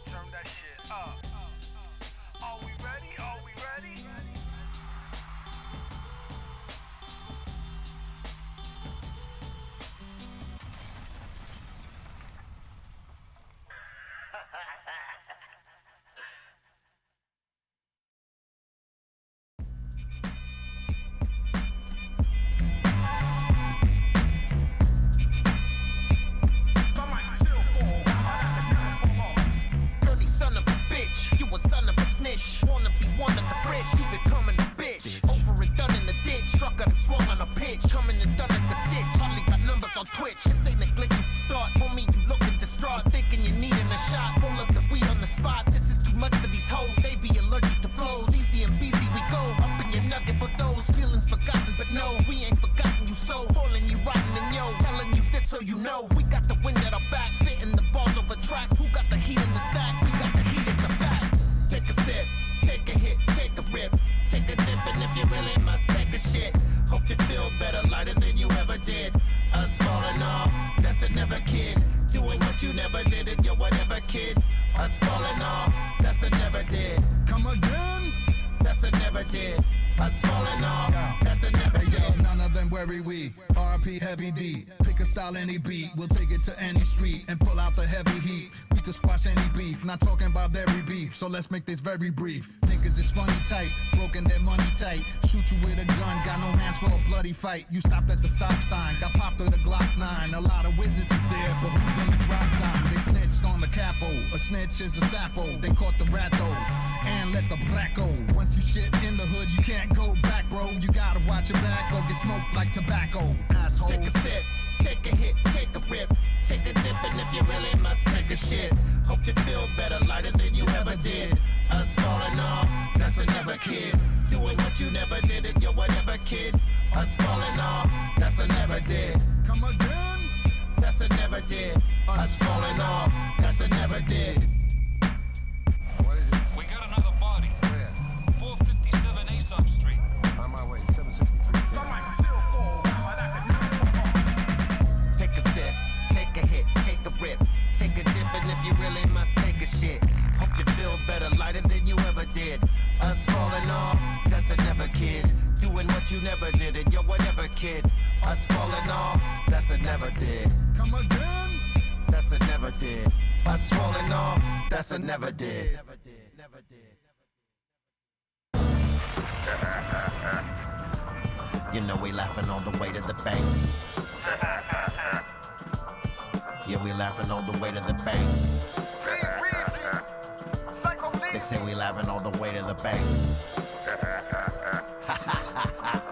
Turn that shit up. Are we ready? Are we ready? Wanna be one of the rich, you becoming a bitch. Over and done in the ditch, struck and swung on a pitch. Coming and done at the stitch, hardly got numbers on Twitch. This ain't a glitch you thought, homie, you looking distraught. Thinking you're needing a shot, roll up the weed on the spot. This is too much for these hoes, they be allergic to flows. Easy and busy we go, up in your nugget for those feeling forgotten. But no, we ain't forgotten you so. Spoiling you rotten and yo, telling you this so you know. We got the wind at our backs, spitting the balls over tracks. Who got the heat in the sacks? We got the heat in the back. Take a sip, take a hit, take a rip, take a dip, and if you really must take a shit, hope you feel better, lighter than you ever did. Us falling off, that's a never kid. Doing what you never did, and you're whatever kid. Us falling off, that's a never did. Come again? That's a never did. Us falling off, that's a never did. Yo, none of them worry we. RP Heavy D. Pick a style, any beat. We'll take it to any street and pull out the heavy heat. We could squash any beef. Not talking about every beef, so let's make this very brief. Niggas is funny tight, broken their money tight. Shoot you with a gun, got no hands for a bloody fight. You stopped at the stop sign, got popped with a Glock 9. A lot of witnesses there, but who's gonna drop time? They snitched on the capo. A snitch is a sapo. They caught the rat though, and let the black go. Once you shit in the hood, you can't go back, bro. You gotta watch your back or get smoked like tobacco. Asshole. Take a sip, take a hit, take a rip, take a dip, and if you really must take a shit, hope you feel better, lighter than you ever did. Us falling off, that's a never kid. Doing what you never did, and you're whatever kid. Us falling off, that's a never did. Come again? That's a never did. Us falling off, that's a never did. What is it? We got another body. Where? 457 Aesop Street. On my way, 763. Take a sip, take a hit, take a rip, take a dip, and if you really must take a shit, hope you feel better, lighter than you ever did. Us falling off, that's a never kid. Doing what you never did, and you're whatever kid. Us falling off, that's a never did. Come again? That's a never did. Us falling off, that's a never did. Never did, never did. You know we laughing all the way to the bank. Yeah, we laughing all the way to the bank. They say we laughing all the way to the bank.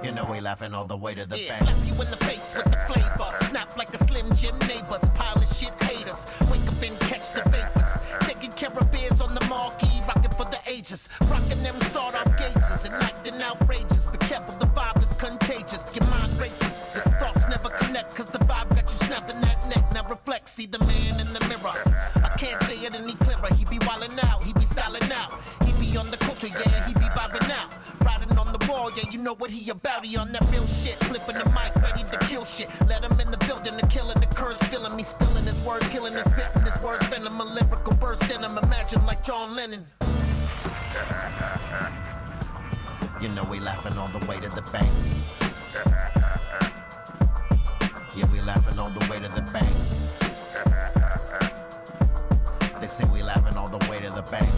You know we laughing all the way to the bank. Slap you in the face with the flavor. Snap like a Slim Jim neighbors. Pile of shit haters. Wake up and catch the vapors. Taking care of beers on the marquee. Rocking for the ages. Rocking them sawed-off gauges and acting outrageous. Be careful, the vibe is contagious. Your mind races. Your thoughts never connect, cause the vibe got you snapping that neck. Now reflect, see the man in the mirror. I can't say it any clearer. He be wildin' out, he be styling out. He be on the culture, yeah, he be vibing out. Riding on the wall, yeah, you know what he about. He on that real shit, flipping the mic, ready to kill shit. Let him in the building, the killing, the curse, feeling me, spilling his words, healing his spitting his words, venom, a lyrical burst in him. Imagine like John Lennon. You know we laughing all the way to the bank. Yeah, we laughing all the way to the bank. They say we laughing all the way to the bank.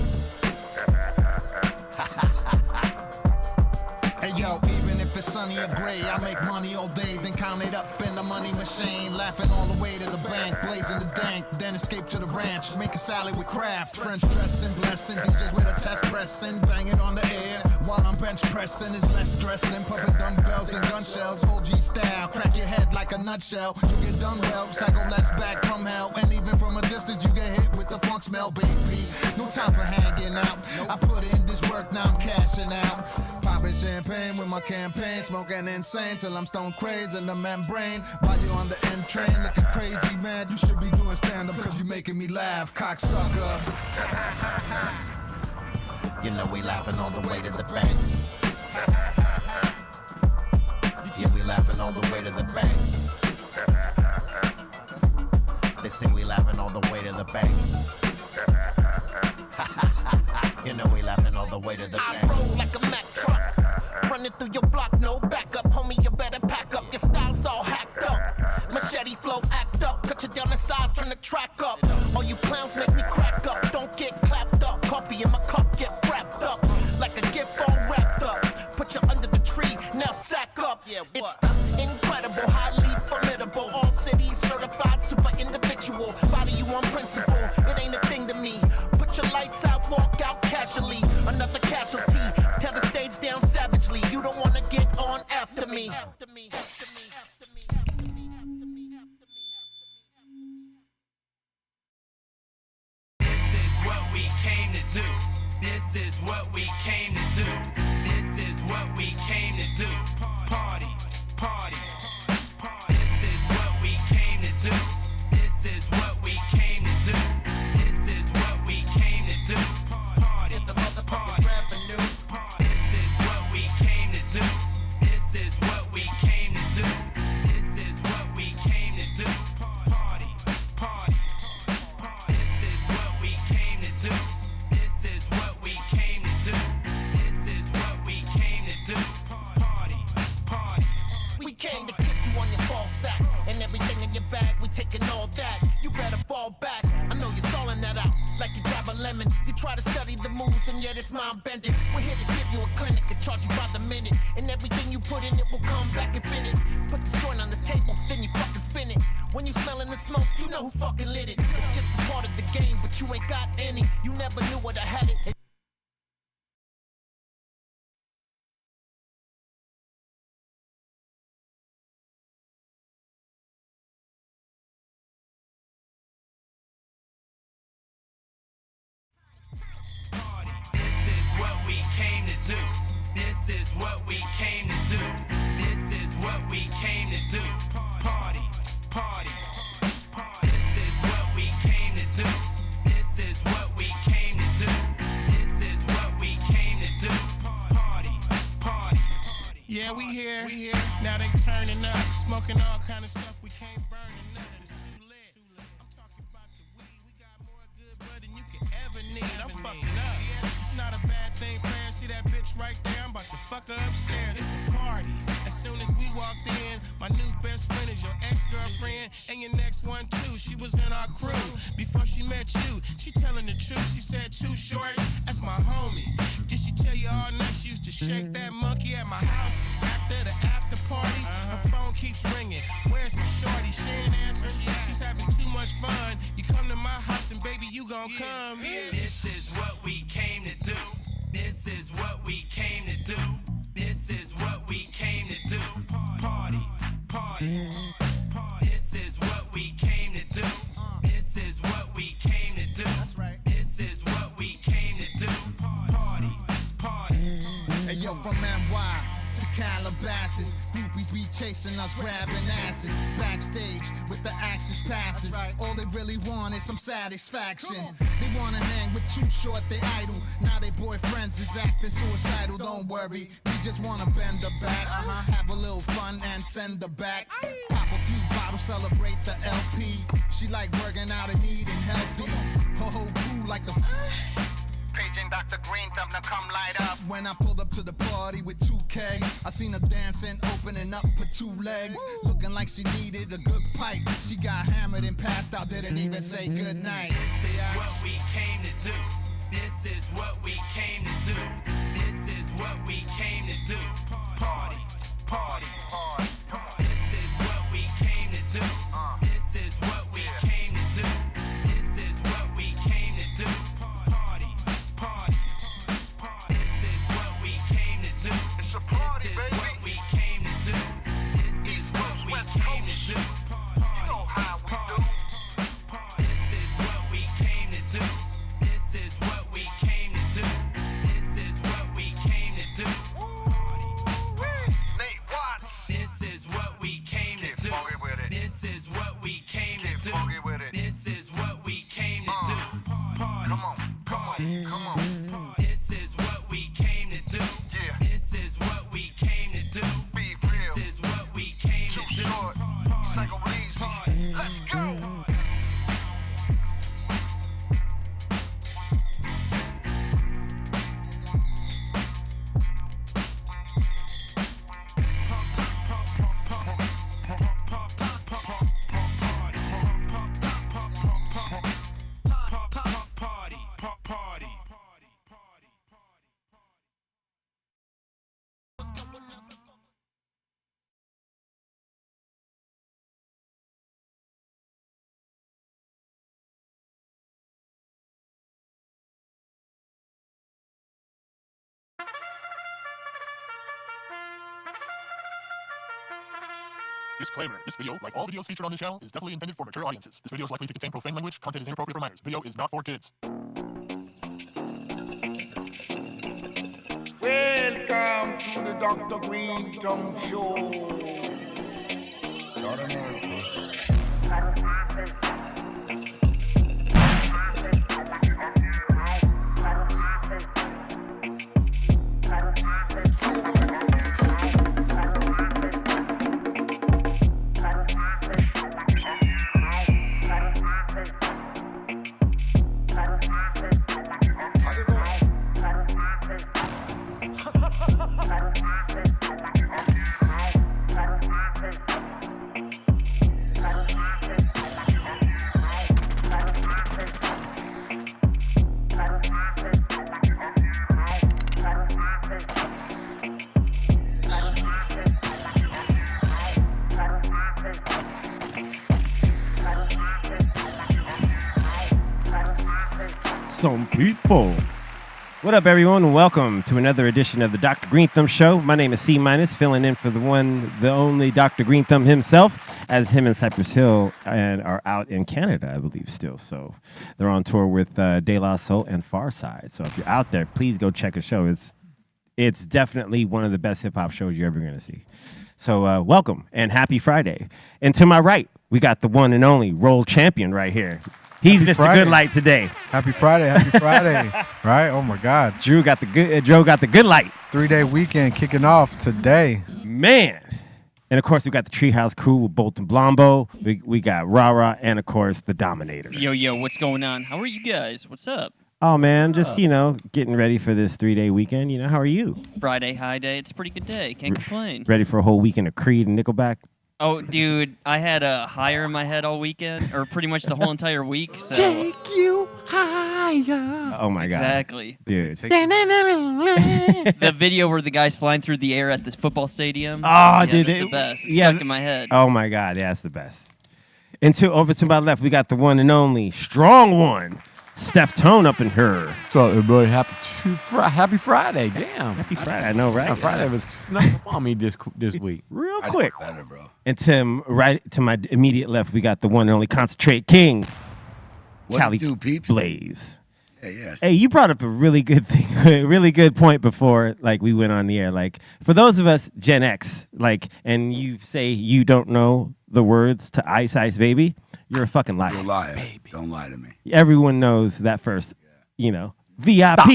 Hey yo, even if it's sunny or gray, I make money all day, then count it up in the money machine. Laughing all the way to the bank, blazing the dank, then escape to the ranch, make a salad with craft. French dressing, blessing, DJs with a test pressing, bang it on the air while I'm bench pressing. Is less stressing, pumping dumbbells than gun shells. OG style, crack your head like a nutshell. You get dumbbells, psycho less back from hell, and even from a distance you get hit with the funk smell, baby. No time for hanging out. I put in this work, now I'm cashing out. Popping champagne with my campaign, smoking insane till I'm stone crazy in the membrane. While you on the M train, looking crazy, man. You should be doing stand-up cause you making me laugh, cocksucker. You know we laughing all the way to the bank. Yeah, we laughing all the way to the bank. They say we laughing all the way to the bank. You know we laughing all the way to the bank. I roll like a Mack truck, running through your block, no backup. Homie, you better pack up, your style's all hacked up. Machete flow, act up, cut you down the size, turn the track up. All you clowns make me crack up, don't get clapped up. Coffee in my cup, get wrapped up, like a gift all wrapped up. Put you under the tree, now sack up. It's the incredible, highly formidable, all cities certified, super individual. Body you on principle, it ain't a thing to me. Put your lights out, walk out casually. Another casualty, tear the stage down savagely. You don't wanna get on after me. This is what we came to do. This is what we came to do. Party, party, party. This is what we came to do. This is what we came to do. This is what we came to do. Party, Get the motherfucking revenue. this is what we came to do. This is what we came to do. This is what we came to do. Party, party, party. This is what we came to do. This is what we came to do. This is what we came to do. Party, party. We came to kick you on your ball sack, and everything in your bag, we taking all that. You better fall back. I know you're stalling that out like you grab a lemon. You try to study the moves, and yet it's mind bending. We're here to give you a clinic and charge you by the minute, and everything you put in it will come back and fin it. Put the joint on the table, then you fucking spin it. When you smelling the smoke, you know who fucking lit it. It's just a part of the game, but you ain't got any. You never knew what I had it. This is what we came to do. This is what we came to do. This is what we came to do. Party, party, party. This is what we came to do. This is what we came to do. This is what we came to do. Party, party. Yeah, we here. Now they turning up, smoking all kind of stuff. We can't burn enough. It's too lit. I'm talking about the weed. We got more good bud than you can ever need. I'm fucking up. Yeah, it's not a bad thing, player. See that bitch right there? I'm about to fuck her upstairs. It's a party. As soon as we walked in, my new best friend is your ex-girlfriend, and your next one too. She was in our crew before she met you. She telling the truth. She said Too Short, that's my homie. Did she tell you all night she used to shake that monkey at my house after the after party? Her phone keeps ringing. Where's my shorty? She ain't answering. She's having too much fun. You come to my house and baby, you gon' come. Yeah. This is what we came to do. This is what we came to do. This is what we came to do. Party, party, party. This is what we came to do. This is what we came to do. That's right. This is what we came to do. Party, party. Hey yo, from NY to Calabasas, groupies be chasing us, grabbing asses. Backstage with the axis passes. All they really want is some satisfaction. They wanna hang with Too Short, they idle. Now they boyfriends is acting suicidal. Don't worry, we just wanna bend the back. Have a little fun and send her back. Pop a few bottles, celebrate the LP. She like working out and eating healthy. Her whole crew like the Paging Dr. Greenthumb, now come light up. When I pulled up to the party with 2K, I seen her dancing, opening up her two legs, looking like she needed a good pipe. She got hammered and passed out, didn't even say goodnight. This is what we came to do. This is what we came to do. This is what we came to do. Party, party, party. This is what we came to do. This is what we came to do. This is what we came to do. Party, party, party. This is what we came to do. It's a party, This is baby. what we came to do. This is East what Coast, we West came to Coast. do. You know how we do. This is what we came to do. This is what we came to do. This is what we came to do. Nate Watts. This is what we came to Get do. funky with it. This is what we came to Get do. funky with it. This is what we came to do. Party, Come on, come on, come on. This is what we came to do. Yeah. This is what we came to do. Be real. This is what we came Too to do. short. Psycho easy. Let's go. Disclaimer. This video, like all videos featured on this channel, is definitely intended for mature audiences. This video is likely to contain profane language. Content is inappropriate for minors. Video is not for kids. Welcome to the Dr. Greenthumb Show. Lord of mercy. Some people. What up, everyone, and welcome to another edition of the Dr. Greenthumb Show. My name is C-, filling in for the one, the only Dr. Greenthumb himself, as him and Cypress Hill are out in Canada, I believe, still. So they're on tour with De La Soul and Farside. So if you're out there, please go check a show. It's definitely one of the best hip-hop shows you're ever going to see. So welcome, and happy Friday. And to my right, we got the one and only Roll Champion right here. He's Mr. Friday. Good Light today. Happy Friday, right? Oh my God. Joe got the good light. 3-day weekend kicking off today. Man. And of course we got the Treehouse crew with Bolton Blombo. We got Rara and of course the Dominator. Yo, what's going on? How are you guys? What's up? Oh man, just getting ready for this 3-day weekend. How are you? Friday, high day. It's a pretty good day. Can't complain. Ready for a whole weekend of Creed and Nickelback? Oh, dude, I had a higher in my head all weekend, or pretty much the whole entire week. So. Take you higher. Oh my God. Exactly. Dude. The video where the guy's flying through the air at the football stadium. Oh, dude, that's the best. It's stuck in my head. Oh my God, yeah, it's the best. And over to my left, we got the one and only strong one, Steftone up in her. What's up, everybody? Happy Friday. Damn. Happy Friday. I know, right? Friday was snuck up on me this week. Real quick. Better, bro. And Tim, right to my immediate left, we got the one and only Concentrate King, What do, peeps? Blaze. Yes. Hey, you brought up a really good thing, a really good point before, we went on the air. For those of us Gen X, and you say you don't know the words to Ice Ice Baby, you're a fucking liar. You're a liar. Baby. Don't lie to me. Everyone knows that first, VIP. Stop.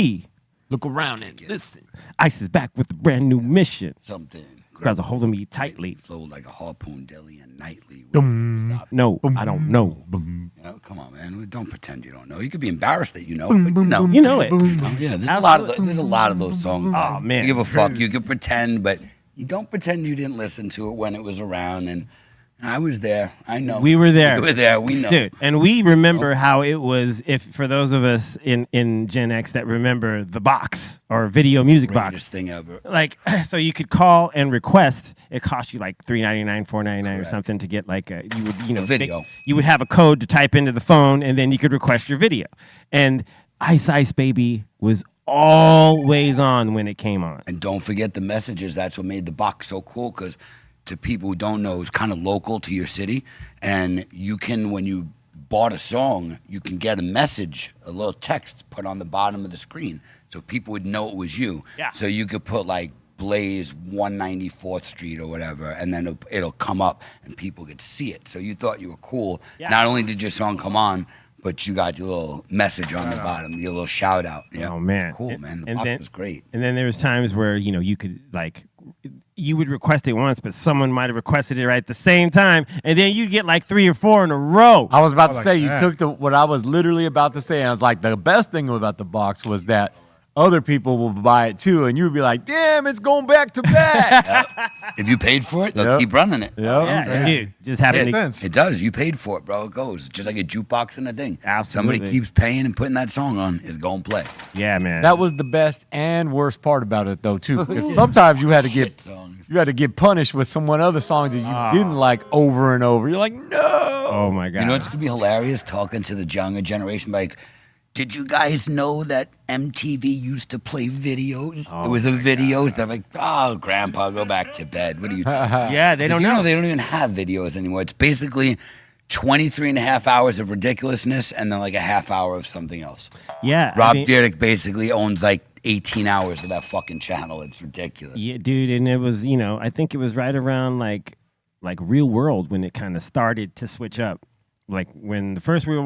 Look around and listen. Ice is back with a brand new mission. Something. Crowds are holding me tightly. Flow like a harpoon deli and nightly. No, I don't know. Come on, man. Don't pretend you don't know. You could be embarrassed that you know, but you know. You know it. Yeah, there's a lot of those songs. Oh, man. You give a fuck. You could pretend, but you don't pretend you didn't listen to it when it was around. And I was there. I know. We were there. We were there. We know. Dude, and we remember how it was, for those of us in Gen X that remember the box or video music box. Greatest thing ever. So you could call and request. It cost you $3.99, $4.99 or something to get a video. You would have a code to type into the phone, and then you could request your video. And Ice Ice Baby was always on when it came on. And don't forget the messages. That's what made the box so cool, because to people who don't know, it's kind of local to your city. And you can, when you bought a song, you can get a message, a little text put on the bottom of the screen so people would know it was you. Yeah. So you could put Blaze 194th Street or whatever, and then it'll come up and people could see it. So you thought you were cool. Yeah. Not only did your song come on, but you got your little message on the bottom, your little shout out. Yeah. Oh, man. Cool, man. The box was great. And then there was times where, you could you would request it once, but someone might have requested it right at the same time, and then you get 3 or 4 in a row. I was about to say, you took what I was literally about to say, and I was like, the best thing about the box was that other people will buy it too, and you would be like, damn, it's going back to back. Yep. If you paid for it, they'll keep running it. Yep. Yeah, dude, just having it does. You paid for it, bro. It goes. Just like a jukebox and a thing. Absolutely. Somebody keeps paying and putting that song on, it's going to play. Yeah, man. That was the best and worst part about it, though, too. Because sometimes you had to get punished with some other songs that you didn't like over and over. You're like, no. Oh my God. You know what's going to be hilarious? Talking to the younger generation, Did you guys know that MTV used to play videos? It was a video. They're like, oh, Grandpa, go back to bed. What are you doing? Yeah, they don't know. They don't even have videos anymore. It's basically 23 and a half hours of ridiculousness and then like a half hour of something else. Yeah. Rob Dyrdek basically owns like 18 hours of that fucking channel. It's ridiculous. Yeah, dude. And it was, I think it was right around like Real World when it kind of started to switch up. Like when the first Real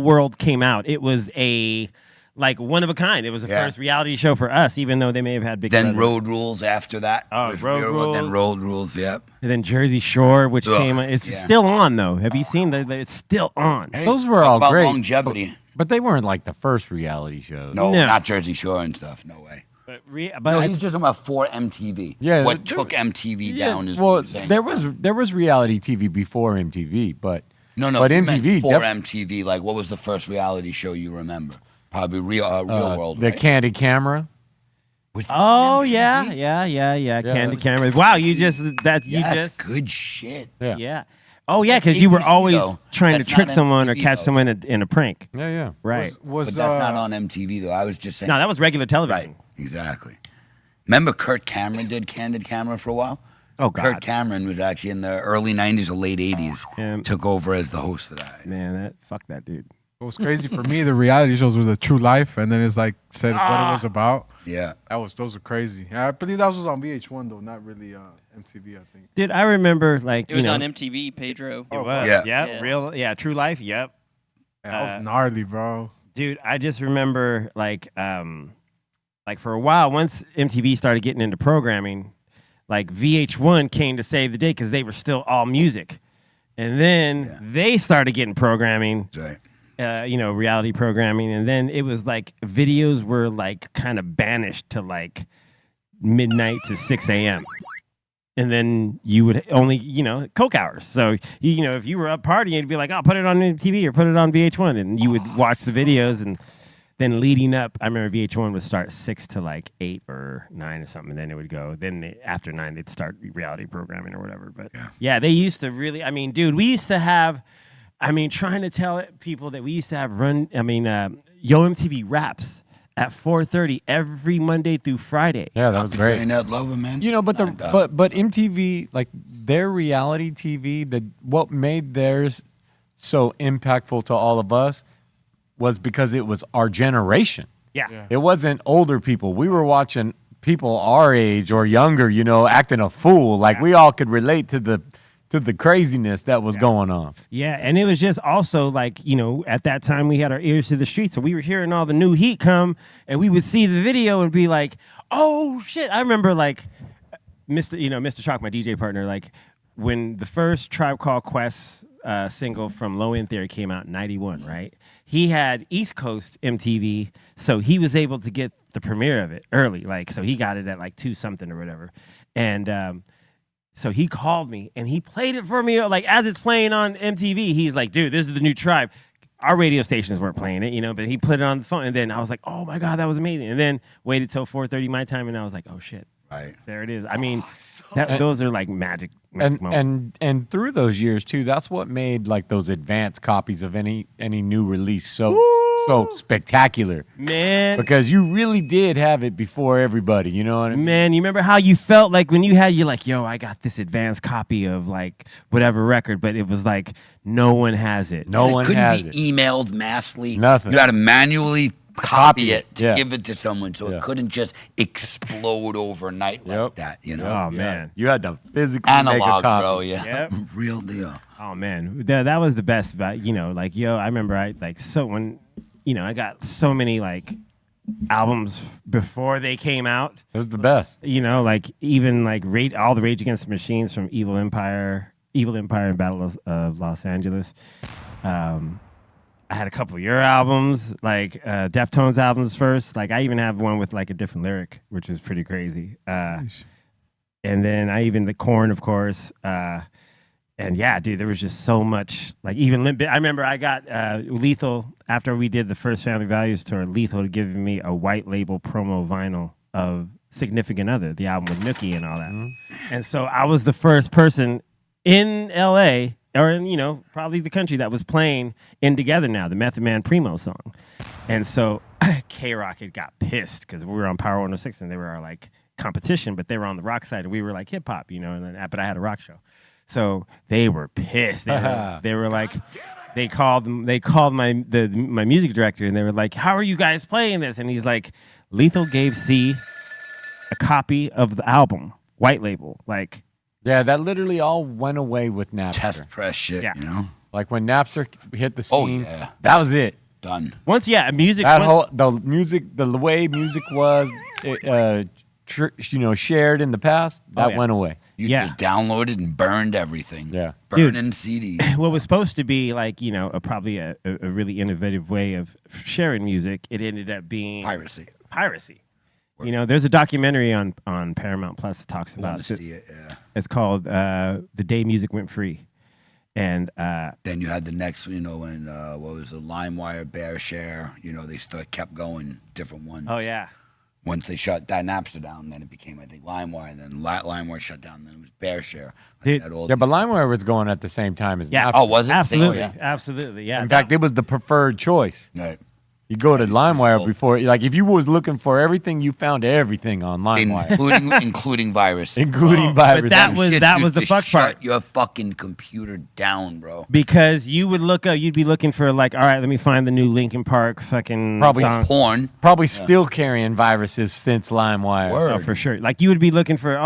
World came out, it was a one of a kind. It was the first reality show for us, even though they may have had big. Then Road Rules after that. Oh, Road Rules. Then Road Rules, yep. And then Jersey Shore, which came. It's still on though. Have you seen that? It's still on. Hey, those were all about great. Longevity. But they weren't like the first reality shows. No, not Jersey Shore and stuff. No way. But he's just talking about for MTV. Yeah, what took MTV down is well, what you're saying. there was reality TV before MTV, but. No, but you MTV meant for MTV. Like, what was the first reality show you remember? Probably Real World. The right? Candid Camera. Oh yeah. Candid Camera. Wow, that's good shit. Yeah. Oh yeah, because you were always trying to trick someone or catch someone in a prank. Yeah. Right. But that's not on MTV though. I was just saying. No, that was regular television. Right. Exactly. Remember, Kurt Cameron did Candid Camera for a while. Oh, God. Kurt Cameron was actually in the early 90s or late 80s. Yeah. Took over as the host for that. Man, fuck that dude. What was crazy for me, the reality shows was a true life, and then it's like said what it was about. Yeah. Those were crazy. I believe that was on VH1 though, not really MTV, I think. Dude, I remember it was on MTV, Pedro. It was. Yeah. True Life, yep. That was gnarly, bro. Dude, I just remember like for a while, once MTV started getting into programming, like VH1 came to save the day because they were still all music. And then they started getting programming, reality programming. And then it was like videos were like kind of banished to like midnight to 6 a.m. And then you would only, Coke hours. So, if you were up partying, you'd be like, oh, put it on TV or put it on VH1. And you would watch the videos. And then leading up, I remember VH1 would start 6 to like 8 or 9 or something. And then it would go. Then after 9, they'd start reality programming or whatever. But yeah, they used to really, dude, we used to have, trying to tell people that we used to have Yo MTV Raps at 4:30 every Monday through Friday. Yeah, that was great. Ain't that loving, man? But MTV, like their reality TV, what made theirs so impactful to all of us was because it was our generation. Yeah. It wasn't older people. We were watching people our age or younger, acting a fool. Like we all could relate to the craziness that was going on. Yeah, and it was just also like, at that time we had our ears to the street, so we were hearing all the new heat come, and we would see the video and be like, oh shit. I remember like Mr. Chalk, my DJ partner, like when the first Tribe Called Quest single from Low End Theory came out in 91, right? He had East Coast MTV, so he was able to get the premiere of it early, so he got it at like 2 something or whatever. And so he called me and he played it for me as it's playing on MTV. He's like, dude, this is the new Tribe. Our radio stations weren't playing it, but he put it on the phone. And then I was like, oh my God, that was amazing. And then waited till 4:30 my time, and I was like, oh shit. Right. There it is. Those are like magic moments. And through those years too, that's what made like those advanced copies of any new release so spectacular. Man. Because you really did have it before everybody, you know what I mean? Man, you remember how you felt like when you're like, yo, I got this advanced copy of like whatever record, but it was like no one has it. No one has it. Couldn't be emailed massively. Nothing. You had to manually copy it to give it to someone, so Yeah. it couldn't just explode overnight like that, Oh man. You had to physically make a Analog, copy. bro, yeah. Yep. Real deal. Oh man, that was the best. But I remember I got so many like albums before they came out. It was the best. Even all the Rage Against the Machines from Evil Empire and Battle of Los Angeles. I had a couple of your albums, like Deftones albums first. Like I even have one with like a different lyric, which is pretty crazy. And then the Korn, of course. And yeah, dude, there was just so much. Like even I remember I got Lethal after we did the first Family Values tour. Lethal had given me a white label promo vinyl of Significant Other, the album with Nookie and all that. And so I was the first person in LA or probably the country that was playing In Together Now, the Method Man Primo song. And so K-Rock had got pissed because we were on Power 106 and they were our like competition, but they were on the rock side and we were like hip hop, but I had a rock show. So they were pissed. They were like, they called my music director and they were like, how are you guys playing this? And he's like, Lethal gave C a copy of the album, white label, like. Yeah, that literally all went away with Napster. Test press shit, Like when Napster hit the scene, yeah. that was it. Done. Once, music. The way music was, shared in the past, that went away. You just downloaded and burned everything. Yeah. Burning CDs. What was supposed to be like, probably a really innovative way of sharing music, it ended up being piracy. There's a documentary on Paramount Plus that talks about it. It's called The Day Music Went Free. And then you had the next, when what was the LimeWire, BearShare, they kept going, different ones. Oh yeah. Once they shut that Napster down, then it became, I think, LimeWire. Then LimeWire shut down. Then it was BearShare. But LimeWire was going at the same time as Napster. Oh, was it? Absolutely, absolutely. Yeah. In fact, it was the preferred choice. Right. You go to LimeWire before, like if you was looking for everything, you found everything on LimeWire, including viruses. Including viruses. But that was the fuck part. Shut your fucking computer down, bro. Because you would you'd be looking for like, all right, let me find the new Linkin Park fucking probably song. Porn. Probably still carrying viruses since LimeWire. Oh, for sure. Like you would be looking for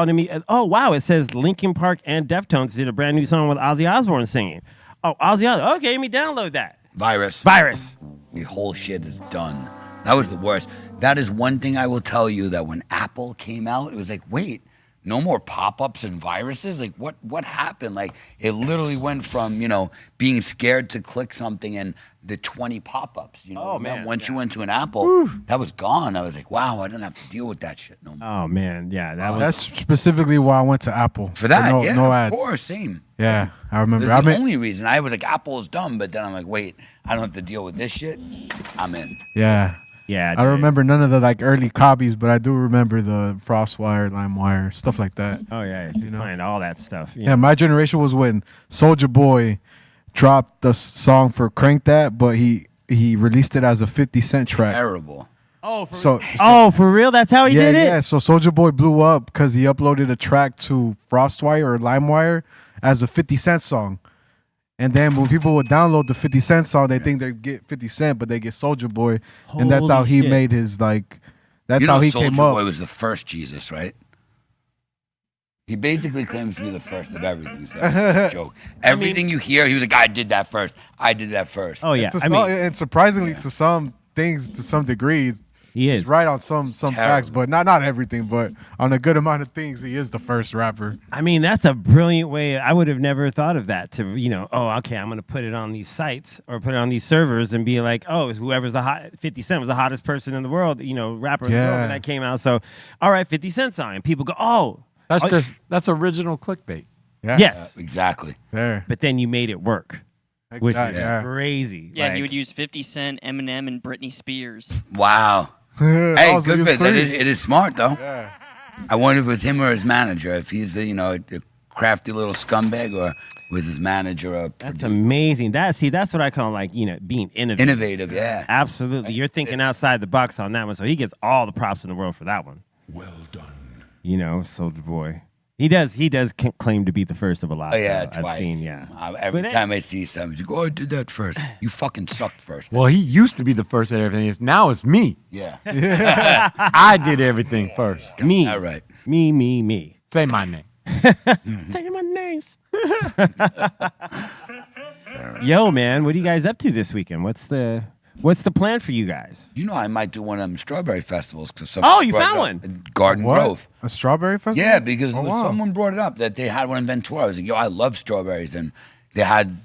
oh wow, it says Linkin Park and Deftones did a brand new song with Ozzy Osbourne singing. Oh, Ozzy Osbourne. Okay, let me download that. Virus. The whole shit is done. That was the worst. That is one thing I will tell you, that when Apple came out, it was like, wait, no more pop-ups and viruses? Like, what happened? Like, it literally went from, being scared to click something and the 20 pop-ups. Oh, man. Once you went to an Apple, that was gone. I was like, wow, I didn't have to deal with that shit no more. Oh, man. Yeah. That's specifically why I went to Apple. For that, no ads. Of course, same. Yeah, I remember. That's the only reason. I was like, Apple is dumb, but then I'm like, wait, I don't have to deal with this shit. I'm in. Yeah. Yeah. I don't remember none of the early copies, but I do remember the FrostWire, LimeWire, stuff like that. Oh yeah, you find all that stuff. Yeah, my generation was when Soulja Boy dropped the song for Crank That, but he released it as a 50 Cent track. Terrible. Oh, for real? That's how he did it? Yeah, so Soulja Boy blew up because he uploaded a track to FrostWire or LimeWire as a 50 Cent song. And then when people would download the 50 Cent song, they think they get 50 Cent, but they get Soulja Boy. And that's how he made his, that's how he came up. Soulja Boy was the first Jesus, right? He basically claims to be the first of everything. So that's a joke. Everything you hear, he was like, I did that first. Oh, yeah. And surprisingly, to some things, to some degrees, he's right on some facts, but not everything, but on a good amount of things, he is the first rapper. I mean, that's a brilliant way. I would have never thought of that to, okay, I'm going to put it on these sites or put it on these servers and be like, oh, whoever's 50 Cent was the hottest person in the world, rapper in the world when that came out. So, all right, 50 Cent song. And people go, oh. That's original clickbait. Yeah. Yes. Exactly. There. But then you made it work. Which is crazy. Yeah, and you would use 50 Cent, Eminem, and Britney Spears. Wow. Hey, good bit. It is smart, though. Yeah. I wonder if it was him or his manager, if he's a crafty little scumbag, or was his manager a producer. That's amazing. That's what I call being innovative. Innovative, yeah. Absolutely. You're thinking outside the box on that one, so he gets all the props in the world for that one. Well done. Soulja Boy. He does claim to be the first of a lot. Oh, yeah, I've twice. seen, yeah. Every time I see something, you go, oh, I did that first. You fucking sucked first. Well, he used to be the first at everything. Now it's me. Yeah. I did everything first. Me. All right. Me. Say my name. Say my names. Yo, man, what are you guys up to this weekend? What's the plan for you guys? I might do one of them strawberry festivals. You found one? Garden Grove. A strawberry festival? Yeah, because someone brought it up that they had one in Ventura. I was like, I love strawberries. And they had,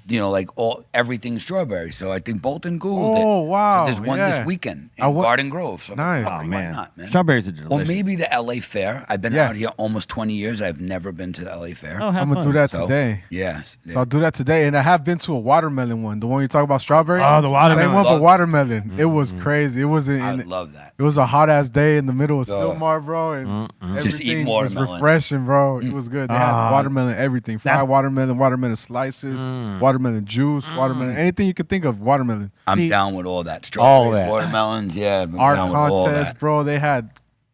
everything strawberry. So I think Bolton Googled it. Oh, wow. So there's one this weekend in Garden Grove. So nice. Why not, man? Strawberries are delicious. Or maybe the LA Fair. I've been out here almost 20 years. I've never been to the LA Fair. Oh, I'm going to do that today. Yeah. So I'll do that today. And I have been to a watermelon one. The one you talk about strawberry? Oh, the watermelon. Same one, but watermelon. Mm-hmm. It was crazy. It was I love that. It was a hot-ass day in the middle of Silmar, bro. And just eating everything was watermelon. refreshing, bro. It was good. They had watermelon everything. Fried watermelon slices. watermelon juice, watermelon, anything you could think of, watermelon. I'm down with all that. Strawberries, watermelons, yeah. I'm Art down with all contest, that. bro. They had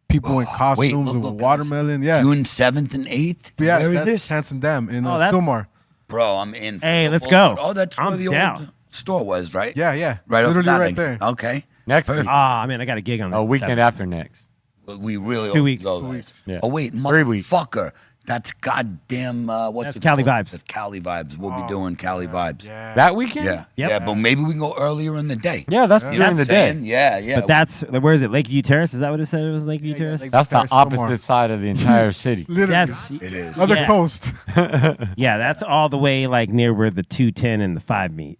people in costumes look, with guys. watermelon. Yeah, June 7th and 8th? yeah. Where is That's this? Hanson Dam in Oh, that's- Silmar. Bro, I'm in. Hey, let's go. Oh, that's where I'm the down. old store was, right? Yeah, yeah. Right off Literally that right exit. there. Okay. Next Perfect. week. Ah, man, I got a gig on that. A weekend after next. We really 2 weeks. Go, 2 guys. weeks. Yeah. Oh wait, 3 weeks. motherfucker! That's goddamn. What's That's it Cali called? Vibes. That's Cali Vibes. We'll be doing Cali Vibes. Yeah. That weekend? Yeah, Yep. yeah, but maybe we can go earlier in the day. Yeah, that's You know during what the I'm day. saying? Yeah, yeah. But that's where is it? Lakeview Terrace? Is that what it said? It was Lakeview Terrace. Lake- That's the There's some more. opposite side of the entire city. Literally, That's it is. other yeah. coast. Yeah, that's all the way like near where the 210 and the 5 meet.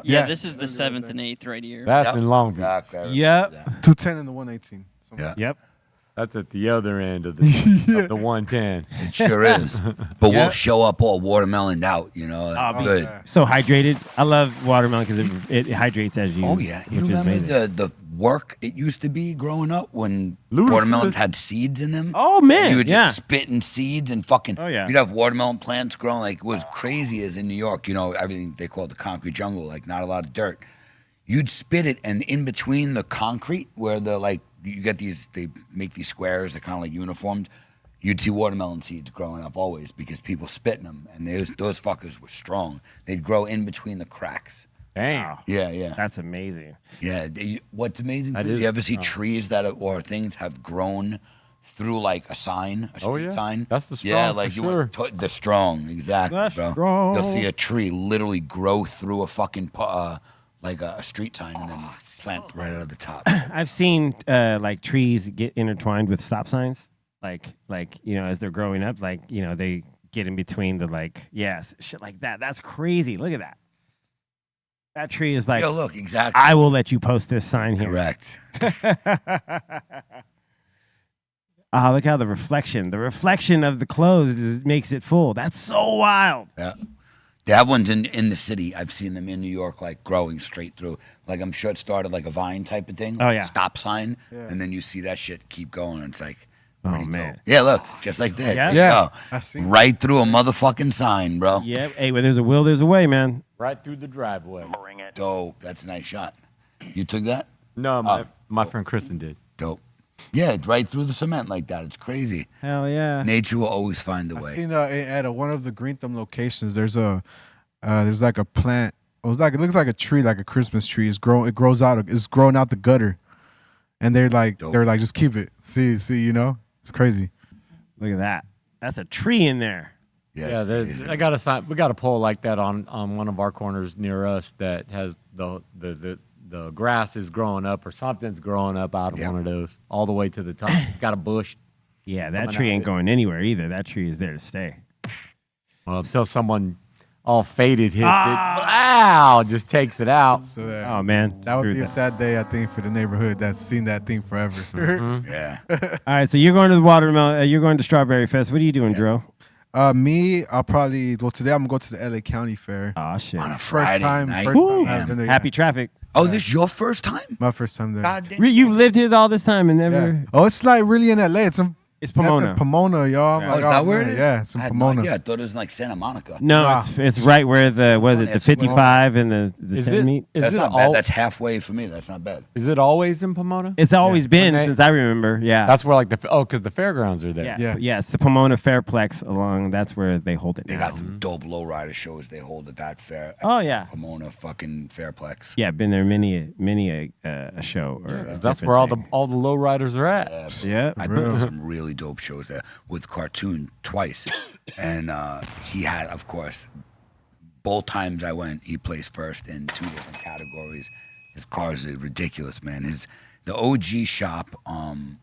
Yeah, Yeah. this is the 7th and 8th right here. That's Yep. in Long Beach. Exactly. I remember Yep. that. 210 and the 118. Yeah. Yep. That's at the other end of the 110. It sure is. But Yeah. we'll show up all watermeloned out, you know. I'll be good. so hydrated. I love watermelon because it hydrates as you. Oh yeah, you which is remember amazing. the work it used to be growing up when Ludicrous. watermelons had seeds in them. Oh man, You would yeah. just spitting seeds and fucking. Oh, yeah. You'd have watermelon plants growing like it was crazy as in New York. You know everything they call it the concrete jungle, like not a lot of dirt. You'd spit it, and in between the concrete, where the like you get these, they make these squares, they're kind of like uniformed. You'd see watermelon seeds growing up always because people spitting them, and those fuckers were strong. They'd grow in between the cracks. Damn. Yeah, yeah. That's amazing. Yeah, what's amazing That too, is you ever see strong. trees that or things have grown through like a sign, a street Oh, yeah. sign? That's the yeah, strong like for you sure. the strong, exactly, The bro. strong. You'll see a tree literally grow through a fucking like a street sign and then plant right out of the top. I've seen like trees get intertwined with stop signs, like you know as they're growing up, like you know they get in between the like shit like that. That's crazy. Look at that. That tree is like. Yo, look, exactly. I will let you post this sign here. Correct. Ah, look how the reflection of the clothes makes it full. That's so wild. Yeah. They have ones in the city. I've seen them in New York, like growing straight through. Like I'm sure it started like a vine type of thing. Oh, yeah. Stop sign, and then you see that shit keep going. And it's like, Oh pretty man. dope. Yeah, look, just like that. Yeah. Yeah. Yo, I see. right through a motherfucking sign, bro. Yeah. Hey, where there's a will, there's a way, man. Right through the driveway. Dope. That's a nice shot. You took that? No, my friend Kristen did. Dope. Yeah, it's right through the cement like that. It's crazy. Hell yeah. Nature will always find a I way. seen at one of the Greenthumb locations. There's like a plant. It looks like a tree, like a Christmas tree. It's growing out the gutter, and they're like just keep it. See, you know, it's crazy. Look at that. That's a tree in there. Yeah, I got a sign. We got a pole like that on one of our corners near us that has the grass is growing up or something's growing up out of one of those all the way to the top. It's got a bush. Yeah, that Coming tree out ain't of it. going anywhere either. That tree is there to stay. Well, until someone all faded hits it. Ow! Just takes it out. So Oh man, that would Screw be a sad day, I think, for the neighborhood that's seen that thing forever. Yeah. All right, so you're going to the watermelon. You're going to Strawberry Fest. What are you doing, Dro? Me, I'll probably today I'm gonna go to the LA County Fair. Oh shit! On a First Friday time night. I've been there. Happy traffic. Oh, this is your first time? My first time there. God damn. You've lived here all this time and never. Yeah. Oh, it's like really in LA. It's Pomona. Pomona, y'all. I'm Oh, like, is that oh, where man, it is? Yeah, it's in I had Pomona. Yeah, I thought it was like Santa Monica. No, Nah. it's right where the was it the That's 55 and the Is 10 it? meet. Is That's it not bad. all? That's halfway for me. That's not bad. Is it always in Pomona? It's always been When they- since I remember. Yeah. That's where like because the fairgrounds are there. yeah. Yeah. It's the Pomona Fairplex along. That's where they hold it They now. got some dope lowrider shows they hold at that fair. Oh yeah. Pomona fucking Fairplex. Yeah, been there many a show. Or a That's different where all thing. the lowriders are at. Yeah. I been to some really dope shows there with Cartoon twice. And he had, of course, both times I went, he placed first in 2 different categories. His cars are ridiculous, man. The OG shop on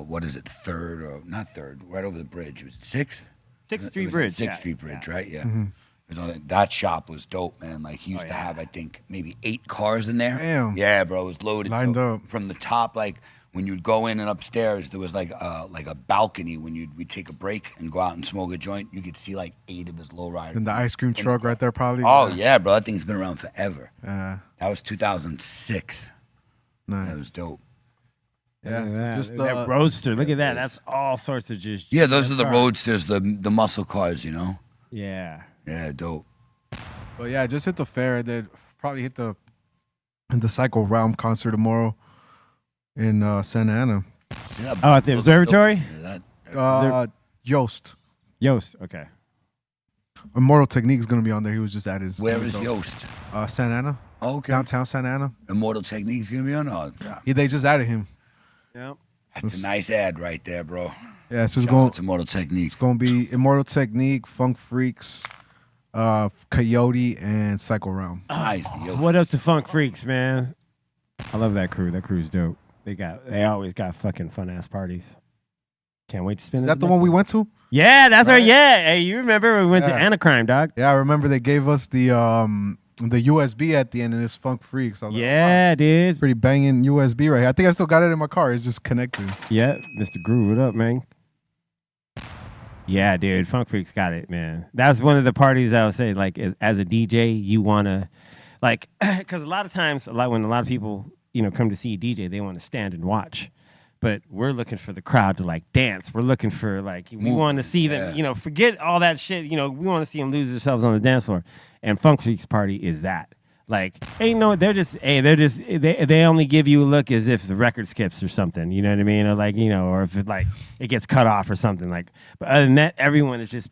what is it, 3rd or not 3rd, right over the bridge. It was 6th? 6th It Street was Bridge. 6th yeah. Street Bridge, right? Yeah. Mm-hmm. It was that shop was dope, man. Like he used to have, I think, maybe 8 cars in there. Damn. Yeah, bro, it was loaded. Lined So up. from the top, like when you'd go in and upstairs, there was like a balcony when we'd take a break and go out and smoke a joint. You could see like 8 of his lowriders. And the ice cream truck right there, probably. Oh yeah, bro, that thing's been around forever. Yeah. That was 2006. Nice. That was dope. Yeah. Look at Just that roadster. Look at that. That's all sorts of just. Yeah, those are the cars. roadsters, the muscle cars, you know. Yeah. Yeah, dope. But yeah, just hit the fair. Then probably hit the Psycho Realm concert tomorrow in Santa Ana. Oh, at the observatory? Yost. Yost, okay. Immortal Technique's gonna be on there. He was just at his. Where is Yost? Santa Ana. Oh, okay. Downtown Santa Ana. Immortal Technique's gonna be on. Oh, Yeah, they just added him. Yep. That's a nice ad right there, bro. Yeah, it's just Shout going. out to Immortal Technique. It's gonna be Immortal Technique, Funk Freaks, Coyote, and Psycho Realm. Nice. Yo. What up to Funk Freaks, man? I love that crew. That crew's dope. They always got fucking fun ass parties. Can't wait to spend. Is that the one we went to? Yeah, that's Right? right. Yeah, hey, you remember we went to Anacrime, dog? Yeah, I remember they gave us the USB at the end, and it's Funk Freaks. I was Yeah, like, dude. pretty banging USB right here. I think I still got it in my car. It's just connected. Yeah, Mr. Groove, what up, man? Yeah, dude, Funk Freaks got it, man. That's one of the parties I would say, like, as a DJ, you want to, like, because a lot of times, when a lot of people, come to see a DJ, they want to stand and watch. But we're looking for the crowd to, like, dance. We're looking for, like, we want to see them, forget all that shit. We want to see them lose themselves on the dance floor. And Funk Freaks party is that. Like, they only give you a look as if the record skips or something, you know what I mean? Or like, or if it gets cut off or something. Like, but other than that, everyone is just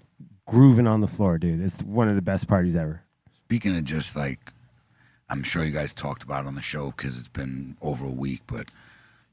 grooving on the floor, dude. It's one of the best parties ever. Speaking of just like, I'm sure you guys talked about it on the show because it's been over a week, but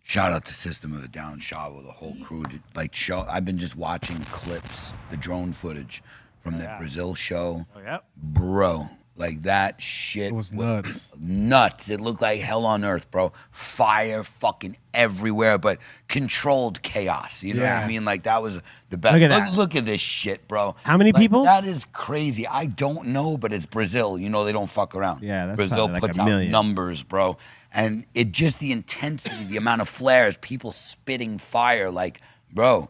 shout out to System of a Down, Shavo, the whole crew. I've been just watching clips, the drone footage from that Brazil show. Oh, yeah. Bro, like that shit. It was nuts. Nuts. It looked like hell on earth, bro. Fire fucking everywhere, but controlled chaos. You know what I mean? Like that was the best. Look at that. Look at this shit, bro. How many people? That is crazy. I don't know, but it's Brazil. They don't fuck around. Yeah, that's Brazil probably like puts a out million. numbers, bro. And it just the intensity, the amount of flares, people spitting fire, like, bro,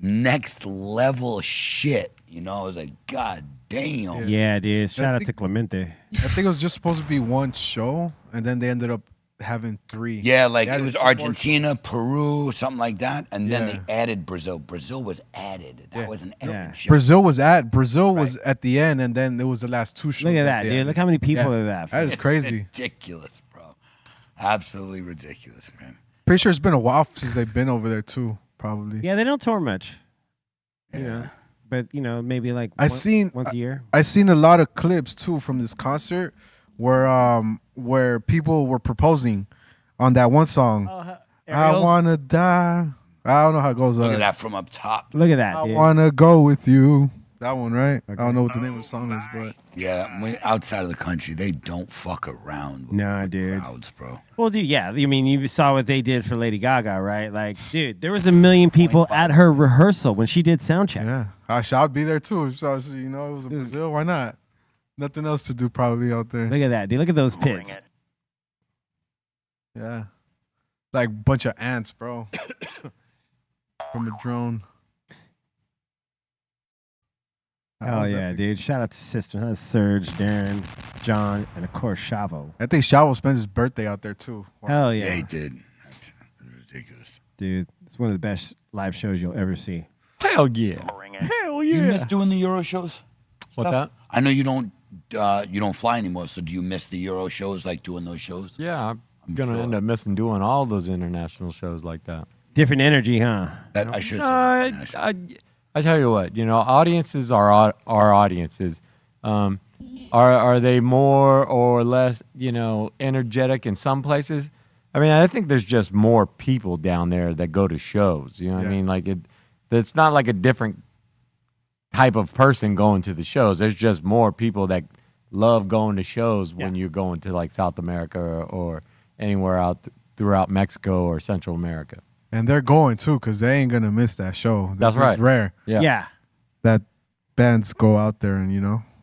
next level shit. I was like, God damn. Yeah, dude. Shout out to Clemente. I think it was just supposed to be one show, and then they ended up having 3. Yeah, like They it was added 2 more Argentina, Peru, something like that, and then they added Brazil. Brazil was added. That was an added show. Brazil was at the end, and then there was the last 2 shows. Look at that, dude. Look how many people are that. That is crazy. Ridiculous, bro. Absolutely ridiculous, man. Pretty sure it's been a while since they've been over there too. Probably. Yeah, they don't tour much. Yeah. But maybe like once a year. I seen a lot of clips too from this concert where people were proposing on that one song. I wanna die. I don't know how it goes. Look at that from up top. Look at that. I dude. wanna go with you. That one, right? I don't know what the name of the song is, but Yeah, outside of the country, they don't fuck around with dude. crowds, bro. Well, dude, yeah. I mean, you saw what they did for Lady Gaga, right? Like, dude, there was 1 million people at her rehearsal when she did soundcheck. yeah, I'd be there too. So it was in Brazil. Why not? Nothing else to do probably out there. Look at that, dude. Look at those pits. Yeah, like a bunch of ants, bro, from a drone. Oh yeah, dude. Shout out to Sister. That's Serge, Darren, John, and of course Shavo. I think Shavo spent his birthday out there too. Wow. Hell yeah. Yeah, he did. That's ridiculous. Dude, it's one of the best live shows you'll ever see. Hell yeah. Hell You miss doing the Euro shows? What's that? I know you don't fly anymore, so do you miss the Euro shows, like doing those shows? Yeah, I'm going to end up missing doing all those international shows like that. Different energy, huh? That I should say. I tell you what, audiences are audiences. Are they more or less, energetic in some places? I mean, I think there's just more people down there that go to shows. You know what I mean? Like it's not like a different type of person going to the shows. There's just more people that love going to shows when you're going to like South America or anywhere out throughout Mexico or Central America. And they're going too, because they ain't gonna miss that show. That's right. It's rare. Yeah. That bands go out there and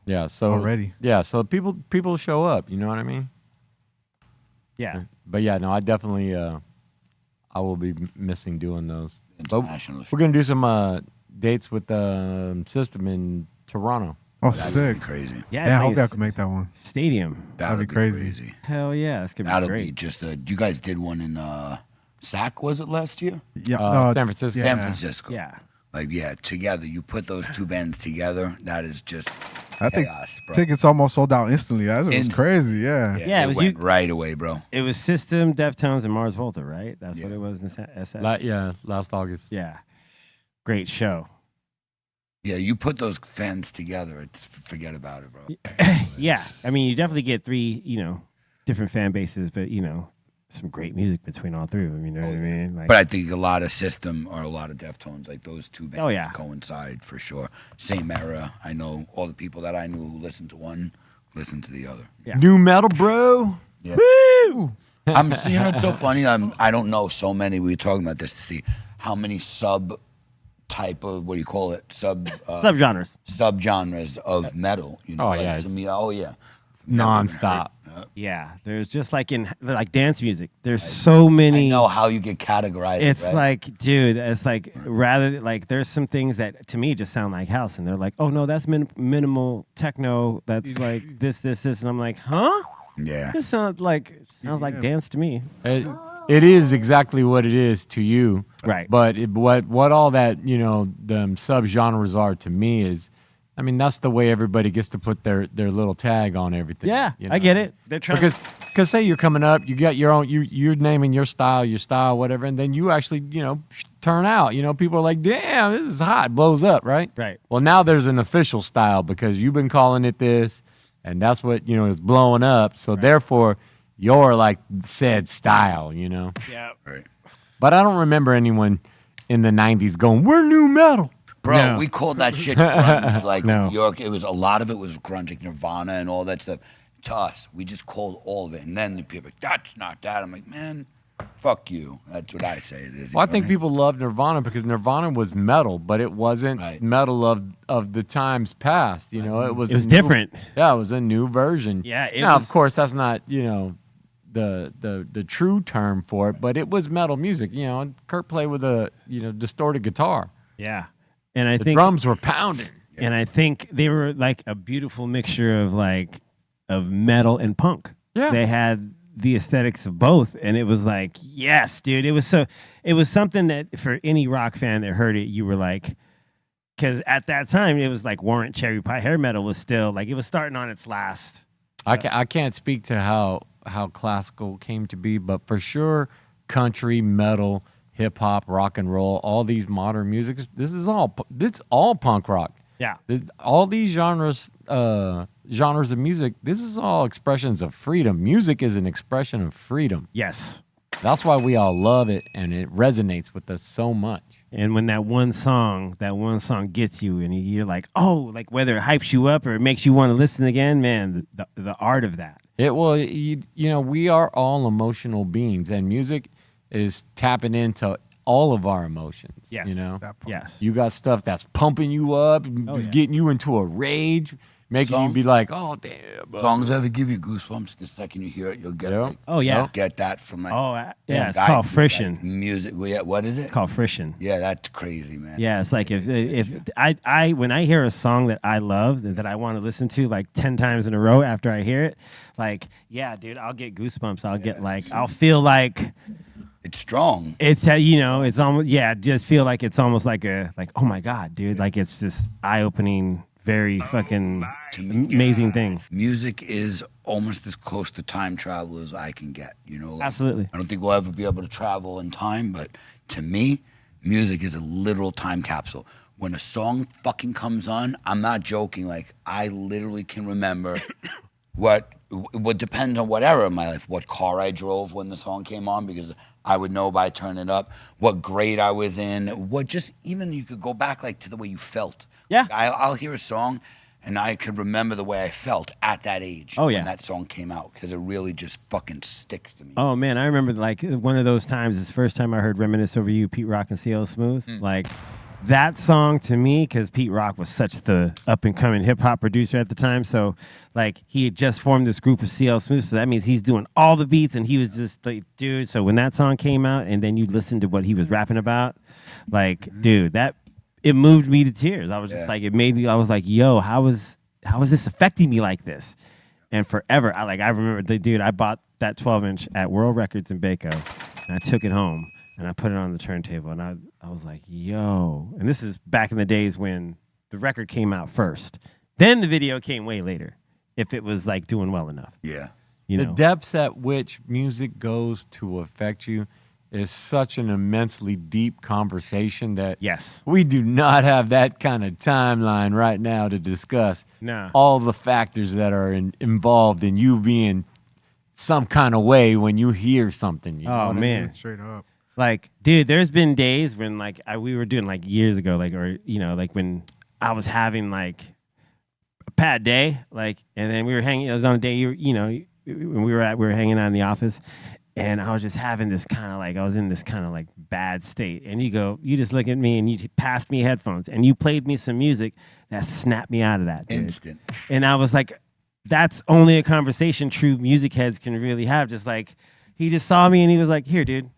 Yeah. So already. Yeah. So people show up. You know what I mean? Yeah. But yeah, no, I definitely I will be missing doing those. But International we're gonna do some dates with the System in Toronto. Oh, That'd sick. be crazy. Yeah, I hope I can make that one. Stadium. That'd be crazy. Hell yeah. That's gonna be That'll great. be just you guys did one in SAC, was it last year? Yeah, San Francisco. San Francisco. Yeah. Like, together, you put those two bands together, that is just I think chaos, bro. tickets almost sold out instantly. That was Inst- crazy. Yeah. Yeah, it was went right away, bro. It was System, Deftones, and Mars Volta, right? That's what it was in SF. Yeah, last August. Yeah. Great show. Yeah, you put those fans together. It's forget about it, bro. Yeah. I mean, you definitely get three, different fan bases, but, some great music between all three of them. You know what I mean? Like, But I think a lot of System or a lot of Deftones, like those two bands, yeah. coincide for sure. Same era. I know all the people that I knew who listened to one, listened to the other. Yeah. New metal, bro. Yeah. Woo! I'm seeing it's so funny. I don't know so many. We were talking about this to see how many type of, what do you call it? Subgenres. Subgenres of metal. You know, Oh, like, yeah, To it's- me, oh yeah. Non-stop. Yeah. There's just like dance music. There's so many. I know how you get categorized. It's right? like, dude, it's like rather like there's some things that to me just sound like house, and they're like, oh no, that's minimal techno. That's like this, and I'm like, huh? Yeah. This sounds like dance to me. It is exactly what it is to you, right? But what all that them subgenres are to me is, I mean, that's the way everybody gets to put their little tag on everything. Yeah, I get it. They're trying because say you're coming up, you got your own, you're naming your style, whatever, and then you actually turn out. People are like, damn, this is hot, blows up, right? Right. Well, now there's an official style because you've been calling it this, and that's what is blowing up. So therefore, you're like said style, Yeah. Right. But I don't remember anyone in the '90s going, "We're new metal." Bro, we called that shit grunge. Like No. New York, a lot of it was grunge, like Nirvana and all that stuff. To us, we just called all of it. And then the people, that's not that. I'm like, man, fuck you. That's what I say it is. Well, I think people love Nirvana because Nirvana was metal, but it wasn't metal of the times past. It was It was different. Yeah, it was a new version. Yeah, it now, was- of course, that's not the true term for it, but it was metal music. And Kurt played with a distorted guitar. Yeah. And I The think drums were pounding. And I think they were like a beautiful mixture of metal and punk. Yeah. They had the aesthetics of both, and it was like, yes, dude. It was something that for any rock fan that heard it, you were like, because at that time it was like Warrant Cherry Pie hair metal was still like it was starting on its last. I can't speak to how classical came to be, but for sure, country, metal, hip hop, rock and roll, all these modern musics. It's all punk rock. Yeah. All these genres of music. This is all expressions of freedom. Music is an expression of freedom. Yes. That's why we all love it, and it resonates with us so much. And when that one song gets you, and you're like, oh, like whether it hypes you up or it makes you want to listen again, man, the art of that. We are all emotional beings, and music is tapping into all of our emotions. Yes. Yes. You got stuff that's pumping you up, getting you into a rage, making you be like, oh, damn. Songs ever give you goosebumps. The second you hear it, you'll get like, Oh, yeah. you'll get that from like. It's called friction. Like music. Yeah, what is it? It's called friction. Yeah, that's crazy, man. Yeah, it's like if I when I hear a song that I love and that I want to listen to like 10 times in a row after I hear it, like, yeah, dude, I'll get goosebumps. I'll feel like it's strong. It's it's almost just feel like it's almost like oh my God, dude, like it's this eye-opening, very fucking amazing thing. Music is almost as close to time travel as I can get. Absolutely. I don't think we'll ever be able to travel in time, but to me, music is a literal time capsule. When a song fucking comes on, I'm not joking. Like I literally can remember what depends on what era of my life, what car I drove when the song came on, because I would know by turning it up, what grade I was in, even you could go back like to the way you felt. Yeah. I'll hear a song and I could remember the way I felt at that age when that song came out, because it really just fucking sticks to me. Oh man, I remember like one of those times, this first time I heard Reminisce Over You, Pete Rock and CL Smooth. Like that song to me, because Pete Rock was such the up and coming hip hop producer at the time. So like he had just formed this group of CL Smooth. So that means he's doing all the beats, and he was just like, dude. So when that song came out and then you listen to what he was rapping about, like, dude, it moved me to tears. I was just like, I was like, yo, how is this affecting me like this? And forever, I remember, dude, I bought that 12-inch at World Records in Baco, and I took it home and I put it on the turntable, and I was like, yo. And this is back in the days when the record came out first, Then the video came way later, if it was like doing well enough. Yeah. You The know? depths at which music goes to affect you is such an immensely deep conversation that we do not have that kind of timeline right now to discuss all the factors that are involved in you being some kind of way when you hear something. You know what I mean? Straight up. Like, dude, there's been days when like we were doing like years ago, like, or you know, like when I was having like a bad day, like, and then we were hanging. It was on a day when we were hanging out in the office, and I was just having this kind of like I was in this kind of like bad state. And you just look at me and you passed me headphones and you played me some music that snapped me out of that. Dude. Instant. And I was like, that's only a conversation true music heads can really have. Just like he just saw me and he was like, here, dude.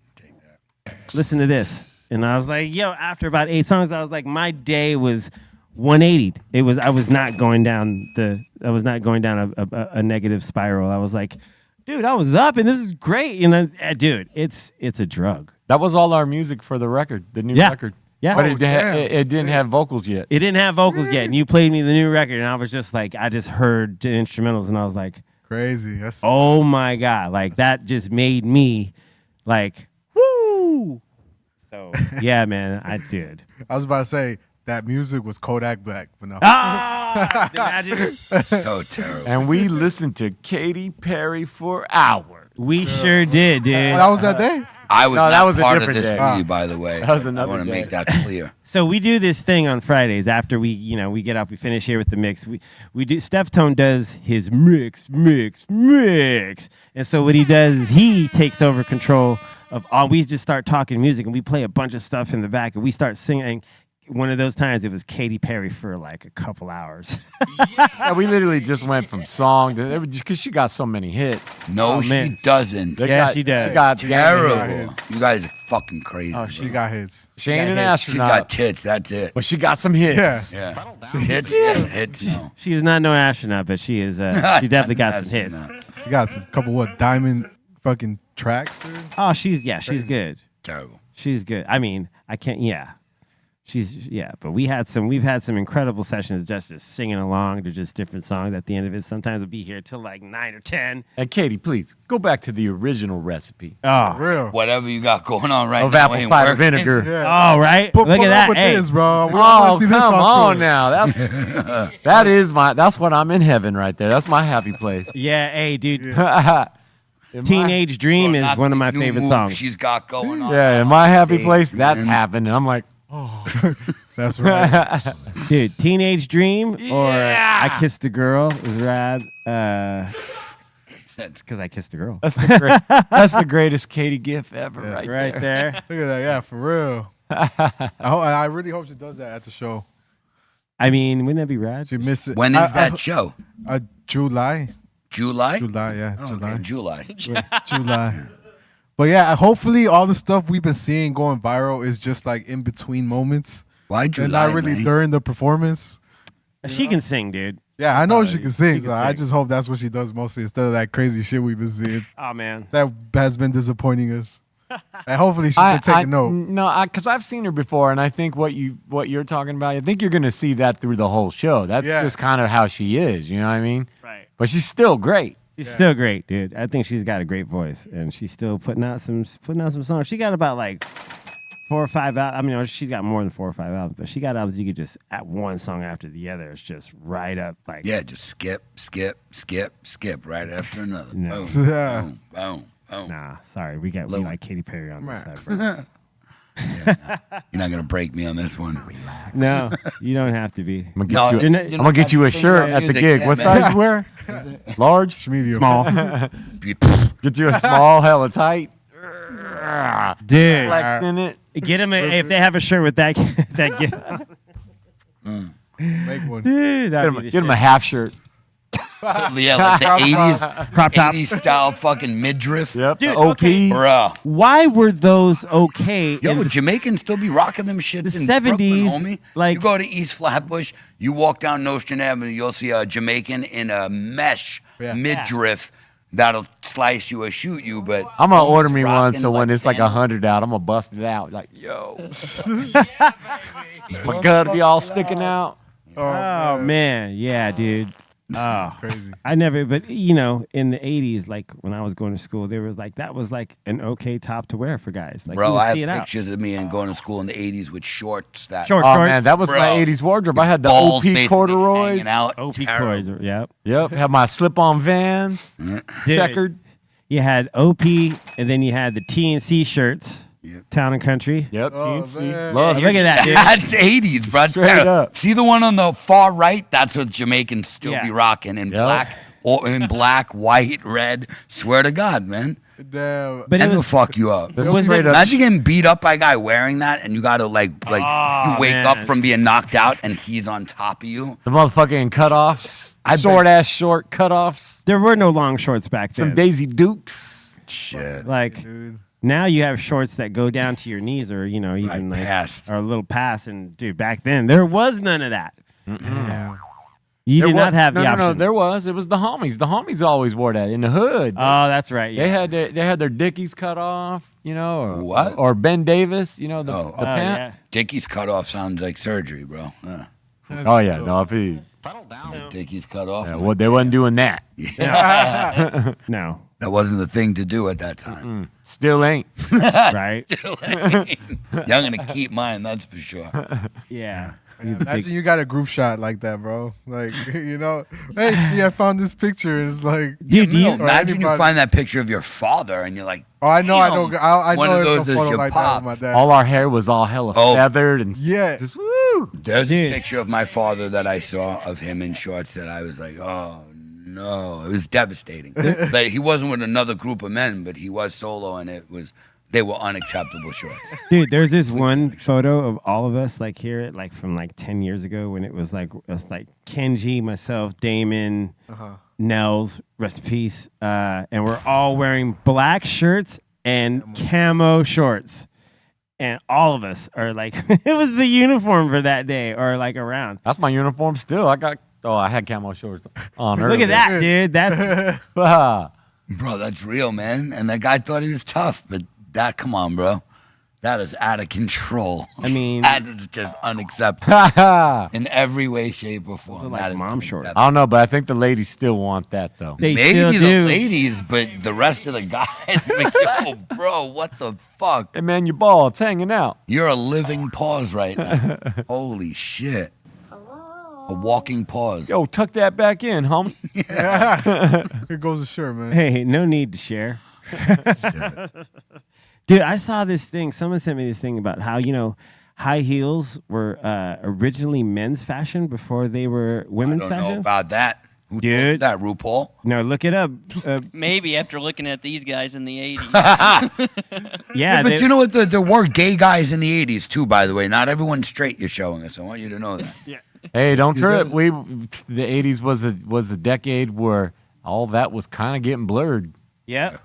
Listen to this. And I was like, yo, after about 8 songs, I was like, my day was 180. I was not going down a negative spiral. I was like, dude, I was up and this is great. And then, dude, it's a drug. That was all our music for the record, the new record. Yeah. But it didn't have vocals yet. It didn't have vocals yet. And you played me the new record and I was just like, I just heard the instrumentals and I was like, crazy. Oh my God. Like that just made me like, woo. So yeah, man, I did. I was about to say that music was Kodak Black, but no. Imagine. So terrible. And we listened to Katy Perry for hours. We sure did, dude. That was that day? I was No, that not was a part of different this day. with you, by the way. That was I another want to day. make that clear. So we do this thing on Fridays after we get up, we finish here with the mix. We do Steftone does his mix. And so what he does is he takes over control of all. We just start talking music and we play a bunch of stuff in the back and we start singing. One of those times it was Katy Perry for like a couple hours. Yeah, we literally just went from song to because she got so many hits. No, she doesn't. She does. She got terrible. You guys are fucking crazy. Oh, she got hits. She ain't an She's astronaut. got tits. That's it. But she got some hits. Yeah. Yeah. Hits. Yeah. Hits. No. She is not no astronaut, but she is. She definitely got some hits. She got some couple diamond fucking tracks, dude. Oh, she's good. Terrible. She's good. I mean, I can't. Yeah. But we've had some incredible sessions just singing along to just different songs at the end of it. Sometimes we'll be here till like 9 or 10. And Katie, please go back to the original recipe. Oh, real. Whatever you got going on right Of now. apple ain't cider working. vinegar. Yeah. Oh, right. Put Look at up that. with Hey. this, bro. We Oh, wanna see this come on tour. now. That's what I'm in heaven right there. That's my happy place. Yeah. Hey, dude. Yeah. Teenage Dream Well, is not one of my the new favorite move songs. She's got going on. Yeah, in my happy place, that's man. happening. I'm like, That's right. Dude, Teenage Dream or Yeah. I Kissed a Girl is rad. That's because I kissed a girl. that's the greatest Katie gif ever, right there. Look at that. Yeah, for real. I really hope she does that at the show. I mean, wouldn't that be rad? She missed it. When is that show? July. July? July, yeah. Oh, okay, July. July. But yeah, hopefully all the stuff we've been seeing going viral is just like in between moments. Why July, and not really man? during the performance. She can sing, dude. Yeah, I know she can sing. can So I sing. just hope that's what she does mostly instead of that crazy shit we've been seeing. Oh, man. That has been disappointing us. And hopefully she can take a note. No, because I've seen her before, and I think what you're talking about, I think you're going to see that through the whole show. That's just kind of how she is. You know what I mean? Right. But she's still great. She's still great, dude. I think she's got a great voice, and she's still putting out some songs. She got about like 4 or 5 albums. I mean, she's got more than 4 or 5 albums, but she got albums you could just at one song after the other. It's just right up like just skip right after another. No. Boom, Yeah. boom, boom, boom. Nah, sorry, we like Katy Perry on this side, bro. You're not gonna break me on this one. No, you don't have to be. I'm gonna get you a shirt at the gig. What size you wear? Large, medium, small. Get you a small, hella tight. Dude, Flex in it. Get them if they have a shirt with that gift. Make one. Dude, Get him a half shirt. Yeah, like the 80s crop top 80s style fucking midriff. Yep. Dude, OP. okay. Bruh. Why were those okay? Yo, in but the Jamaicans still be rocking them shit the in 70s, Brooklyn, homie. like- you go to East Flatbush, you walk down Nostrand Avenue, you'll see a Jamaican in a mesh midriff that'll slice you or shoot you. But I'm gonna order me one, rocking so when like it's like Phantom. 100 out, I'm gonna bust it out. Like, yo, my gut be all sticking out. Oh man, yeah, dude. Oh, crazy. I never, but you know, in the '80s, like when I was going to school, there was like that was like an okay top to wear for guys. Like, Bro, you would I see it have out. pictures of me and going to school in the 80s with shorts that Short Oh shorts. man, that was Bro, my '80s wardrobe. I had the balls OP basically corduroys. hanging out. OP Terrible. cords. Yep. Yep, had my slip-on Vans, Dude, checkered. You had OP, and then you had the TNC shirts. Town and Country. Yep, Oh, TNC. man. Love Look at that, dude. That's 80s, bro. Straight up. See the one on the far right? That's what Jamaicans still Yeah. be rocking in Yep. black, or in black, white, red. Swear to God, man. Damn. But it And will was fuck you up. This was straight up. Imagine getting beat up by a guy wearing that, and you gotta like Oh, you wake man. up from being knocked out, and he's on top of you. The motherfucking cutoffs. Short-ass short cutoffs. there were no long shorts back then. Some Daisy Dukes. Shit. Like Dude. now you have shorts that go down to your knees, or you know, even Like like past. or a little past. And dude, back then there was none of that. You There did was- not have no, the no, option. No, there was. It was the homies. The homies always wore that in the hood. Oh, that's right. Yeah. They had their dickies cut off, you know, or What? or Ben Davis, you know, the Oh, pants. Dickie's cut off sounds like surgery, bro. Oh yeah, no, if he, Dickie's cut off. yeah, well, they wasn't doing that. No. That wasn't the thing to do at that time. Still ain't. Right. I'm gonna keep mine, that's for sure. Yeah. Imagine you got a group shot like that, bro. Like, you know, hey, see, I found this picture. And it's like, Dude, do No, you, imagine you anybody- find that picture of your father, and you're like, oh, I know, I "Damn, know, I one know of there's those no is photo your like that with my pops." dad. All our hair was all hella Oh. feathered and Yeah. just woo. There's Dude. a picture of my father that I saw of him in shorts that I was like, oh no, it was devastating. Like, he wasn't with another group of men, but he was solo, and they were unacceptable shorts. dude, there's this one photo of all of us like here, like from like 10 years ago when it was like Kenji, myself, Damon, Nels, rest in peace, and we're all wearing black shirts and camo shorts. And all of us are like, it was the uniform for that day or like around. That's my uniform still. I had camo shorts on Look at that, dude. That's that. Bro, that's real, man. And that guy thought he was tough, but come on, bro. That is out of control. I mean- that is just unacceptable in every way, shape, or form. Those are like That is mom shorts. unacceptable. I don't know, but I think the ladies still want that though. they still Maybe the do. ladies, but the rest of the guys, like, yo, bro, what the fuck? Hey man, your ball, it's hanging out. You're a living pause right now. Holy shit. A walking pause. Yo, tuck that back in, homie. Here goes the shirt, man. Hey, no need to share. Dude, I saw this thing. Someone sent me this thing about how, you know, high heels were originally men's fashion before they were I women's don't fashion. know about that. Who told you Dude. that, RuPaul? No, look it up. Maybe after looking at these guys in the 80s. Yeah, but they- you know what? There were gay guys in the 80s, too, by the way. Not everyone's straight you're showing us. I want you to know that. Hey, don't trip. The 80s was a decade where all that was kind of getting blurred. Yep.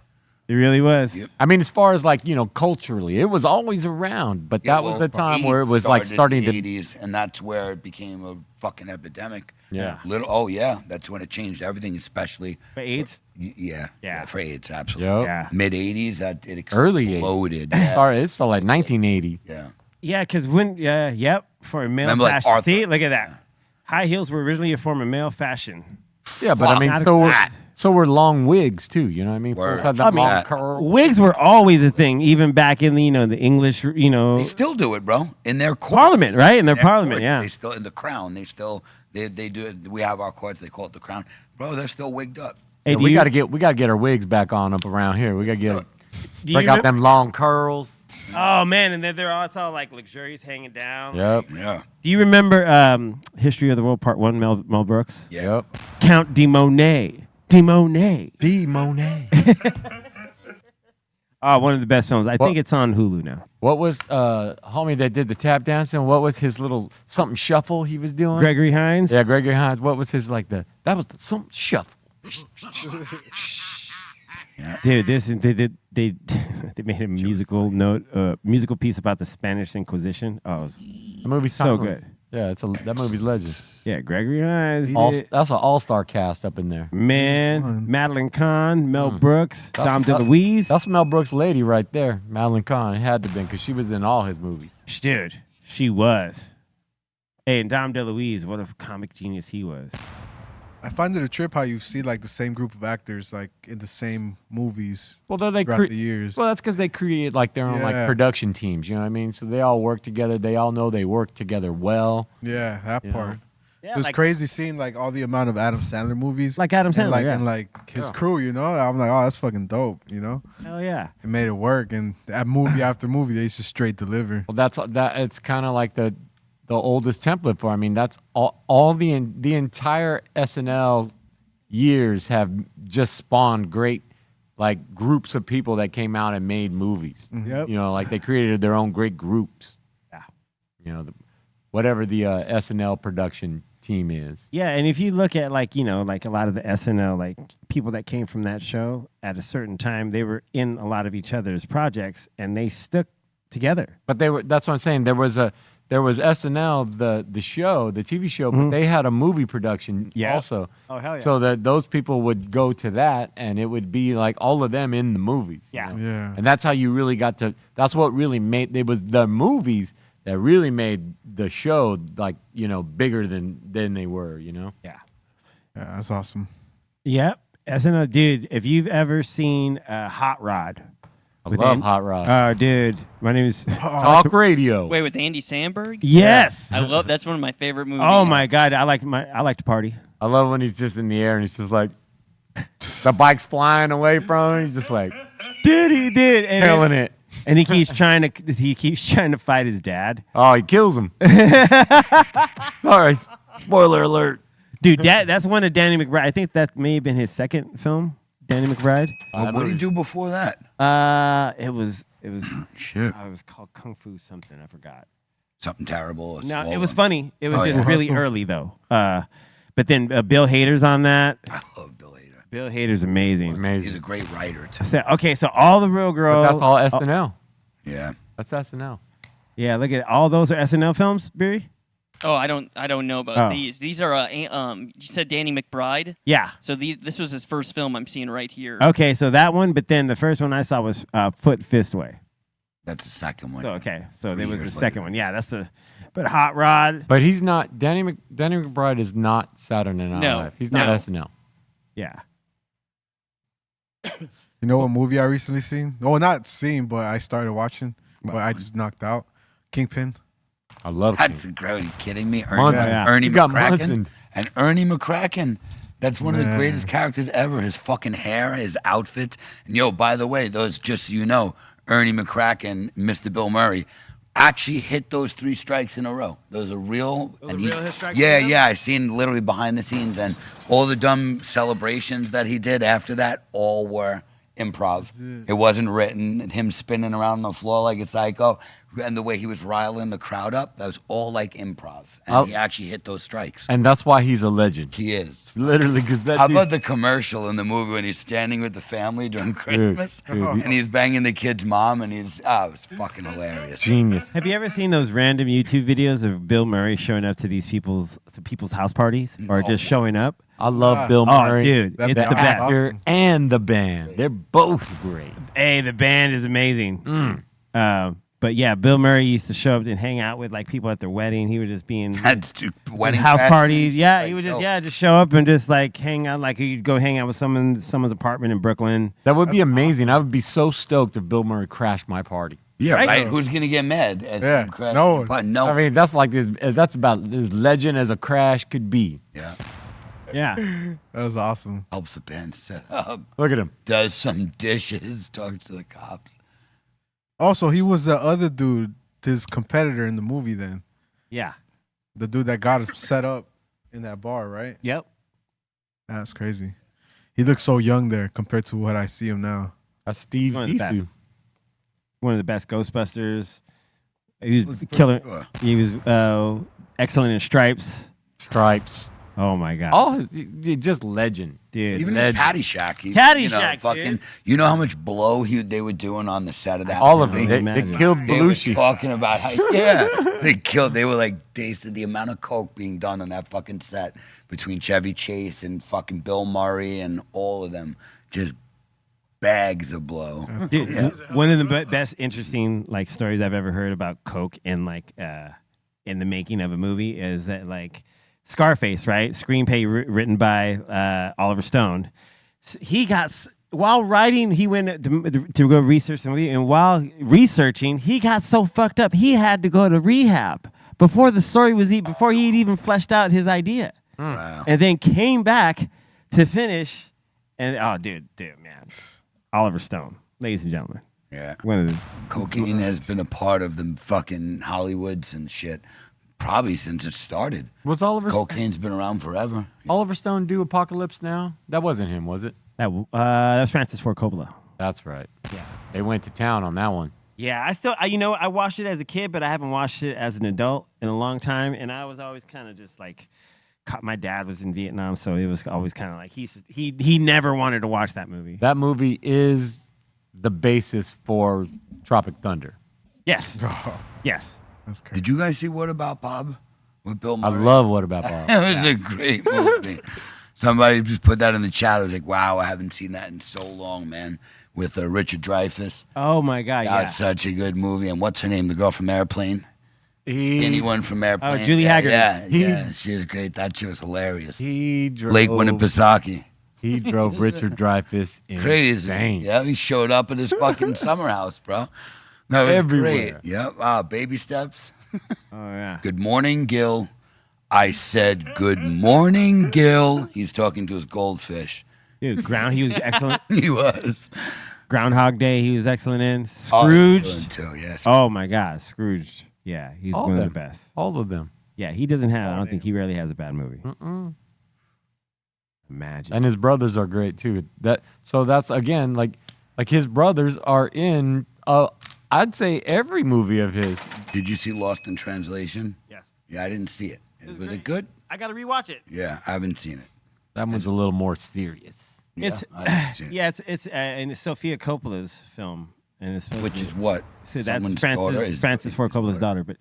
It really was. Yep. I mean, as far as like, you know, culturally, it was always around, but Yeah, that was well, the time where it AIDS was like started starting in to. the 80s, and that's where it became a fucking epidemic. Yeah. Oh, yeah. That's when it changed everything, especially. For AIDS? Yeah, for AIDS, absolutely. Yep. Yeah. Mid 80s, that it Early 80s. exploded. Yeah. Started, it's like 1980. yeah. Yeah, because when, yep, for a male Remember, like, fashion. Arthur. See, look at that. High heels were originally a form of male fashion. Yeah, but I mean, Not so that. were long wigs too. You know what I mean? Word. Folks had that I mean, long curl. Wigs were always a thing, even back in the, you know, the English, you know, They still do it, bro. In their courts. Parliament, right? In their Their parliament, courts, yeah. They still, in the crown, they do it. We have our courts, they call it the crown. Bro, they're still wigged up. Hey, Yeah, do we you- gotta get our wigs back on up around here. We gotta do you break out remem- them long curls. Oh, man, and then they're all like luxurious hanging down. Yep. Yeah. Do you remember History of the World Part 1, Mel Brooks? Yep. Count de Monet. De Monet. D Monet. Oh, one of the best films. I think it's on Hulu now. What was homie that did the tap dancing? What was his little something shuffle he was doing? Gregory Hines? Yeah, Gregory Hines. What was his like the? That was the something shuffle. Dude, they made a musical piece about the Spanish Inquisition. Oh, it was The movie's so timeless. good. Yeah, that movie's legend. Yeah, Gregory Hines. he did- That's an all-star cast up in there. Man, Madeline Kahn, Mel Brooks, Dom that- DeLuise. That's Mel Brooks' lady right there, Madeline Kahn. It had to been because she was in all his movies. Dude, she was. Hey, and Dom DeLuise, what a comic genius he was. I find it a trip how you see like the same group of actors like in the same movies. Well, they throughout the years. Well, that's because they create like their own like Yeah. production teams. You know what I mean? So they all work together. They all know they work together well. Yeah, that You part. know? Yeah, It was like- crazy seeing like all the amount of Adam Sandler movies, Like Adam Sandler, and like yeah. and like his Yeah. crew. You know, I'm like, oh, that's fucking dope. You know, Hell yeah. it made it work, and that movie after movie, they just straight deliver. Well, that. It's kind of like the oldest template for. I mean, that's all the entire SNL years have just spawned great like groups of people that came out and made movies. Yep. You know, like they created their own great groups. Yeah. You know, whatever the SNL production team is. Yeah, and if you look at like, you know, like a lot of the SNL like people that came from that show at a certain time, they were in a lot of each other's projects and they stuck together. But that's what I'm saying. There was SNL, the show, the TV show, but they had a movie production also. Oh, hell yeah. So that those people would go to that and it would be like all of them in the movies. Yeah. You know? Yeah. And that's how you really got to, that's what really made, it was the movies that really made the show like, you know, bigger than they were, you know? Yeah. Yeah, that's awesome. Yep. SNL, dude, if you've ever seen Hot Rod. I love Hot Rod. Oh, dude. My name is Talk Radio. Wait, with Andy Samberg? Yes. I love that's one of my favorite movies. Oh my God. I like to party. I love when he's just in the air and he's just like, the bike's flying away from him. He's just like, Dude, he did. And killing it. And he keeps trying to fight his dad. Oh, he kills him. Sorry. Spoiler alert. Dude, that's one of Danny McBride. I think that may have been his second film, Danny McBride. What did he do before that? It was Shit. it was called Kung Fu something. I forgot. Something terrible. or No, it swollen. was funny. It was Oh, just yeah. really early though. But then Bill Hader's on that. I love Bill Hader. Bill Hader's amazing. He's a great writer too. So, okay, so all the real girls. But that's all SNL. Yeah. That's SNL. Yeah, look at all those are SNL films, Barry. Oh, I don't know about Oh. these. These are you said Danny McBride? Yeah. So this was his first film I'm seeing right here. Okay, so that one, but then the first one I saw was Foot Fist Way. That's the second one. So, okay, so 3 there was the years second later. one. Yeah, that's the. But Hot Rod. But he's not Danny McBride is not Saturday Night No, Live. He's not no. SNL. Yeah. You know what movie I recently seen? Well, not seen, but I started watching, but I just knocked out. Kingpin. I love That's great. Are you kidding me? Munson. Yeah. Ernie You got McCracken. Munson. And Ernie McCracken. That's one of the Man. greatest characters ever. His fucking hair, his outfits. And yo, by the way, those, just so you know, Ernie McCracken, Mr. Bill Murray, actually hit those 3 strikes in a row. Those are real. Those are real hit strikes Yeah, for him? yeah. I seen literally behind the scenes, and all the dumb celebrations that he did after that all were improv. It wasn't written. Him spinning around on the floor like a psycho, and the way he was riling the crowd up, that was all like improv. And he actually hit those strikes. And that's why he's a legend. He is. Literally, because that How dude- about the commercial in the movie when he's standing with the family during Christmas dude, and he's banging the kid's mom and it was fucking hilarious. genius. Have you ever seen those random YouTube videos of Bill Murray showing up to these people's house parties or just showing up? I love Bill Murray. Oh, dude, That it's band- the best. Actor Awesome. and the band. They're both great. Hey, the band is amazing. But yeah, Bill Murray used to show up and hang out with like people at their wedding. He would just be in That's wedding house parties. parties. Yeah, he Like, would just dope. just show up and just like hang out. Like you'd go hang out with someone's apartment in Brooklyn. That would be amazing. I would be so stoked if Bill Murray crashed my party. Yeah, Right? right. Who's gonna get mad? At Yeah, Crash? no one. But no. I mean, that's like this. That's about as legend as a crash could be. Yeah. Yeah, That was awesome. Helps the band set up. Look at him. Does some dishes. Talks to the cops. Also, he was the other dude, his competitor in the movie then. yeah, The dude that got us set up in that bar, right? yep. That's crazy. He looks so young there compared to what I see him now. That's Steve One of the best. Isu. One of the best Ghostbusters. He was killer. Sure. He was excellent in Stripes. Stripes. Oh my god, All just legend. dude. Even in Legend. Caddyshack. Caddyshack, fucking. dude. You know how much blow they were doing on the set of that. All of movie? it. They Imagine. killed They were Belushi. talking about how they were like they said the amount of coke being done on that fucking set between Chevy Chase and fucking Bill Murray and all of them, just bags of blow. Dude, one of the best interesting like stories I've ever heard about coke and like in the making of a movie is that like Scarface, right? Screenplay written by Oliver Stone. He got while writing, he went to go research the movie, and while researching, he got so fucked up he had to go to rehab before the story was before he'd even fleshed out his idea, and then came back to finish. And oh, dude, man, Oliver Stone, ladies and gentlemen. Yeah. One of the cocaine has been a part of the fucking Hollywoods and shit probably since it started. Was Cocaine's been around forever. Oliver Stone do Apocalypse Now? That wasn't him, was it? That was Francis Ford Coppola. That's right. Yeah. They went to town on that one. Yeah, I watched it as a kid, but I haven't watched it as an adult in a long time, and I was always kind of just like, my dad was in Vietnam, so it was always kind of like he never wanted to watch that movie. That movie is the basis for Tropic Thunder. Yes. Yes. That's crazy. Did you guys see What About Bob with Bill Murray? I love What About Bob. It was a great movie. Somebody just put that in the chat. I was like, wow, I haven't seen that in so long, man. With Richard Dreyfuss. Oh my God, yeah. That's such a good movie. And what's her name? The girl from Airplane? Skinny one from Airplane. Oh, Julie Haggard. Yeah, she was great. That shit was hilarious. He drove Lake Winnipesaukee. He drove Richard Dreyfuss Crazy. insane. Yeah, he showed up at his fucking summer house, bro. That was Everywhere. great. Yep. Baby steps. Oh yeah. Good morning, Gil. I said, good morning, Gil. He's talking to his goldfish. Dude, he was excellent. He was. Groundhog Day, he was excellent in. Scrooge. Oh, too, yes. Oh my God, Scrooge. Yeah, he's All one of them. the best. All of them. Yeah, he doesn't have. I don't think he rarely has a bad movie. Imagine. And his brothers are great too. So that's again like his brothers are in I'd say every movie of his. Did you see Lost in Translation? Yes. Yeah, I didn't see it. Was it good? I got to rewatch it. Yeah, I haven't seen it. That one's a little more serious. It's I haven't seen it. yeah, it's and it's Sofia Coppola's film, and it's supposed Which to be- is what? So that's Someone's daughter? Is Francis Ford his Coppola's daughter, but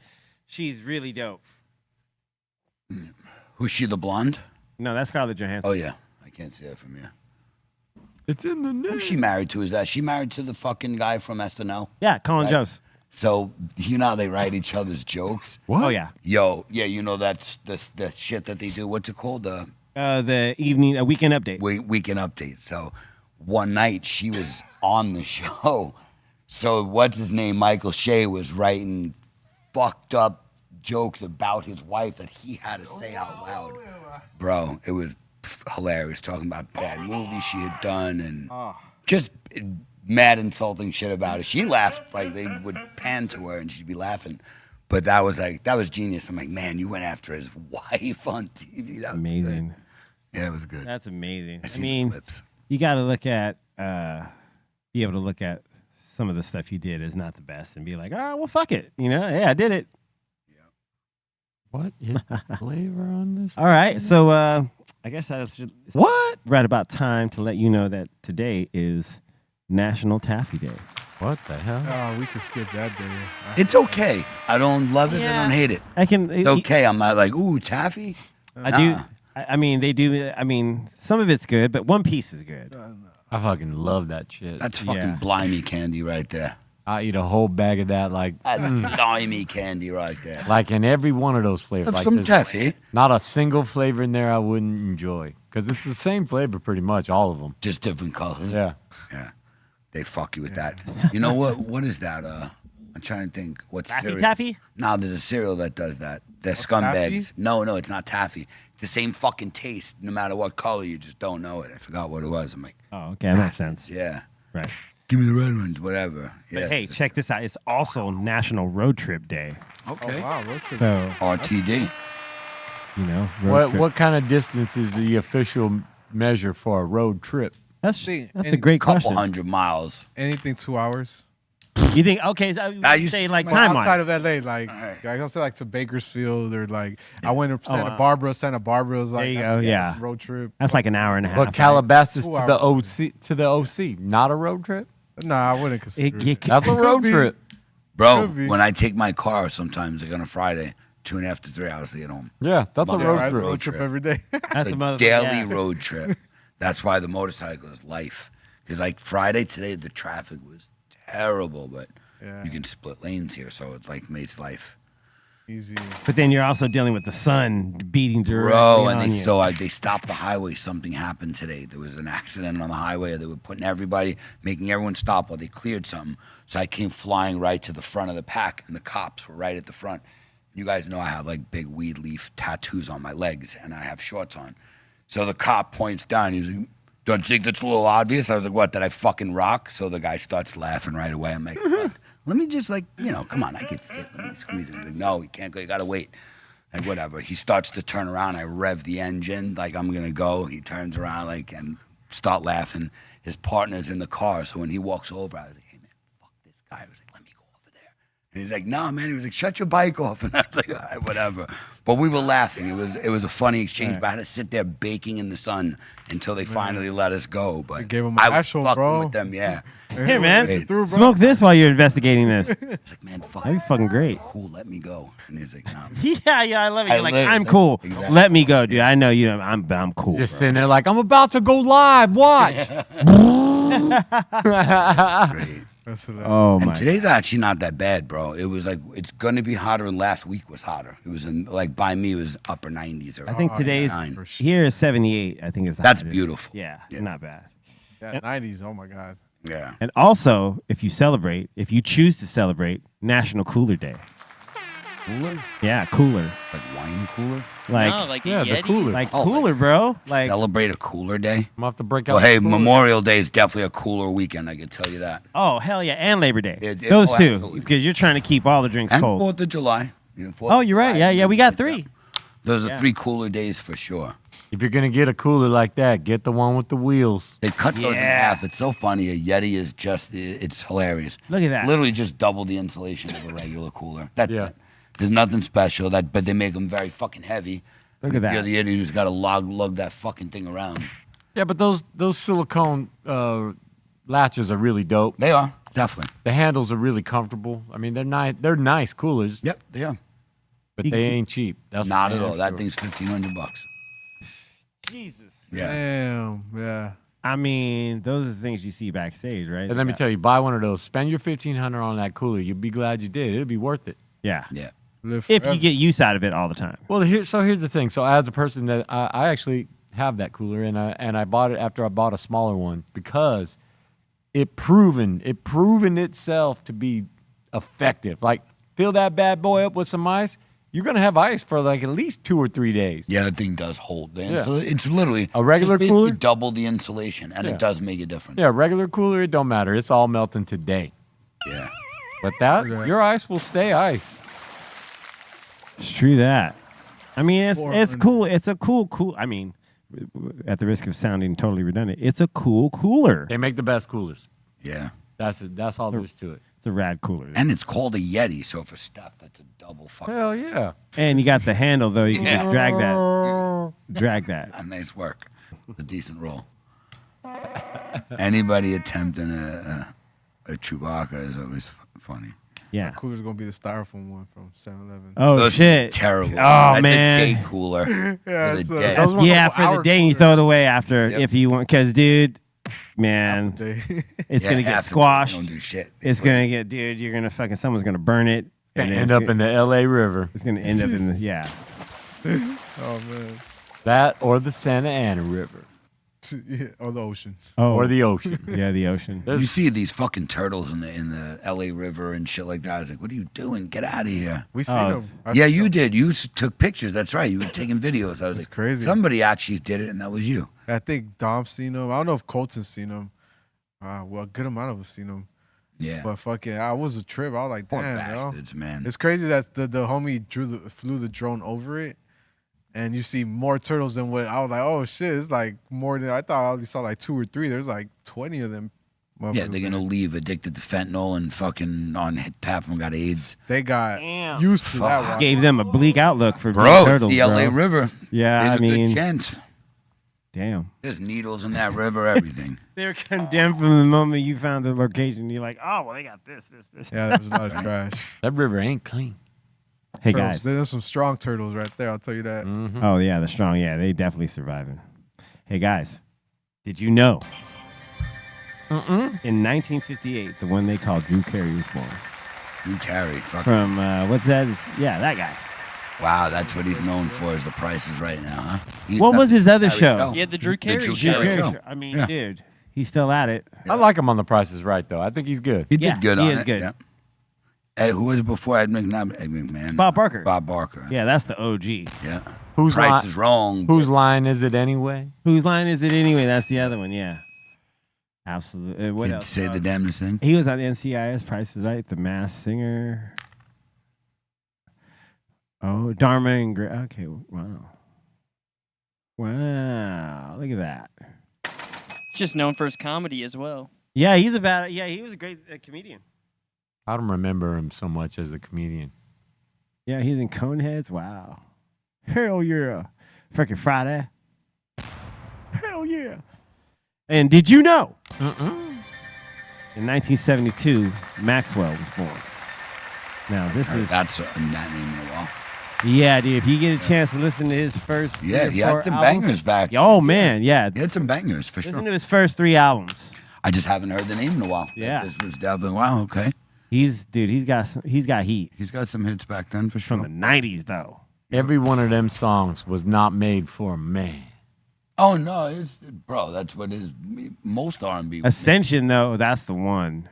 she's really dope. Who's she, the blonde? No, that's Scarlett Johansson. Oh, yeah. I can't see that from here. It's in the name. Who's she married to? Is that she married to the fucking guy from SNL? Yeah, Colin Right. Jost. So, you know how they write each other's jokes? What? Oh yeah. Yo, yeah, you know that's the shit that they do. What's it called? The weekend update. Weekend update. So one night she was on the show. So what's his name? Michael Shea was writing fucked up jokes about his wife that he had to say out loud. Bro, it was hilarious, talking about bad movies she had done and just mad insulting shit about it. She laughed, like they would pan to her and she'd be laughing. But that was genius. I'm like, man, you went after his wife on TV. That was Amazing. good. Yeah, it was good. That's amazing. I I seen mean, the clips. you got to look at, be able to look at some of the stuff he did as not the best and be like, oh, well, fuck it. You know, yeah, I did it. What is the flavor on this? All right. So I guess that's What? right about time to let you know that today is National Taffy Day. What the hell? Oh, we could skip that day. It's okay. I don't love it. I Yeah. don't hate it. It's okay. I'm not like, ooh, taffy. I do. I mean, they do. I mean, some of it's good, but One Piece is good. I fucking love that shit. That's fucking Yeah. blimey candy right there. I eat a whole bag of that That's blimey candy right there. like in every one of those flavors. Have Like some there's taffy. not a single flavor in there I wouldn't enjoy because it's the same flavor pretty much, all of them. Just different colors. Yeah. Yeah. They fuck you with that. You know what? What is that? I'm trying to think. What's Taffy cereal? Taffy? No, there's a cereal that does that. They're Taffy? scumbags. No, it's not taffy. It's the same fucking taste, no matter what color. You just don't know it. I forgot what it was. I'm like, Oh, okay, that makes sense. yeah. Right. Give me the red ones, whatever. But Yeah. hey, check this out. It's also National Road Trip Day. Okay. Oh, wow. Road trip. So, RTD. you know, road trip. What kind of distance is the official measure for a road trip? That's a and great Couple question. 100 miles. Anything 2 hours. You think, okay, so I you used- say like Like time outside on. of LA, like right. I go like to Bakersfield or like I went to Santa wow. Barbara. Santa Barbara was like There you go, yeah. road trip. That's like an hour and a half. But Calabasas 2 to the hours. OC, not a road trip? Nah, I wouldn't consider it. That's a road be. trip. Bro, Could be. when I take my car sometimes, like on a Friday, 2.5 to 3 hours to get home. Yeah, that's a Yeah, road Right, trip. road trip every day. That's a Like mother. daily yeah. road trip. That's why the motorcycle is life. Because like Friday today, the traffic was terrible, but Yeah. you can split lanes here, so it like makes life. Easy. But then you're also dealing with the sun beating directly Bro, and on you. they stopped the highway. Something happened today. There was an accident on the highway. They were putting everybody, making everyone stop while they cleared something. So I came flying right to the front of the pack, and the cops were right at the front. You guys know I have like big weed leaf tattoos on my legs, and I have shorts on. So the cop points down. He's like, "Don't you think that's a little obvious?" I was like, "What? Did I fucking rock?" So the guy starts laughing right away. I'm like, "Look, let me just like, come on, I can fit. Let me squeeze him." He's like, "No, you can't go. You gotta wait." Like whatever. He starts to turn around. I rev the engine like I'm gonna go. He turns around like and start laughing. His partner's in the car, so when he walks over, I was like, "Hey man, fuck this guy." I was like, "Let me go over there." And he's like, "No, man." He was like, "Shut your bike off." And I was like, "All right, whatever." But we were laughing. It was a funny exchange. But I had to sit there baking in the sun until they finally let us go. But gave him a I was actual, fucking bro. with them, yeah. Here, man, Hey, smoke this while you're investigating this. It's like, man, fuck. That'd be fucking great. Cool, let me go. And he's like, "No." Yeah, I love it. You're like, literally- I'm cool. Exactly. Let me go, dude. I know you. I'm cool. Just bro. sitting there like, I'm about to go live. Watch. Great. That's what Oh And my. today's actually not that bad, bro. It was like it's gonna be hotter, and last week was hotter. It was in like by me, it was upper 90s. Or I think today's 89. here is 78. I think is the That's hottest. beautiful. Yeah, Yeah. not bad. Yeah, 90s. Oh my God. Yeah. And also, if you choose to celebrate National Cooler Day. Cooler? Yeah, cooler. Like wine cooler? Like No, like a Yeah, the Yeti. cooler. like Oh, cooler, bro. Like Celebrate a cooler day? I'm gonna have to break out. Well, hey, the cooler. Memorial Day is definitely a cooler weekend. I can tell you that. oh hell yeah, and Labor Day. Oh, Those two, absolutely. because you're trying to keep all the drinks And cold. 4th of July. You know, 4th Oh, of you're right. July, Yeah, we got 3. Those are Yeah. 3 cooler days for sure. If you're gonna get a cooler like that, get the one with the wheels. They cut those in Yeah. half. It's so funny. A Yeti is it's hilarious. Look at that. Literally just double the insulation of a regular cooler. That's Yeah. it. There's nothing special. But they make them very fucking heavy. Look If at that. You're the idiot who's got to lug that fucking thing around. Yeah, but those silicone latches are really dope. They are definitely. The handles are really comfortable. I mean, they're nice. They're nice coolers, Yep, they are. but they ain't cheap. That's Not for at all. damn That sure. thing's $1,500. Jesus. Yeah. Damn. Yeah. I mean, those are the things you see backstage, right? And let me tell you, buy one of those. Spend your $1,500 on that cooler. You'll be glad you did. It'll be worth it. Yeah. Yeah. Live If forever. you get use out of it all the time. Well, here's the thing. So as a person that I actually have that cooler, and I bought it after I bought a smaller one because it proven itself to be effective. Like fill that bad boy up with some ice, you're gonna have ice for like at least 2 or 3 days. Yeah, that thing does hold. Yeah. So it's literally A regular just basically cooler? double the insulation, and Yeah. it does make a difference. Yeah, regular cooler, it don't matter. It's all melting today. Yeah. But that Right. your ice will stay ice. It's true that. I mean, it's 400. cool. It's a cool. I mean, at the risk of sounding totally redundant, it's a cool cooler. They make the best coolers. Yeah. That's all there is to it. It's a rad cooler. And it's called a Yeti, so for stuff, that's a double fucking Hell yeah. And you got the handle though. You can Yeah. just drag that. a nice work. A decent roll. Anybody attempting a Chewbacca is always funny. Yeah. Cooler's gonna be the styrofoam one from 7-Eleven. Oh Those shit. Terrible. Oh That's man. a day cooler. Yeah, For it's the a- day. those were a Yeah, couple for the hour day and you cooler. throw it away after Yep. if you want. Because dude, man, Day. it's Yeah, gonna get after squashed. They don't do shit. It's gonna get, dude. You're gonna fucking. Someone's gonna burn it. And then end it's up gonna- in the LA River. It's gonna end up in the yeah. Oh man. That or the Santa Ana River. Yeah, or the ocean. Oh, Or the ocean. yeah, the ocean. You see these fucking turtles in the LA River and shit like that. I was like, what are you doing? Get out of here. We seen Oh. them. Yeah, you did. You took pictures. That's right. You were taking videos. I was That's like, crazy. Somebody actually did it, and that was you. I think Dom's seen them. I don't know if Colton's seen them. Well, a good amount of us seen them. Yeah. But fucking, I was a trip. I was like, Poor damn, bastards, man. It's crazy that the homie flew the drone over it, and you see more turtles than what I was like. Oh shit, it's like more than I thought. I only saw like 2 or 3. There's like 20 of them. Yeah, they're gonna leave addicted to fentanyl and fucking on half of them got AIDS. They got Damn. used to that Fuck. one. Gave them a bleak outlook for Bro, being it's turtles, the LA bro. River. Yeah, There's I a mean, good chance. damn. There's needles in that river, everything. They're condemned from the moment you found the location. You're like, oh, well, they got this. Yeah, there's a lot of trash. That river ain't clean. Hey, Turtles. guys. There's some strong turtles right there. I'll tell you that. Oh, yeah, the strong. Yeah, they definitely surviving. Hey, guys. Did you know? In 1958, the one they called Drew Carey was born. Drew Carey. Fuck. From what's that? Yeah, that guy. Wow, that's what he's known for is The Price Is Right now, huh? What was his other Carey show? He had the Drew Carey Drew show. Carey show. I mean, dude, he's still at it. I like him on The Price Is Right, though. I think he's good. He did good on he is it. good. Yeah. Ed, who was it before Ed McMahon? Bob Barker. Bob Barker. Yeah, that's the OG. Yeah. Whose Price line- is wrong. Whose line is it anyway? Whose line is it anyway? That's the other one. Yeah. Absolutely. What Did else? say the damnedest thing? He was on NCIS, Price is Right, The Masked Singer. Oh, Dharma and okay, wow. Wow, look at that. Just known for his comedy as well. Yeah, he was a great comedian. I don't remember him so much as a comedian. Yeah, he's in Coneheads. Wow. Hell yeah. Freaking Friday. Hell yeah. And did you know? In 1972, Maxwell was born. Now, this is... That's that name in a while. Yeah, dude, if you get a chance to listen to his first Yeah, he had some albums, bangers back. Oh, man, yeah. He had some bangers, for Listen sure. to his first 3 albums. I just haven't heard the name in a while. Yeah. This was definitely, wow, okay. He's got heat. He's got some hits back then, for sure. From the 90s, though. Every one of them songs was not made for a man. Oh, no, bro, that's what is most R&B. Ascension, though, that's the one.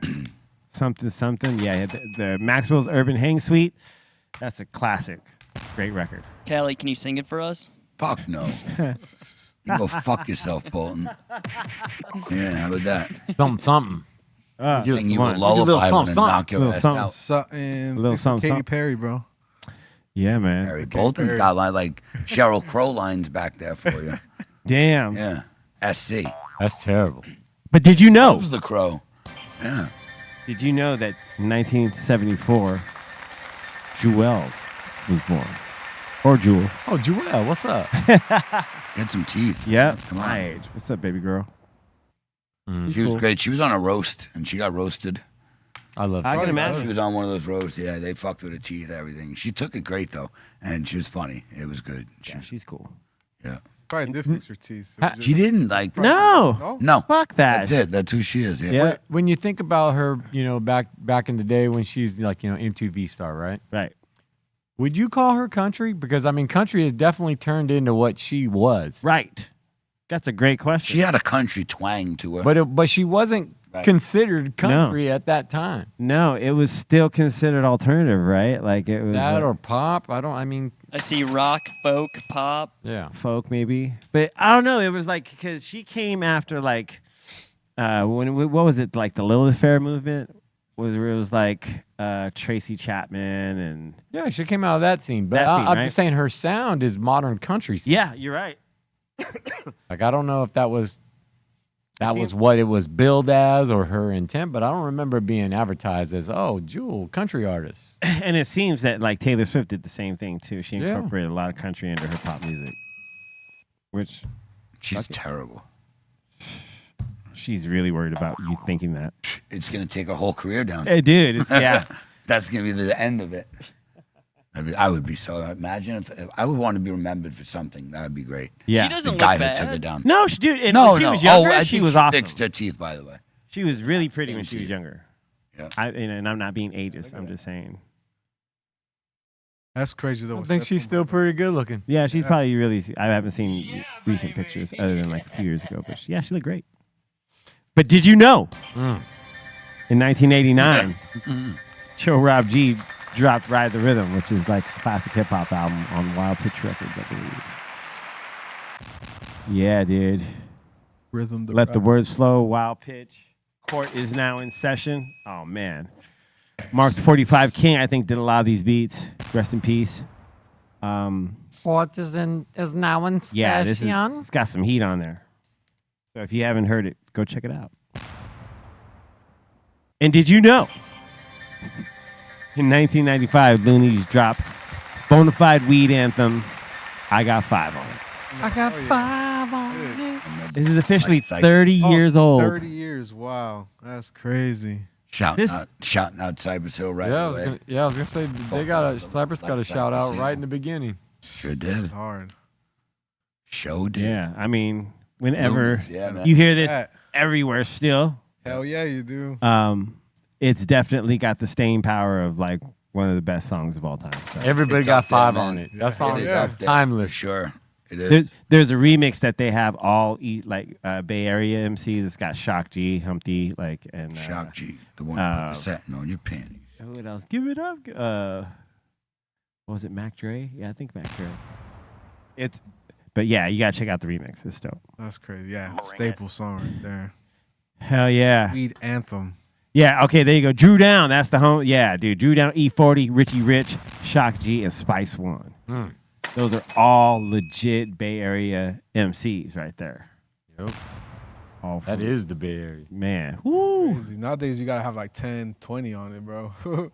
something. Yeah, the Maxwell's Urban Hang Suite. That's a classic. Great record. Callie, can you sing it for us? Fuck no. You go fuck yourself, Bolton. Yeah, how about that? Something. Sing you a one. lullaby and knock your ass out. Something. Little something. Katy Perry, bro. Yeah, man. Harry Bolton's got like Sheryl Crow lines back there for you. Damn. Yeah. SC. That's terrible. But did you know? Loves the Crow. Yeah. Did you know that in 1974, Jewel was born? Or Jewel. Oh, Jewel, what's up? Get some teeth. Yeah. Come on. My age. What's up, baby girl? She was great. She was on a roast, and she got roasted. I love I her. can imagine. She was on one of those roasts. Yeah, they fucked with her teeth, everything. She took it great, though, and she was funny. It was good. Yeah, she's cool. Yeah. Probably did fix her teeth. She didn't, like... No. No. Fuck that. That's it. That's who she is. Yeah. Yeah. When you think about her, back in the day when she's like, MTV star, right? Right. Would you call her country? Because, I mean, country has definitely turned into what she was. Right. That's a great question. She had a country twang to her. But she wasn't considered country at that time. No, it was still considered alternative, right? Like it was That like or pop. I see rock, folk, pop. Yeah. folk maybe, but I don't know. It was like because she came after like what was it like the Lilith Fair movement was where it was like Tracy Chapman and Yeah, she came out of that scene. But That scene, I'm right? just saying her sound is modern country. yeah, you're right. Like I don't know if that was what it was billed as or her intent, but I don't remember it being advertised as Jewel, country artist. And it seems that like Taylor Swift did the same thing too. She Yeah. incorporated a lot of country into her pop music, which She's terrible. she's really worried about you thinking that. It's going to take her whole career down. Hey, dude, it's, yeah. That's going to be the end of it. I would be so. Imagine if I would want to be remembered for something. That would be great. Yeah. She doesn't The guy look bad. who took her down. No, dude. And No, when she no. was younger, I she think was she awesome. fixed her teeth, by the way. She was really pretty when Same she was teeth. younger. Yeah. And I'm not being ageist. I'm just saying. That's crazy though. I think she's still pretty good looking. Yeah, she's probably really. I haven't seen recent pictures other than like a few years ago, but yeah, she looked great. But did you know? In 1989, Joe Rob G dropped "Ride the Rhythm," which is like a classic hip hop album on Wild Pitch Records, I believe. Yeah, dude. Rhythm. Let the words flow. Wild Pitch. Court is now in session. Oh man. Mark the 45 King, I think, did a lot of these beats. Rest in peace. Court is now in Yeah, it's got some heat on there. So if you haven't heard it, go check it out. And did you know? In 1995, Looney's dropped Bonafide Weed Anthem, I Got 5 on it. I got 5 on it. This is officially Like 30 years old. 30 years. Wow. That's crazy. Shouting out Cypress Hill right I away. was gonna say Cypress got a shout out right in the beginning. Sure did. Hard. Show did. Yeah, I mean, whenever Loomis, yeah, man. you hear this Yeah. everywhere still. Hell yeah, you do. it's definitely got the staying power of like one of the best songs of all time. So. Everybody It's got up there, 5 man. on it. That song It is up there, timeless. for sure. It is. There's a remix that they have all Bay Area MCs. It's got Shock G, Humpty, and Shock G, the one who put the satin on your panties. What else? Give it up. What was it, Mac Dre? Yeah, I think Mac Dre. But yeah, you gotta check out the remix. It's dope. That's crazy. Yeah, staple song right there. Hell yeah. Weed anthem. Yeah, okay, there you go. Drew Down, that's the home. Yeah, dude. Drew Down, E40, Richie Rich, Shock G, and Spice One. Those are all legit Bay Area MCs right there. Yep. All That is the Bay Area. Man. Woo. Crazy. Nowadays, you got to have like 10, 20 on it, bro.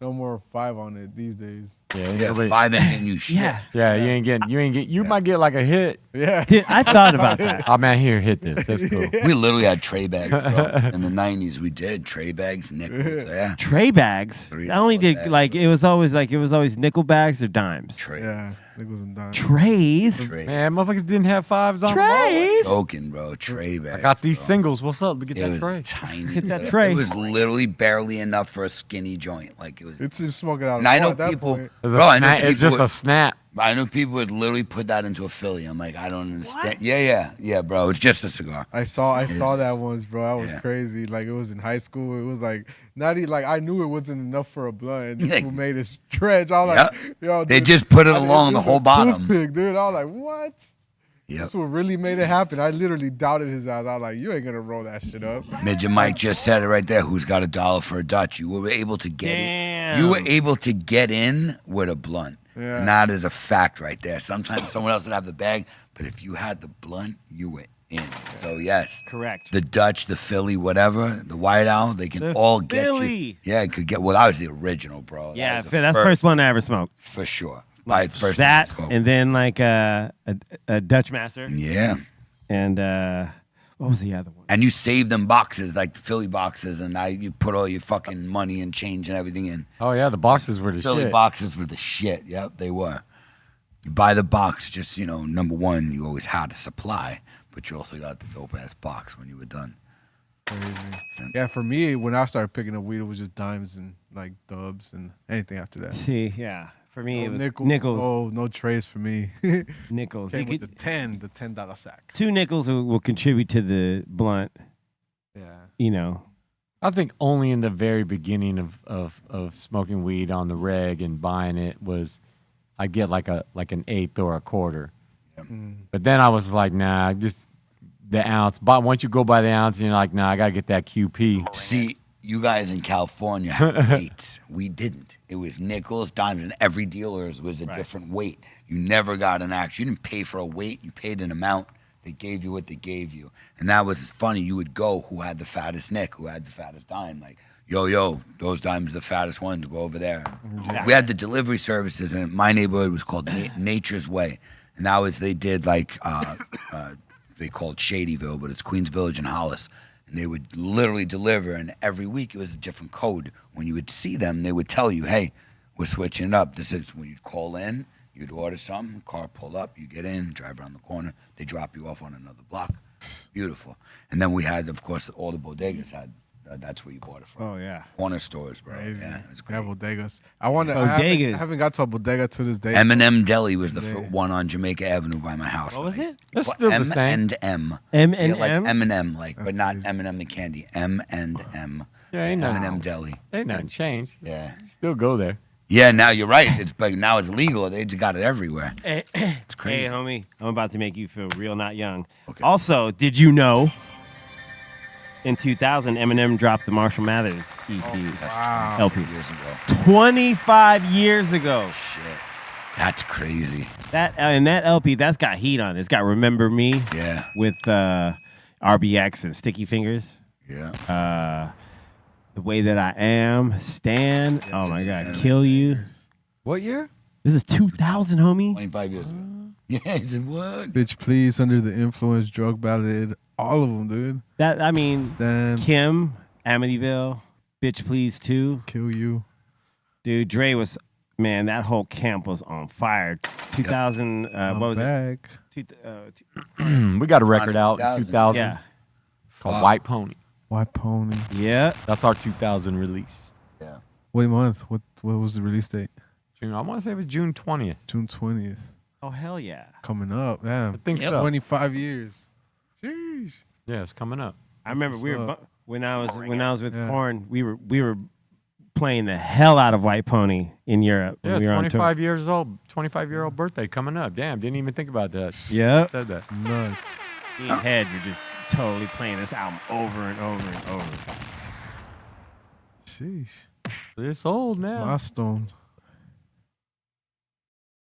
No more 5 on it these days. Yeah, 5 ain't getting you shit. Yeah. You might get like a hit. Yeah. I thought about that. Oh man, here, hit this. That's cool. We literally had tray bags, bro. In the 90s, we did tray bags, nickels. Yeah. Tray bags? I only did bags. it was always nickel bags or dimes. Trays. Yeah. Nickels and dimes. Trays? Man, motherfuckers didn't have 5s on Trays? Joking, bro. Tray bags. I got these bro. singles. What's up? We get It that was tray. tiny. Get that bro. tray. It was literally barely enough for a skinny joint. Like it was. It's smoking out. And I know at that people. point. It's, a Bro, I know snap, it's people just a snap. I know people would literally put that into a Philly. I'm like, I don't understand. Yeah, bro. It's just a cigar. I saw that once, bro. That was Yeah. crazy. Like it was in high school. It was like not even like I knew it wasn't enough for a blunt. And this fool made it stretch. I was like, yo, They dude, just put it I- along the it's whole a bottom. toothpick, dude. I was like, what? Yep. This one really made it happen. I literally doubted his eyes. I was like, you ain't gonna roll that shit up. Midget Mike just said it right there. Who's got $1 for a Dutch? You were able to get Damn. it. You were able to get in with a blunt. Yeah. And that is a fact right there. Sometimes someone else would have the bag, but if you had the blunt, you were in. So yes. Correct. The Dutch, the Philly, whatever, the White Owl, they can The all get Philly. you. Yeah, it could get. Well, that was the original, bro. Yeah, that was that's the first one I ever smoked. for sure. My first That smoke. and then like a Dutch Master. Yeah. And what was the other one? And you save them boxes, like the Philly boxes, and now you put all your fucking money and change and everything in. Oh yeah, the boxes were the Philly shit. boxes were the shit. Yep, they were. You buy the box, just, number one, you always had a supply, but you also got the dope ass box when you were done. Crazy. Yeah, for me, when I started picking up weed, it was just dimes and like dubs and anything after that. See, yeah. For me, it was nickel. nickels. Oh, no trays for me. Nickels. Came You with could- the $10 sack. 2 nickels will contribute to the blunt. Yeah. I think only in the very beginning of smoking weed on the reg and buying it was I get like an eighth or a quarter. But then I was like, nah, just the ounce. But once you go by the ounce, you're like, nah, I gotta get that QP. See, you guys in California had weights. We didn't. It was nickels, dimes, and every dealer's was a different weight. You never got an actual. You didn't pay for a weight. You paid an amount. They gave you what they gave you. And that was funny. You would go, who had the fattest nick, who had the fattest dime. Like, yo, those dimes are the fattest ones. Go over there. We had the delivery services, and my neighborhood was called Nature's Way. And that was, they did like, they called Shadyville, but it's Queens Village and Hollis. And they would literally deliver, and every week it was a different code. When you would see them, they would tell you, hey, we're switching it up. This is when you'd call in, you'd order something, car pull up, you get in, drive around the corner, they drop you off on another block. Beautiful. And then we had, of course, all the bodegas had, that's where you bought it from. Oh, yeah. Corner stores, bro. Crazy. Yeah, it's Yeah, great. bodegas. I haven't got to a bodega to this day. M&M Deli was the one on Jamaica Avenue by my house. What was it? That's still the same. M&M. M&M? Yeah, like M&M, but not M&M the candy. M&M. Yeah, ain't nothing. M&M Deli. Ain't nothing changed. Yeah. Still go there. Yeah, now you're right. But now it's legal. They just got it everywhere. It's crazy. Hey, homie, I'm about to make you feel real not young. Okay. Also, did you know in 2000, Eminem dropped the Marshall Mathers EP, That's LP. 20 years ago. 25 years ago. Shit. That's crazy. That and that LP, that's got heat on it. It's got Remember Me Yeah. with RBX and Sticky Fingers. Yeah. The Way That I Am, Stan. Oh my God, Kill You. What year? This is 2000, homie. 25 years ago. Yeah, he said, what? Bitch, please, Under the Influence, Drug Ballad, all of them, dude. That I mean, Stan, Kim, Amityville, Bitch Please 2. Kill You. Dude, Dre was, man, that whole camp was on fire. 2000, what was back. it? We got a record out in 2000. 2000 Yeah. called Wow. White Pony. White Pony. Yeah. That's our 2000 release. Yeah. What month? What was the release date? June, I want to say it was June 20th. June 20th. Oh, hell yeah. Coming up. Yeah. I think so. 25 years. Jeez. Yeah, it's coming up. I remember what's we were up. when I was with Yeah. Korn, we were playing the hell out of White Pony in Europe. when Yeah, we were on tour. 25 years old, 25-year-old birthday coming up. Damn, didn't even think about that. Yeah. Said that. Nuts. Me and Head were just totally playing this album over and over and over. Sheesh. It's old now. Milestone.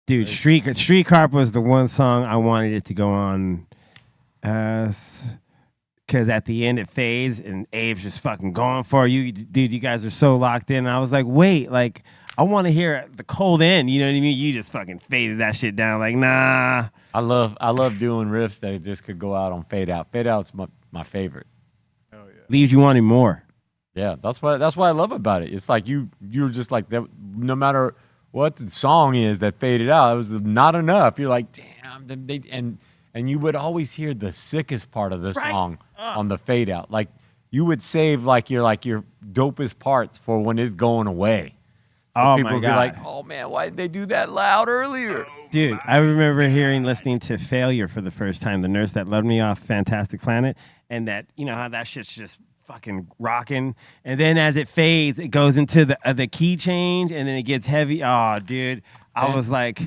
Dude, Street Carp was the one song I wanted it to go on, because at the end it fades and Abe's just fucking going for you, dude. You guys are so locked in. And I was like, wait, like I want to hear the cold end. You know what I mean? You just fucking faded that shit down. Like, nah. I love doing riffs that just could go out on fade out. Fade out's my favorite. Leaves you wanting more. Yeah, that's what I love about it. It's like you're just like that. No matter what the song is that faded out, it was not enough. You're like, damn, and you would always hear the sickest part of the song on the fade out. Like you would save like your dopest parts for when it's going away. So Oh people my would God. be like, oh man, why did they do that loud earlier? Dude, I remember listening to Failure for the first time, The Nurse That Loved Me off Fantastic Planet, and that, you know how that shit's just fucking rocking, and then as it fades, it goes into the key change, and then it gets heavy. Oh, dude, I was like,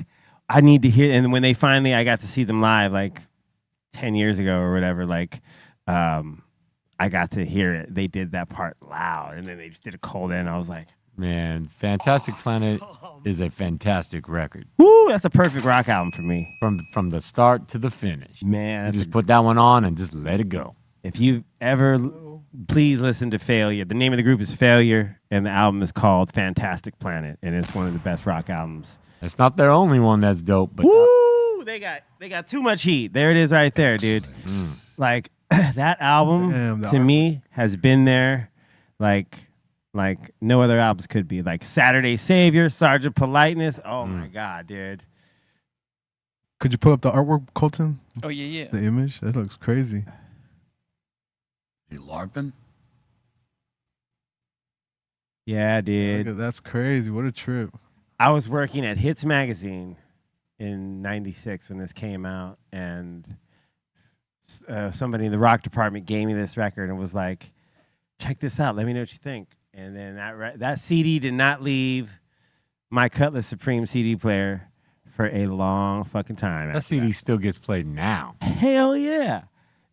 I need to hear. And when I got to see them live, like 10 years ago or whatever, like, I got to hear it. They did that part loud, and then they just did a cold end. I was like, Man, Fantastic Planet is a fantastic record. woo, that's a perfect rock album for me. From the start to the finish. Man, You just put that one on and just let it go. if you ever, please listen to Failure. The name of the group is Failure, and the album is called Fantastic Planet, and it's one of the best rock albums. It's not their only one that's dope, but Woo! They got too much heat. There it is right there, dude. Like that album Damn, the to me has been there like no other albums could be. Like Saturday Savior, Sergeant Politeness. Oh my God, dude. Could you put up the artwork, Colton? Oh yeah. The image? That looks crazy. You LARPing? Yeah, dude. That's crazy. What a trip. I was working at Hits Magazine in '96 when this came out, and somebody in the rock department gave me this record and was like, check this out. Let me know what you think. And then that CD did not leave my Cutlass Supreme CD player for a long fucking time. that CD still gets played now. Hell yeah.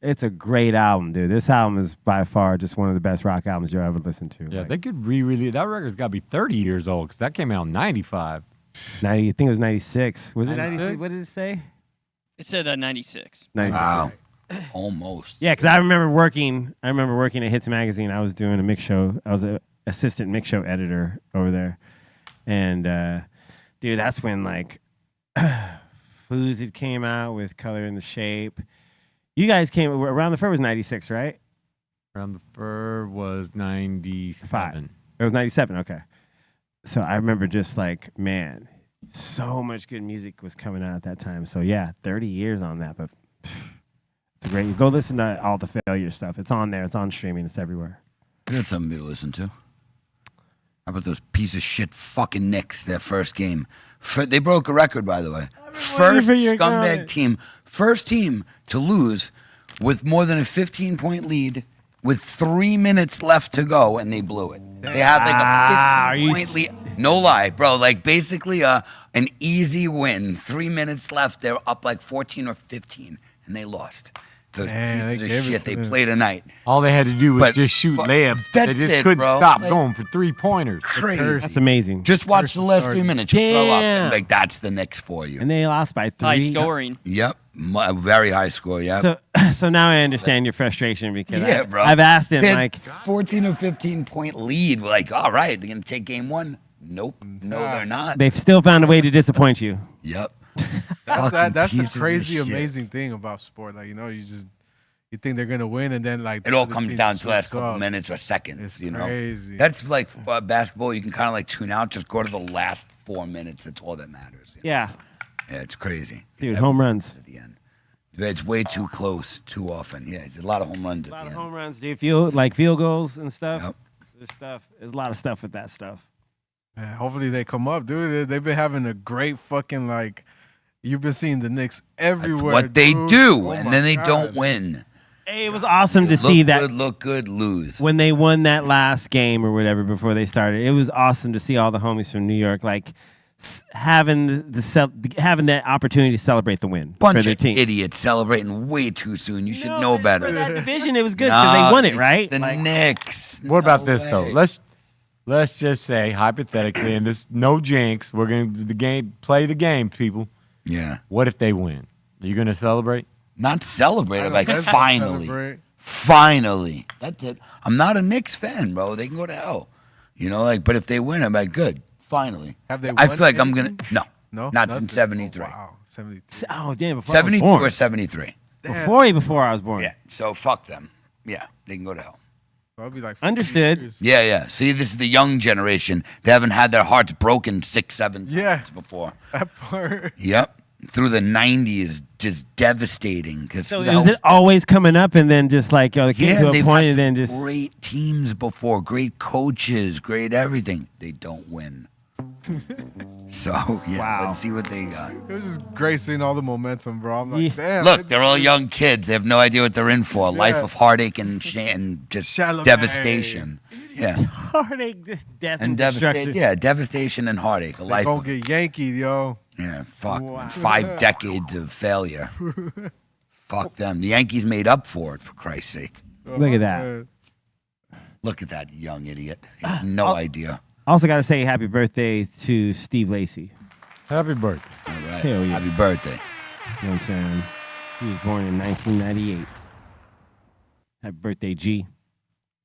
It's a great album, dude. This album is by far just one of the best rock albums you'll ever listen to. Yeah, Like, they could re-release that record's got to be 30 years old because that came out in 95. 90, I think it was 96. Was it 96? 96? What did it say? It said 96. 96. Wow. Almost. Yeah, because I remember working at Hits Magazine. I was doing a mix show. I was an assistant mix show editor over there. And, dude, that's when, like, Foozed came out with Color in the Shape. You guys came, Around the Fur was 96, right? Around the Fur was 97. It was 97, okay. So I remember just like, man, so much good music was coming out at that time. So, yeah, 30 years on that, but it's a great. Go listen to all the Failure stuff. It's on there. It's on streaming. It's everywhere. I got something for you to listen to. How about those piece of shit fucking Knicks, their first game? They broke a record, by the way. First for your scumbag comment. team. First team to lose with more than a 15-point lead with 3 minutes left to go, and they blew it. They had like a 15-point lead. No lie, bro. Like basically an easy win. 3 minutes left. They're up like 14 or 15, and they lost. Those Man, pieces they of gave it shit to they them. played tonight. All they had to do was But- just shoot but layups. that's They just it, couldn't bro. stop Like- going for 3-pointers. Crazy. That's amazing. Just watch the last 3 minutes. You'll throw up. Damn. Like that's the Knicks for you. And they lost by 3. High scoring. Yep. Very high score, yeah. So now I understand your frustration because Yeah, bro. I've asked him, They had like, 14 or 15 point lead. We're like, all right, they're going to take game one. Nope. No, they're not. they've still found a way to disappoint you. Yep. That's the pieces of crazy, shit. amazing thing about sport. Like, you think they're gonna win, and then like It all the comes team down to the last slips couple up. minutes or seconds, It's you know? crazy. That's like basketball. You can kind of like tune out. Just go to the last 4 minutes. That's all that matters. Yeah. Yeah, it's crazy. Dude, home runs. At the end. It's way too close too often. Yeah, it's a lot of home runs. A lot of home runs. Do you feel like field goals and stuff? Yep. There's a lot of stuff with that stuff. Yeah, hopefully they come up, dude. They've been having a great fucking like. You've been seeing the Knicks everywhere. What they dude. do, Oh and my then they God. don't win. Hey, it was awesome to see that. Look good, lose. When they won that last game or whatever before they started, it was awesome to see all the homies from New York like having having that opportunity to celebrate the win Bunch for their of team. idiots celebrating way too soon. You should know better. For that division, it was good because they won it, right? The Knicks. What about No this though? way. Let's just say hypothetically, and this no jinx. We're gonna play the game, people. Yeah. What if they win? Are you gonna celebrate? Not celebrate. Like Let's finally, celebrate. finally. That's it. I'm not a Knicks fan, bro. They can go to hell. You know, like. But if they win, I'm like, good. Finally. Have they I won feel like I'm anything? gonna. No, not nothing. since '73. Oh, wow, 73. Oh damn! Before I was 72 born. or 73. Before I was born. Yeah. So fuck them. Yeah, they can go to hell. So I'll be like, Understood. years. Yeah, yeah. See, this is the young generation. They haven't had their hearts broken 6-7 Yeah. times before. That part. Yep. Through the 90s, just devastating. So is it always coming up and then just like they came to a they've point had and then some just great teams before, great coaches, great everything. They don't win. So yeah, Wow. let's see what they got. It was just great seeing all the momentum, bro. I'm like, damn. Look, they're all young kids. They have no idea what they're in for. Yeah. Life of heartache and just Chalamet. devastation. Yeah. heartache, death, And devastation. Yeah, devastation and heartache. A They life. gonna Of, get Yankee, yo. yeah, fuck. Wow. 5 decades of failure. Fuck them. The Yankees made up for it, for Christ's sake. Look at that. Look at that young idiot. He has no idea. Also got to say happy birthday to Steve Lacy. Happy birthday. All right. Hell yeah. Happy birthday. You know what I'm saying? He was born in 1998. Happy birthday, G.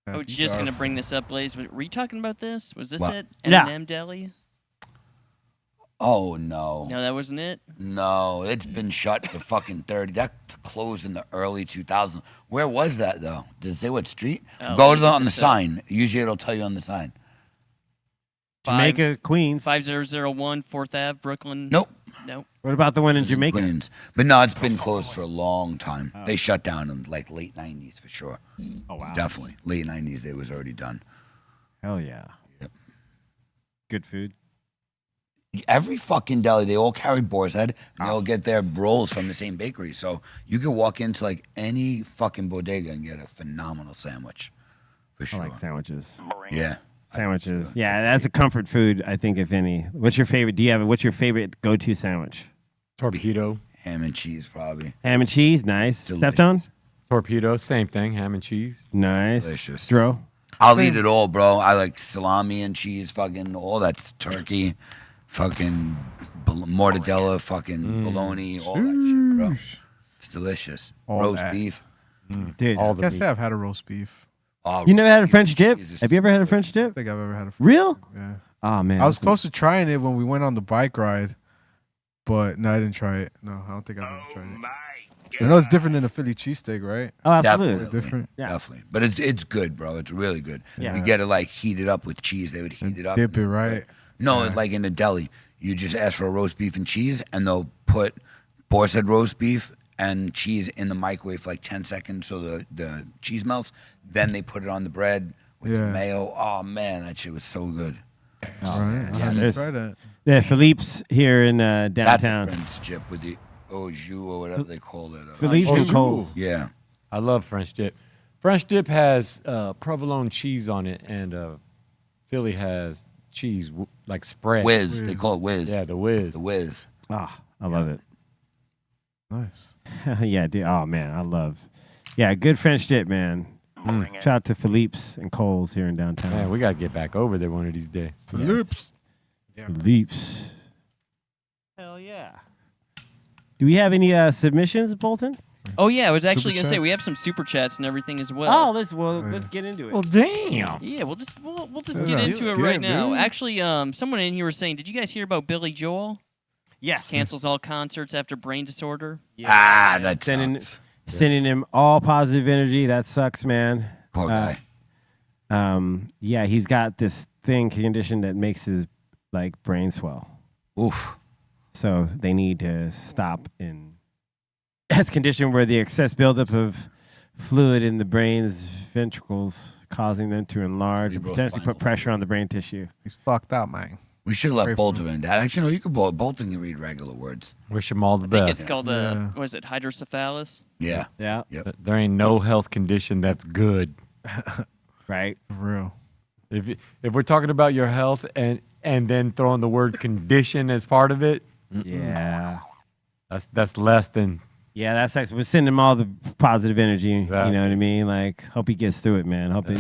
I was just going to bring this up, Blaze. Were you talking about this? Was this What? it? Yeah. M&M Deli? Oh, no. No, that wasn't it? No, it's been shut to fucking 30. That closed in the early 2000s. Where was that, though? Does it say what street? Oh, Go let to me on the look this up. sign. Usually it'll tell you on the sign. Jamaica, Queens. 5001 4th Ave, Brooklyn. Nope. Nope. What about the one in Jamaica? Queens. But no, it's been closed for a long time. They shut down in like late 90s for sure. Oh, wow. Definitely. Late 90s, it was already done. Hell yeah. Yep. Good food. Every fucking deli, they all carry boar's head, and they all get their rolls from the same bakery. So you can walk into like any fucking bodega and get a phenomenal sandwich, for sure. I like sandwiches. Yeah. Sandwiches. Yeah, that's a comfort food, I think, if any. What's your favorite? What's your favorite go-to sandwich? Torpedo. Ham and cheese, probably. Ham and cheese, nice. Delicious. Steftone? Torpedo, same thing. Ham and cheese. Nice. Delicious. Dro? I'll eat it all, bro. I like salami and cheese, fucking all that's turkey, fucking mortadella, fucking bologna, all that shit, bro. It's delicious. All Roast that. beef. Dude. All I the guess meat. I've had a roast beef. Oh, You never had a French dip? Jesus. Have you ever had a French I dip? think I've ever had a Real? Yeah. Oh, man. I was close to trying it when we went on the bike ride, but no, I didn't try it. No, I don't think I've ever tried it. I know it's different than a Philly cheesesteak, right? Oh, absolutely. Definitely. Different. Yeah. Definitely. But it's good, bro. It's really good. Yeah. You get it like heated up with cheese. They would heat it up. Dip it, right? No, Yeah. like in a deli. You just ask for a roast beef and cheese, and they'll put boar's head roast beef and cheese in the microwave for like 10 seconds so the cheese melts. Then they put it on the bread with some Yeah. mayo. Oh, man, that shit was so good. Right. I yeah, haven't there's- tried that. Yeah, Philippe's here in That's a downtown. French dip with the au jus or whatever they call it. Philippe's Oh, and jus. Coles. Yeah. I love French dip. French dip has provolone cheese on it, and Philly has cheese like spread. Whiz. They call it whiz. Yeah, the whiz. The whiz. Ah, I love it. Nice. Yeah, dude. Oh, man, I love. Yeah, good French dip, man. Shout out to Philippe's and Coles here in downtown. Man, we gotta get back over there one of these days. Philippe's. Philippe's. Hell yeah. Do we have any submissions, Bolton? Oh, yeah. I was actually Super going to say, chats? we have some super chats and everything as well. Oh, let's get into it. Damn. Yeah, we'll just Yeah, get let's into it get right it, now. dude. Actually, someone in here was saying, did you guys hear about Billy Joel? Yes. Cancels all concerts after brain disorder. Ah, that Sending, sucks. sending him all positive energy. That sucks, man. Poor guy. Yeah, he's got this condition that makes his like brain swell. Oof. So they need to stop and has condition where the excess buildup of fluid in the brain's ventricles causing them to enlarge and potentially put pressure on the brain tissue. He's fucked out, man. We should let Bolton in that. Actually, no, you could Bolton can read regular words. Wish him all the I think best. it's called, what is it, hydrocephalus? Yeah. Yeah. Yep. There ain't no health condition that's good. Right. For real. If we're talking about your health and then throwing the word condition as part of it, yeah, that's less than. Yeah, that's actually, we're sending him all the positive energy. Exactly. You know what I mean? Like, hope he gets through it, man. Hope it,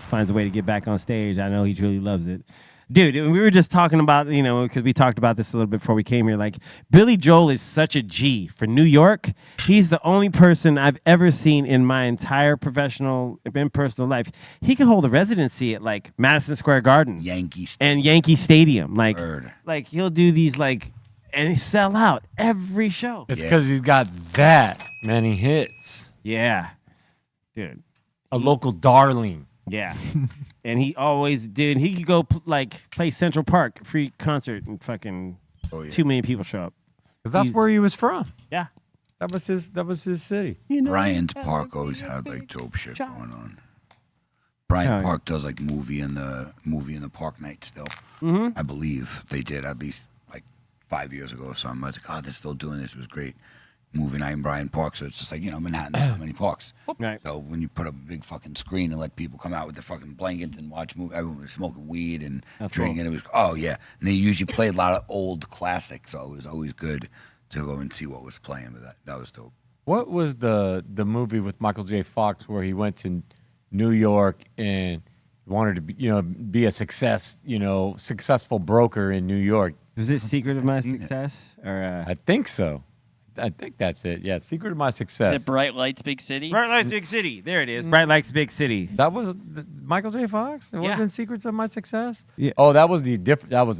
finds a way to get back on stage. I know he truly loves it. Dude, we were just talking about, because we talked about this a little bit before we came here. Like, Billy Joel is such a G for New York. He's the only person I've ever seen in my entire professional and personal life. He can hold a residency at like Madison Square Garden, Yankee Stadium. Like he'll do these and he sell out every show. It's because he's got that many hits. Yeah, dude, a local darling. Yeah. And he always did. He could go play Central Park, free concert, and fucking 2 million people show up. Because that's where he was from. Yeah. That was his city. Bryant Park always had dope shit going on. Bryant Park does movie in the park night still. Mm-hmm. I believe they did at least 5 years ago or something. I was like, oh, they're still doing this. It was great. Movie night in Bryant Park, so it's just Manhattan, there's so many parks. Right. So when you put up a big fucking screen and let people come out with their fucking blankets and watch movies, everyone was smoking weed and drinking. Cool. It was, and they usually played a lot of old classics, so it was always good to go and see what was playing. But that was dope. What was the movie with Michael J. Fox where he went to New York and wanted to be a successful broker in New York? Was it Secret of My Success? Or I think so. I think that's it. Yeah, Secret of My Success. Is it Bright Lights, Big City? Bright Lights, Big City. There it is. Bright Lights, Big City. That was Michael J. Fox? It wasn't Secrets of My Success? Yeah. Oh, that was a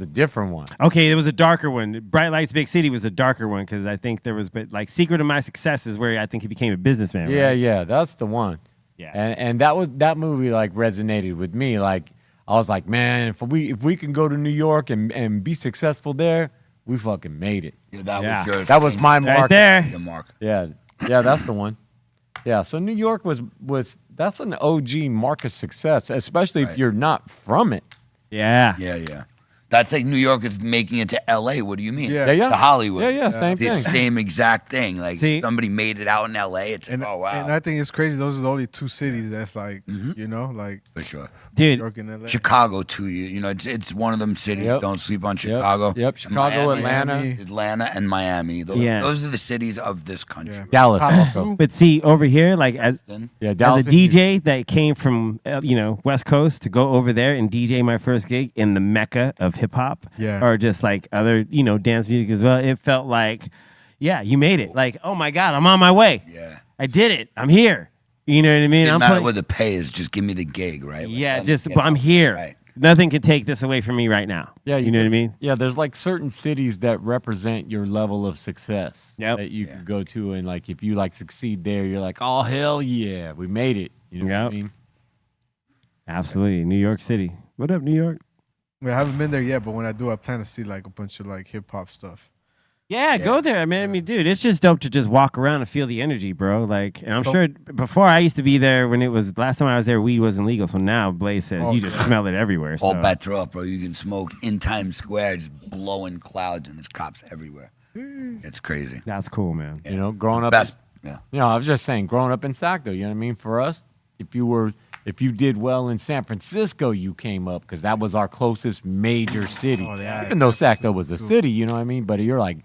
different one. Okay, it was a darker one. Bright Lights, Big City was a darker one because I think there was, Secret of My Success is where I think he became a businessman. Yeah, right? yeah, that's the one. Yeah. And that movie resonated with me. I was like, man, if we can go to New York and be successful there, we fucking made it. Yeah, was yours. That was my mark. Right there. The mark. Yeah, that's the one. Yeah, so New York that's an OG mark of success, especially if you're not from it. Yeah. Yeah. That's like New York is making it to L.A. What do you mean? Yeah. To Hollywood. Yeah, same It's the thing. same exact thing. See? Somebody made it out in L.A. It's oh, wow. And I think it's crazy. Those are the only 2 cities that's For sure. New Dude, York and LA. Chicago, too. It's one of them cities. Yep. Don't sleep on Chicago. Yep. Chicago, Miami, Atlanta. Atlanta, and Miami. Those are the cities of this country. Yeah. Dallas also. but see, over here, as Dallas a DJ that came from, West Coast to go over there and DJ my first gig in the mecca of hip hop. Yeah. Or just other, dance music as well. It felt like, you made it. Oh my God, I'm on my way. Yeah. I did it. I'm here. You know what I mean? No matter what the pay is, just give me the gig, right? I'm here. Right. Nothing can take this away from me right now. Yeah, you know what I mean? Yeah, there's certain cities that represent your level of success Yep. that you can go to, and if you succeed there, you're like, oh hell yeah, we made it. You know what I mean? Absolutely. New York City. What up, New York? I haven't been there yet, but when I do, I plan to see a bunch of hip hop stuff. Yeah, go there, man. I mean, dude, it's just dope to just walk around and feel the energy, bro. And I'm sure before I used to be there when last time I was there, weed wasn't legal. So now Blaze says you just smell it everywhere. All bets are up, bro. You can smoke in Times Square, just blowing clouds, and there's cops everywhere. It's crazy. That's cool, man. Growing up. I was just saying, growing up in Sac, though, you know what I mean? For us, if you did well in San Francisco, you came up because that was our closest major city. Oh, yeah, even though Sac, though, was a city, you know what I mean? But you're like,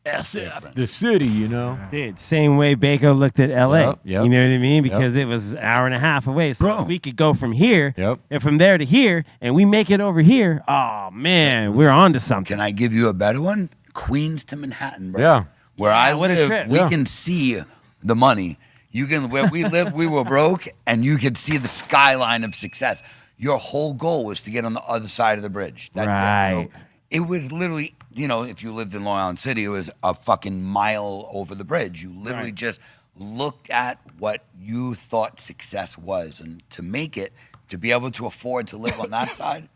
SF, the city, Dude, same way Baco looked at LA. Yep. You know what I mean? Because it was an hour and a half away. So we could go from here and from there to here, and we make it over here. Oh, man, we're on to something. Can I give you a better one? Queens to Manhattan, bro. Yeah. Where I what a live, trip. we can see the money. Where we live, we were broke, and you could see the skyline of success. Your whole goal was to get on the other side of the bridge. That's right. it. So it was literally, if you lived in Long Island City, it was a fucking mile over the bridge. You literally just looked at what you thought success was. And to make it, to be able to afford to live on that side,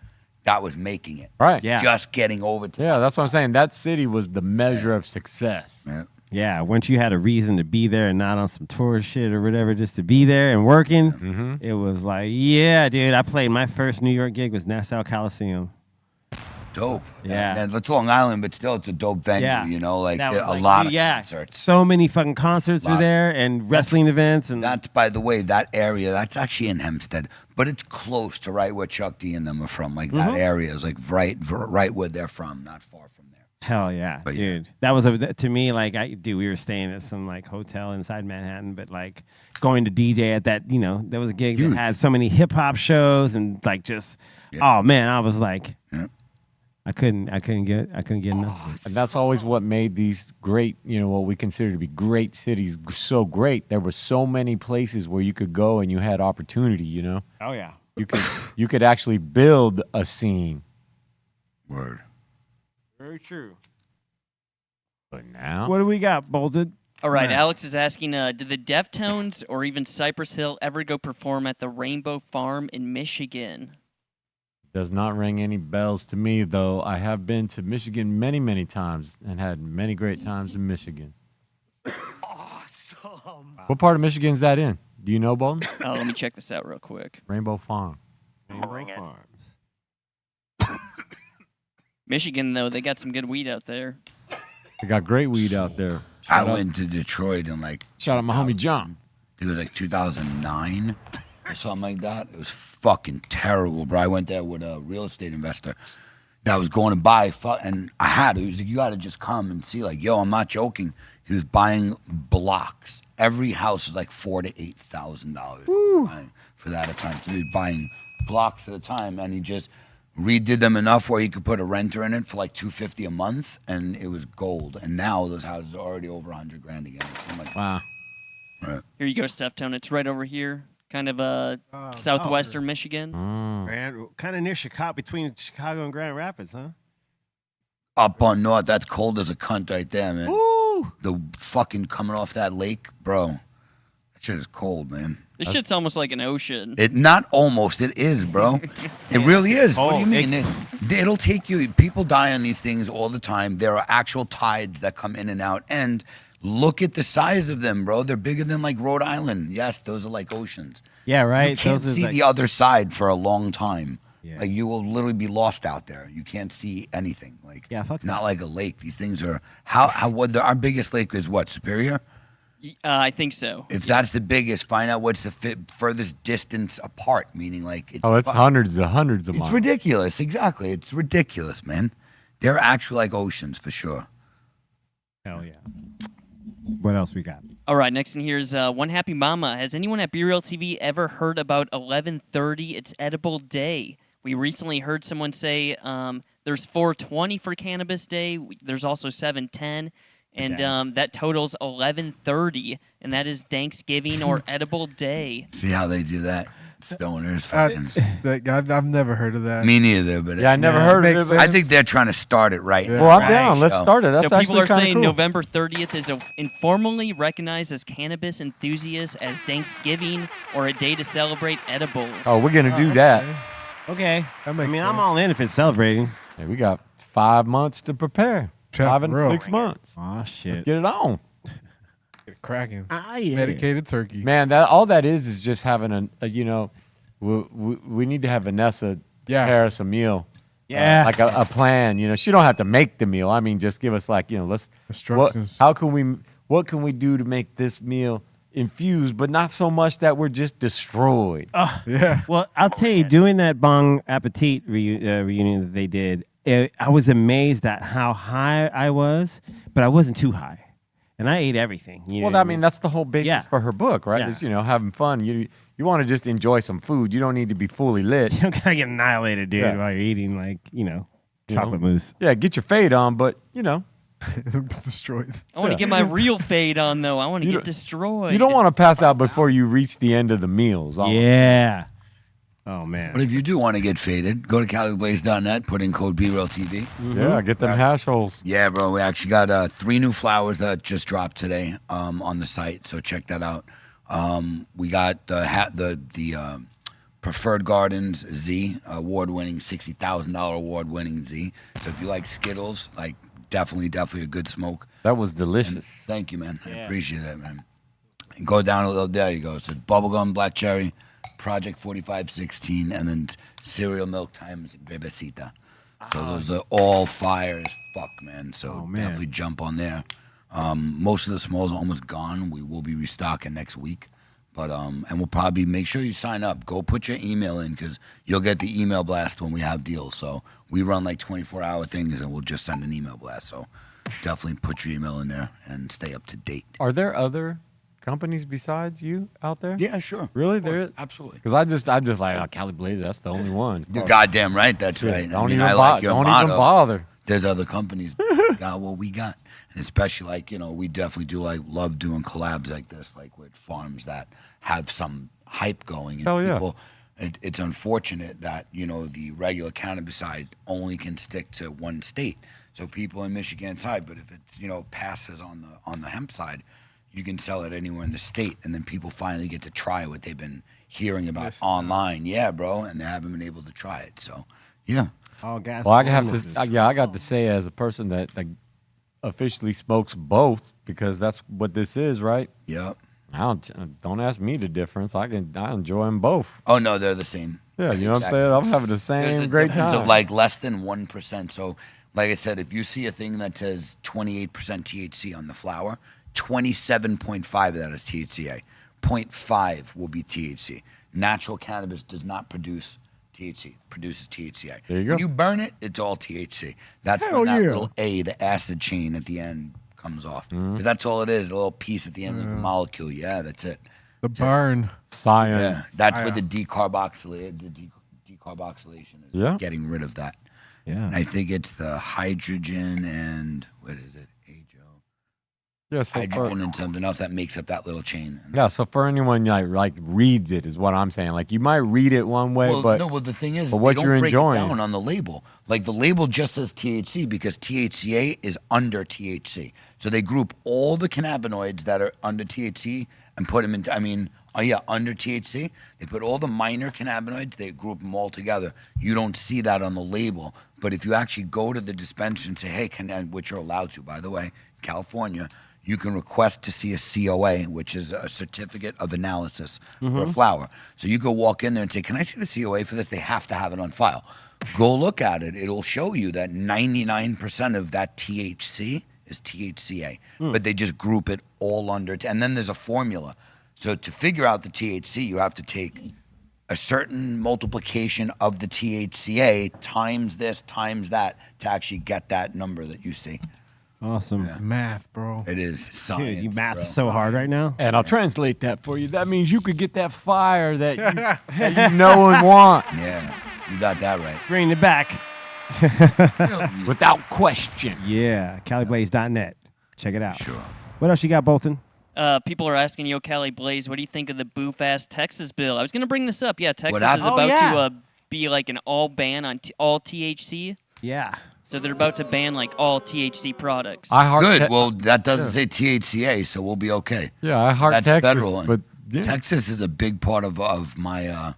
that was making it. Right. Yeah. Just getting over to that's what I'm saying. That city was the measure of success. Yeah. Yeah, once you had a reason to be there and not on some tourist shit or whatever, just to be there and working, it was like, yeah, dude. I played my first New York gig was Nassau Coliseum. Dope. Yeah. And it's Long Island, but still, it's a dope venue. Yeah. You know, like That was a lot of yeah. concerts. So many fucking concerts were there and wrestling events. And That's, by the way, that area, that's actually in Hempstead, but it's close to right where Chuck D and them are from. Like that area is like right where they're from, not far from there. Hell yeah, But dude. That was to me like we were staying at some like hotel inside Manhattan, but like going to DJ at that, there was a gig that had so many hip hop shows and like just oh man, I was like I couldn't get enough. And that's always what made these great, what we consider to be great cities so great. There were so many places where you could go and you had opportunity, Oh yeah. You could actually build a scene. Word. Very true. But now, What do we got, Bolted? All right, Alex is asking, did the Deftones or even Cypress Hill ever go perform at the Rainbow Farm in Michigan? does not ring any bells to me, though. I have been to Michigan many, many times and had many great times in Michigan. Awesome. What part of Michigan is that in? Do you know, Bolton? Oh, let me check this out real quick. Rainbow Farm. Rainbow Farms. Michigan, though, they got some good weed out there. They got great weed out there. I went to Detroit in like Shout out my homie John. it was like 2009 or something like that. It was fucking terrible, bro. I went there with a real estate investor that was going to buy, and I had to. He was like, you got to just come and see. Like, yo, I'm not joking. He was buying blocks. Every house was like $4,000 to $8,000 for that at a time. So he was buying blocks at a time, and he just redid them enough where he could put a renter in it for like $250 a month, and it was gold. And now those houses are already over $100,000 again. So I'm like, wow. Right. Here you go, Steftone. It's right over here, kind of southwestern Michigan. Kind of near Chicago, between Chicago and Grand Rapids, huh? Up on north, that's cold as a cunt right there, man. Ooh. The fucking coming off that lake, bro. That shit is cold, man. This shit's almost like an ocean. It not almost, it is, bro. It really is. What do you mean? It'll take you. People die on these things all the time. There are actual tides that come in and out, and look at the size of them, bro. They're bigger than like Rhode Island. Yes, those are like oceans. Yeah, right. You can't Those are see like- the other side for a long time. Yeah. Like you will literally be lost out there. You can't see anything. Like it's not like a lake. These things are our biggest lake is what, Superior? I think so. If that's the biggest, find out what's the furthest distance apart. Meaning like It's hundreds of miles. It's ridiculous. Exactly. It's ridiculous, man. They're actually like oceans for sure. Hell yeah. What else we got? All right, next in here is One Happy Mama. Has anyone at BREALTV ever heard about 11:30? It's edible day. We recently heard someone say there's 420 for Cannabis Day. There's also 710. And that totals 11:30, and that is Thanksgiving or edible day. See how they do that? Stoners. I've never heard of that. Me neither, but Yeah, I never heard of it. I think they're trying to start it right. Well, I'm down. Let's start it. That's so people actually are kind of saying cool. November 30th is informally recognized as cannabis enthusiasts as Thanksgiving or a day to celebrate edibles. Oh, we're going to do that. Okay. That I makes mean, sense. I'm all in if it's celebrating. Hey, we got 5 months to prepare. 5 and 6 months. Oh, shit. Let's get it on. Get cracking. Yeah. Medicated turkey. Man, all that is just having we need to have Vanessa prepare us a meal. Yeah. Like a plan. She don't have to make the meal. I mean, just give us instructions. What can we do to make this meal infused, but not so much that we're just destroyed. Yeah. Well, I'll tell you, doing that Bong Appetit reunion that they did, I was amazed at how high I was, but I wasn't too high. And I ate everything. Well, I mean, that's the whole basis for her book, right? Is, having fun. You want to just enjoy some food. You don't need to be fully lit. You don't gotta get annihilated, dude, while you're eating chocolate mousse. Yeah, get your fade on, but destroyed. I want to get my real fade on, though. I want to get destroyed. You don't want to pass out before you reach the end of the meals. Yeah. Oh, man. But if you do want to get faded, go to CaliBlaze.net, put in code BREALTV. Yeah, get them hash holes. Yeah, bro. We actually got 3 new flowers that just dropped today on the site, so check that out. We got the Preferred Gardens Z, award-winning, $60,000 award-winning Z. So if you like Skittles, like definitely a good smoke. That was delicious. Thank you, man. I Yeah. appreciate that, man. And go down a little. There you go. It's bubblegum, black cherry, Project 4516, and then cereal milk times bebecita. So those are all fire as fuck, man. So definitely jump on there. Most of the smalls are almost gone. We will be restocking next week. But and we'll probably make sure you sign up. Go put your email in because you'll get the email blast when we have deals. So we run like 24-hour things and we'll just send an email blast. So definitely put your email in there and stay up to date. Are there other companies besides you out there? Yeah, sure. Really? There is? Absolutely. Because I'm just like, oh, Cali Blaze, that's the only one. You're goddamn right. That's Yeah, right. Don't I even like your don't motto. even bother. There's other companies. We got what we got. And especially like, we definitely do love doing collabs like this, like with farms that have some hype going. And Hell yeah. people, it's unfortunate that, the regular cannabis side only can stick to one state. So people in Michigan side, but if it's, passes on the hemp side, you can sell it anywhere in the state. And then people finally get to try what they've been hearing about online. Yeah, bro. And they haven't been able to try it. So, yeah. All gas. Well, I got to say, as a person that officially smokes both, because that's what this is, right? Yep. Don't ask me the difference. I enjoy them both. Oh no, they're the same. Yeah, you know what I'm saying? I'm having the same great difference time. of like less than 1%. So, like I said, if you see a thing that says 28% THC on the flower, 27.5 of that is THCA. 0.5 will be THC. Natural cannabis does not produce THC. It produces THCA. There you go. When you burn it, it's all THC. That's Hell when that yeah. little A, the acid chain at the end, comes off. Because that's all it is, a little piece at the end of the molecule. Yeah, that's it. The burn. Science. Yeah, that's where the decarboxylation is getting rid of that. Yeah. And I think it's the hydrogen and what is it? Yeah, so hydrogen and something else that makes up that little chain. Yeah, so for anyone like reads it is what I'm saying. Like you might read it one way, Well, but no. Well, the thing is, but what they you're don't break enjoying it down on the label. Like the label just says THC because THCA is under THC. So they group all the cannabinoids that are under THC and put them into. Under THC. They put all the minor cannabinoids. They group them all together. You don't see that on the label, but if you actually go to the dispensary and say, "Hey, which you're allowed to, by the way, California." You can request to see a COA, which is a certificate of analysis for a flower. So you go walk in there and say, can I see the COA for this? They have to have it on file. Go look at it. It'll show you that 99% of that THC is THCA, but they just group it all under. And then there's a formula. So to figure out the THC, you have to take a certain multiplication of the THCA times this, times that, to actually get that number that you see. Awesome. Yeah. Math, bro. It is science. Dude, you math bro. so hard right now. and I'll translate that for you. That means you could get that fire that you know and want Yeah, you got that right. Bring it back. without question. Yeah, CaliBlaze.net. Check it out. Sure. What else you got, Bolton? People are asking, yo, Cali Blaze, what do you think of the boof-ass Texas bill? I was going to bring this up. Yeah, Texas is happened? about to be like an all ban on all THC. Yeah. So they're about to ban like all THC products. Good. Well, that doesn't say THCA, so we'll be okay. Yeah, I heart That's Texas, federal. but yeah. Texas is a big part of my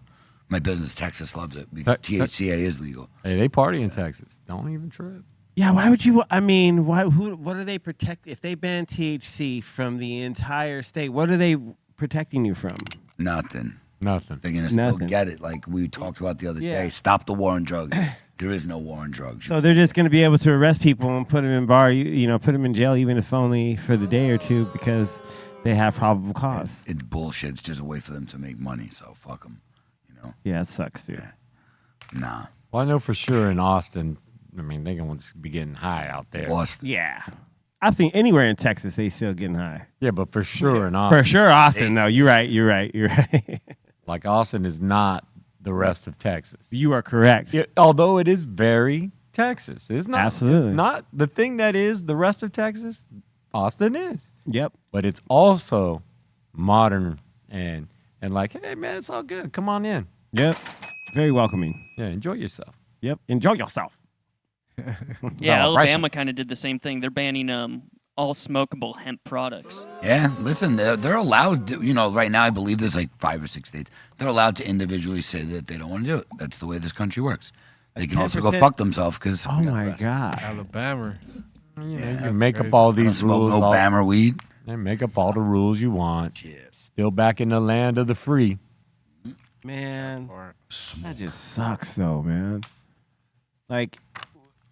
my business. Texas loves it because THCA is legal. Hey, they party in Texas. Don't even trip. Yeah, why would you? I mean, what do they protect? If they ban THC from the entire state, what are they protecting you from? Nothing. Nothing. They're going to still get it like we talked about the other day. Stop the war on drugs. There is no war on drugs. So they're just going to be able to arrest people and put them in put them in jail, even if only for the day or two, because they have probable cause. It's bullshit. It's just a way for them to make money. So fuck them. Yeah, it sucks, dude. Yeah. Nah. Well, I know for sure in Austin, I mean, they're going to be getting high out there. Austin. Yeah. I think anywhere in Texas, they still getting high. Yeah, but for sure in Austin. For sure, Austin. No, you're right. Like Austin is not the rest of Texas. You are correct. Yeah, although it is very Texas. It's not. Absolutely. It's not the thing that is the rest of Texas. Austin is. Yep. But it's also modern and like, hey, man, it's all good. Come on in. Yep. Very welcoming. Yeah, enjoy yourself. Yep. Enjoy yourself. Yeah, No, Alabama kind of did the same thing. They're banning all smokable hemp products. Yeah, listen, they're allowed to, right now I believe there's like 5 or 6 states. They're allowed to individually say that they don't want to do it. That's the way this country works. They can also go 10%. fuck themselves because... Oh, my God. Alabama. You can make up all these smoke rules. no Bammer weed. And make up all the rules you want. Still back in the land of the free. Man, that just sucks, though, man. Like,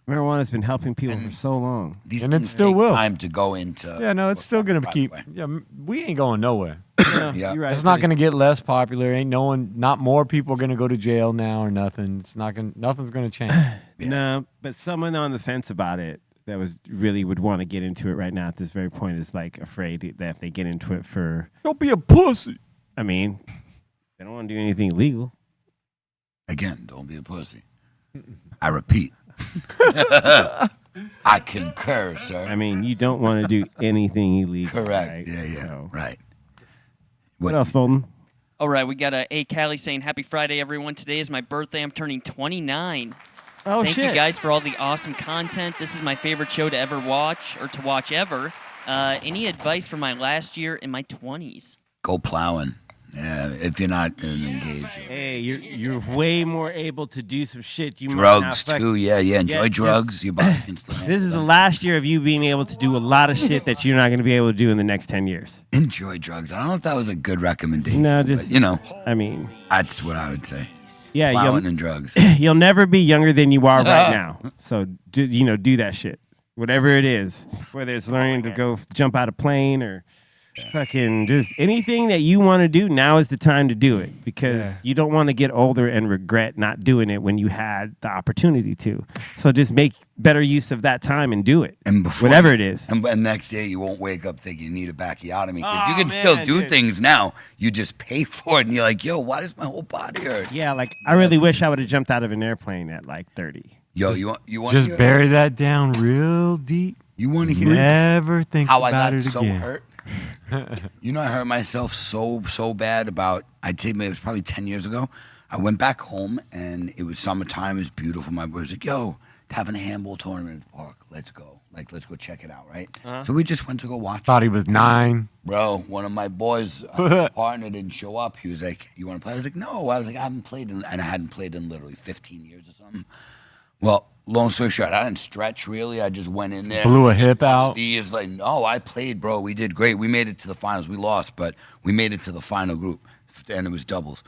marijuana's been helping people for so long. These and it things still take will. time to go into. Yeah, no, it's still gonna keep. Yeah, we ain't going nowhere. Yeah, Yeah. you're right. It's not gonna get less popular. Ain't no one. Not more people are gonna go to jail now or nothing. It's not gonna. Nothing's gonna change. No, but someone on the fence about it that was really would want to get into it right now at this very point is like afraid that if they get into it for, Don't be a pussy. I mean, they don't want to do anything illegal. Again, don't be a pussy. I repeat. I concur, sir. I mean, you don't want to do anything illegal. Correct. Right? Yeah. So- Right. What else, Bolton? All right, we got a Callie saying, "Happy Friday, everyone. Today is my birthday. I'm turning 29. Oh, Thank shit. you guys for all the awesome content. This is my favorite show to ever watch or to watch ever. Any advice for my last year in my 20s?" Go plowing. Yeah, if you're not engaged. Hey, you're way more able to do some shit. You might Drugs not too. Yeah. Enjoy just- drugs. Your body can still. This is the last year of you being able to do a lot of shit that you're not going to be able to do in the next 10 years. Enjoy drugs. I don't know if that was a good recommendation. No, just but, I mean, that's what I would say. yeah, Plowing and drugs. you'll never be younger than you are right now. So do that shit, whatever it is, whether it's learning to go jump out a plane or fucking just anything that you want to do. Now is the time to do it because you don't want to get older and regret not doing it when you had the opportunity to. So just make better use of that time and do it, And before whatever it is. And next day you won't wake up thinking you need a backiotomy. 'Cause Oh, you can man, still do dude. things now. You just pay for it, and you're like, yo, why does my whole body hurt? Yeah, like I really wish I would have jumped out of an airplane at like 30. Yo, you want Just bury that down real deep. You want to hear Never think how I about got it so again. hurt? You know, I hurt myself so bad about, I'd say maybe it was probably 10 years ago. I went back home, and it was summertime. It was beautiful. My boy was like, yo, having a handball tournament at the park. Let's go. Like, let's go check it out, right? So we just went to go watch Thought he was 9. Bro, one of my boys, partner, didn't show up. He was like, you want to play? I was like, no. I was like, I haven't played and I hadn't played in literally 15 years or something. Well, long story short, I didn't stretch really. I just went in there. Blew a hip out. He is like, no, I played, bro. We did great. We made it to the finals. We lost, but we made it to the final group, and it was doubles.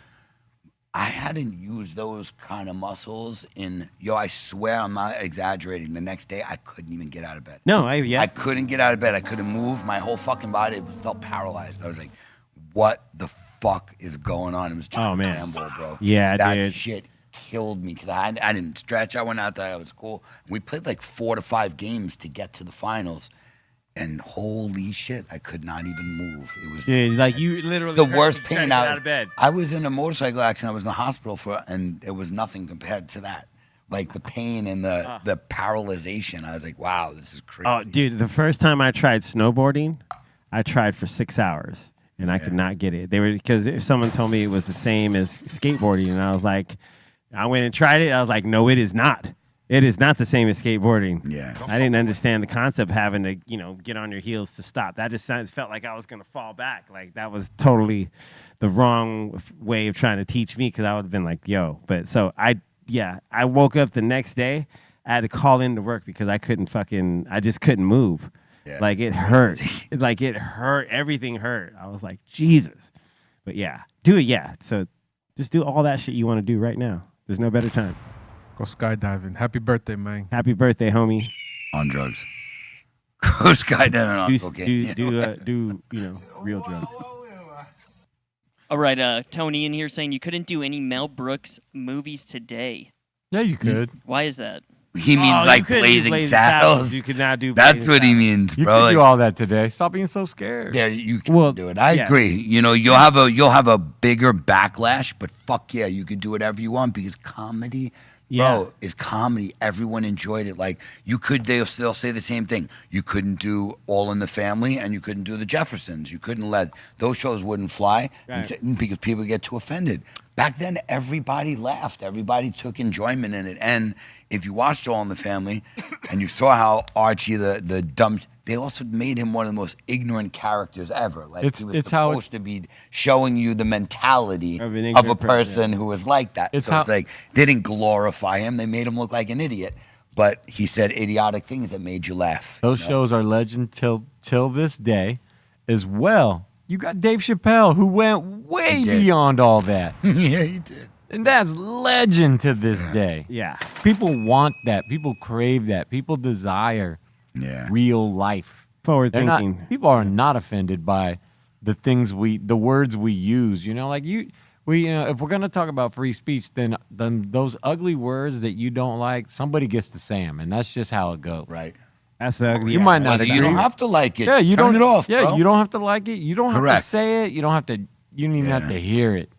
I hadn't used those kind of muscles I swear I'm not exaggerating. The next day, I couldn't even get out of bed. No, I couldn't get out of bed. I couldn't move. My whole fucking body felt paralyzed. I was like, what the fuck is going on? It was just handball, bro. Yeah, that dude. shit killed me because I didn't stretch. I went out there. It was cool. We played like 4 to 5 games to get to the finals. And holy shit, I could not even move. It was Dude, like you literally the hurt worst me trying pain to get out out of bed. I was in a motorcycle accident. I was in the hospital and it was nothing compared to that. Like the pain and the paralyzation. I was like, wow, this is crazy. Oh, dude, the first time I tried snowboarding, I tried for 6 hours and I could not get it. Because if someone told me it was the same as skateboarding, and I was like, I went and tried it. I was like, no, it is not. It is not the same as skateboarding. Yeah. I didn't understand the concept of having to, get on your heels to stop. That just felt like I was going to fall back. Like that was totally the wrong way of trying to teach me because I would have been like, yo. But so I woke up the next day. I had to call into work because I just couldn't move. Yeah. Like it hurt. It's like it hurt. Everything hurt. I was like, Jesus. But do it. Yeah. So just do all that shit you want to do right now. There's no better time. Go skydiving. Happy birthday, man. Happy birthday, homie. On drugs. Go skydiving on cocaine. Do real drugs. All right, Tony in here saying you couldn't do any Mel Brooks movies today. Yeah, you could. Why is that? He means like Blazing Saddles. You could not do. That's Blazing what he Saddles. means, You bro. could do Like, all that today. Stop being so scared. yeah, you can do it. I yeah. agree. You'll have a bigger backlash, but fuck yeah, you could do whatever you want because comedy. Bro, is comedy. Everyone enjoyed it. Like they'll still say the same thing. You couldn't do All in the Family and you couldn't do the Jeffersons. You couldn't those shows wouldn't fly because people get too offended. Back then, everybody laughed. Everybody took enjoyment in it. And if you watched All in the Family and you saw how Archie, the dumb, they also made him one of the most ignorant characters ever. Like he was supposed to be showing you the mentality of a person who was like that. It's like they didn't glorify him. They made him look like an idiot. but he said idiotic things that made you laugh. Those shows are legend till this day, as well. You got Dave Chappelle, who went way beyond all that. Yeah, he did. And that's legend to this day. Yeah. People want that. People crave that. People desire real life. Forward thinking. People are not offended by the words we use. You know, like if we're gonna talk about free speech, then those ugly words that you don't like, somebody gets to say them, and that's just how it goes. Right. That's ugly. You might not agree. You don't have to like it. Yeah, you Turn don't. it off. Yeah, bro. you don't have to like it. You don't have Correct. to say it. You don't have to. You don't even have to hear it.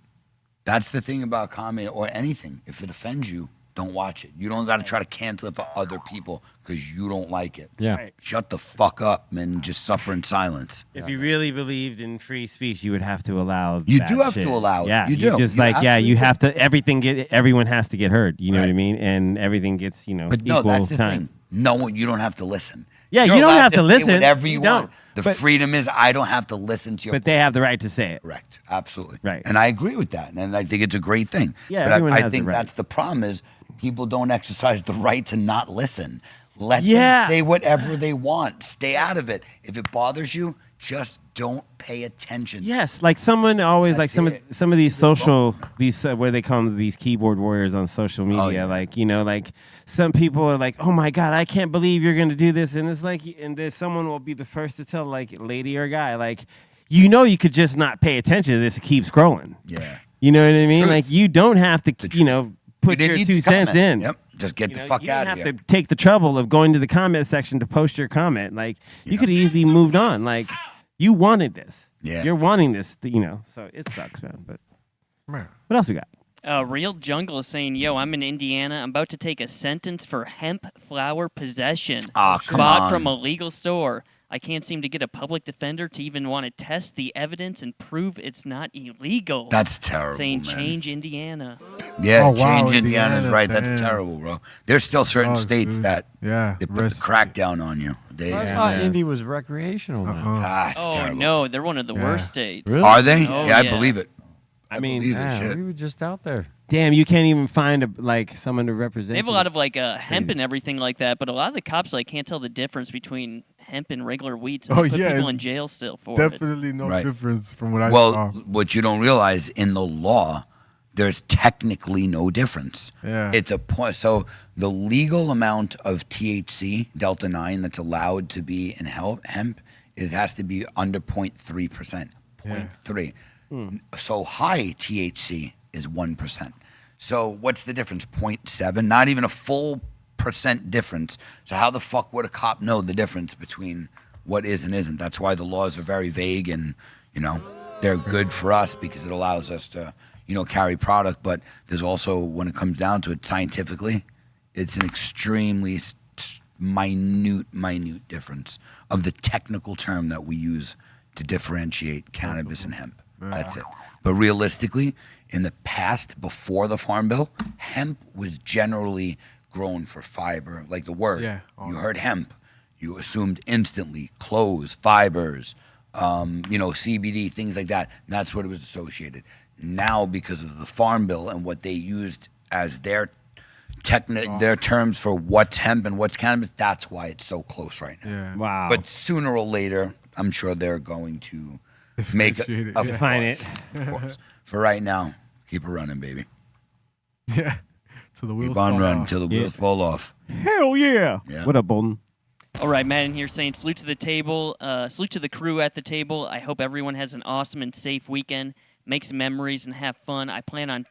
That's the thing about comedy or anything. If it offends you, don't watch it. You don't got to try to cancel it for other people because you don't like it. Yeah. Right. Shut the fuck up and just suffer in silence. If you really believed in free speech, you would have to allow. You that do have shit. to allow it. Yeah, You do. Just You like you absolutely have to. Everyone has to get heard. You know what I Right. mean? And everything gets But equal no, that's the time. thing. No, you don't have to listen. Yeah, You're you don't allowed have to say listen. whatever you don't. want. The But- freedom is I don't have to listen to your. But they have the right to say it. Correct. Absolutely. Right. And I agree with that. And I think it's a great thing. Yeah, but everyone I has think the right. that's the problem is people don't exercise the right to not listen. Let Yeah. them say whatever they want. Stay out of it. If it bothers you, just don't pay attention. Yes, like someone always like That's some of these social what they call them, these keyboard warriors on social media. Oh, yeah. Like like some people are like, oh my god, I can't believe you're gonna do this, and it's like, and then someone will be the first to tell like lady or guy like, you could just not pay attention to this and keep scrolling. Yeah. You know what I mean? Truth. Like you don't have to put You your didn't need 2 to cents comment. in. Yep. Just get the You fuck out don't of have here. to take the trouble of going to the comment section to post your comment. Like you could easily moved on. Like you wanted this. Yeah. You're wanting this. So it sucks, man. But what else we got? Real Jungle is saying, yo, I'm in Indiana. I'm about to take a sentence for hemp flower possession. Aw, come Bought on. from a legal store. I can't seem to get a public defender to even want to test the evidence and prove it's not illegal. That's terrible, Saying man. change Indiana. Yeah, Oh, wow, change Indiana's Indiana, right. That's damn. terrible, bro. There's still certain Sucks, states dude. that they put the crackdown on you. I thought Indy was recreational now. It's Oh, terrible. no, they're one of the worst states. Really? Are they? Oh, yeah, I believe it. I mean, believe it, Yeah, shit. we were just out there. damn, you can't even find someone to represent. They have a you. lot of hemp and everything like that, but a lot of the cops can't tell the difference between hemp and regular weed. So they put people in jail still for it. Definitely no Right. difference from what I Well, saw. what you don't realize in the law, there's technically no difference. Yeah. It's a point. So the legal amount of THC, Delta 9, that's allowed to be in hemp has to be under 0.3%. 0.3. So high THC is 1%. So what's the difference? 0.7? Not even a full percent difference. So how the fuck would a cop know the difference between what is and isn't? That's why the laws are very vague and, they're good for us because it allows us to, carry product. But there's also, when it comes down to it, scientifically, it's an extremely minute difference of the technical term that we use to differentiate cannabis and hemp. That's it. But realistically, in the past, before the Farm Bill, hemp was generally grown for fiber. Like the word, you heard hemp, you assumed instantly clothes, fibers, CBD, things like that. And that's what it was associated. Now, because of the Farm Bill and what they used as their terms for what's hemp and what's cannabis, that's why it's so close right now. Yeah. Wow. But sooner or later, I'm sure they're going to make it. Differentiate it, Of Define course, of course. For right now, keep it running, baby. Yeah. Till the wheels Keep on fall running off. until the wheels fall off. Hell yeah. Yeah. What up, Bolden? All right, Matt in here saying salute to the table, salute to the crew at the table. I hope everyone has an awesome and safe weekend. Make some memories and have fun. I plan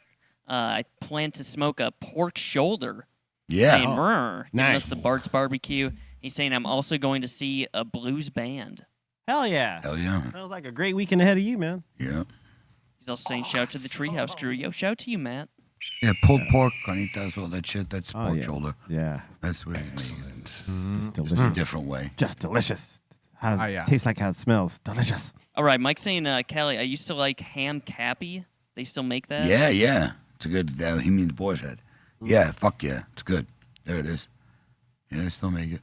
to smoke a pork shoulder. Yeah. Saying, "Rrr," giving nice. us the Bart's barbecue. He's saying I'm also going to see a blues band. Hell yeah. Hell yeah. Sounds like a great weekend ahead of you, man. Yeah. He's also saying shout out to the Treehouse crew. Yo, shout out to you, Matt. Yeah, pulled pork, carnitas, all that shit. That's Oh, pork yeah. shoulder. Yeah. That's what it's made. It's Just a delicious. different way. Just delicious. How Oh, yeah. tastes like how it smells. Delicious. All right, Mike's saying, Kelly, I used to like ham cappy. They still make that? Yeah, yeah. It's a good, he means boar's head. Yeah, fuck yeah. It's good. There it is. Yeah, they still make it.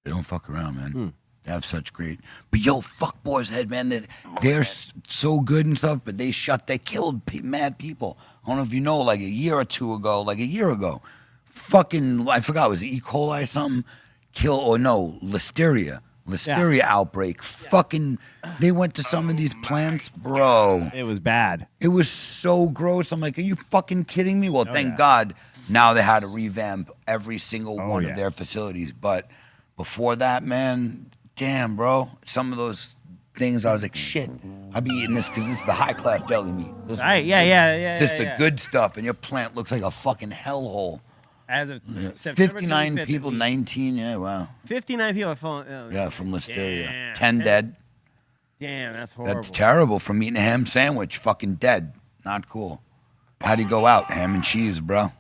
They don't fuck around, man. They have such great. But yo, fuck boar's head, man. They're so good and stuff, but they killed mad people. I don't know if you know, like a year ago, fucking, I forgot, was it E. coli or something? Listeria. Listeria outbreak. Fucking, they went to some of these plants, bro. It was bad. It was so gross. I'm like, are you fucking kidding me? Well, thank God now they had to revamp every single one of their facilities. But before that, man, damn, bro, some of those things I was like, shit, I'd be eating this because this is the high class deli meat. This is the good stuff, and your plant looks like a fucking hellhole. As of September 59 25th, people, 19, yeah, wow. 59 people have fallen. From listeria. Damn. 10 dead. Damn, that's horrible. That's terrible from eating a ham sandwich. Fucking dead. Not cool. How'd he go out? Ham and cheese, bro.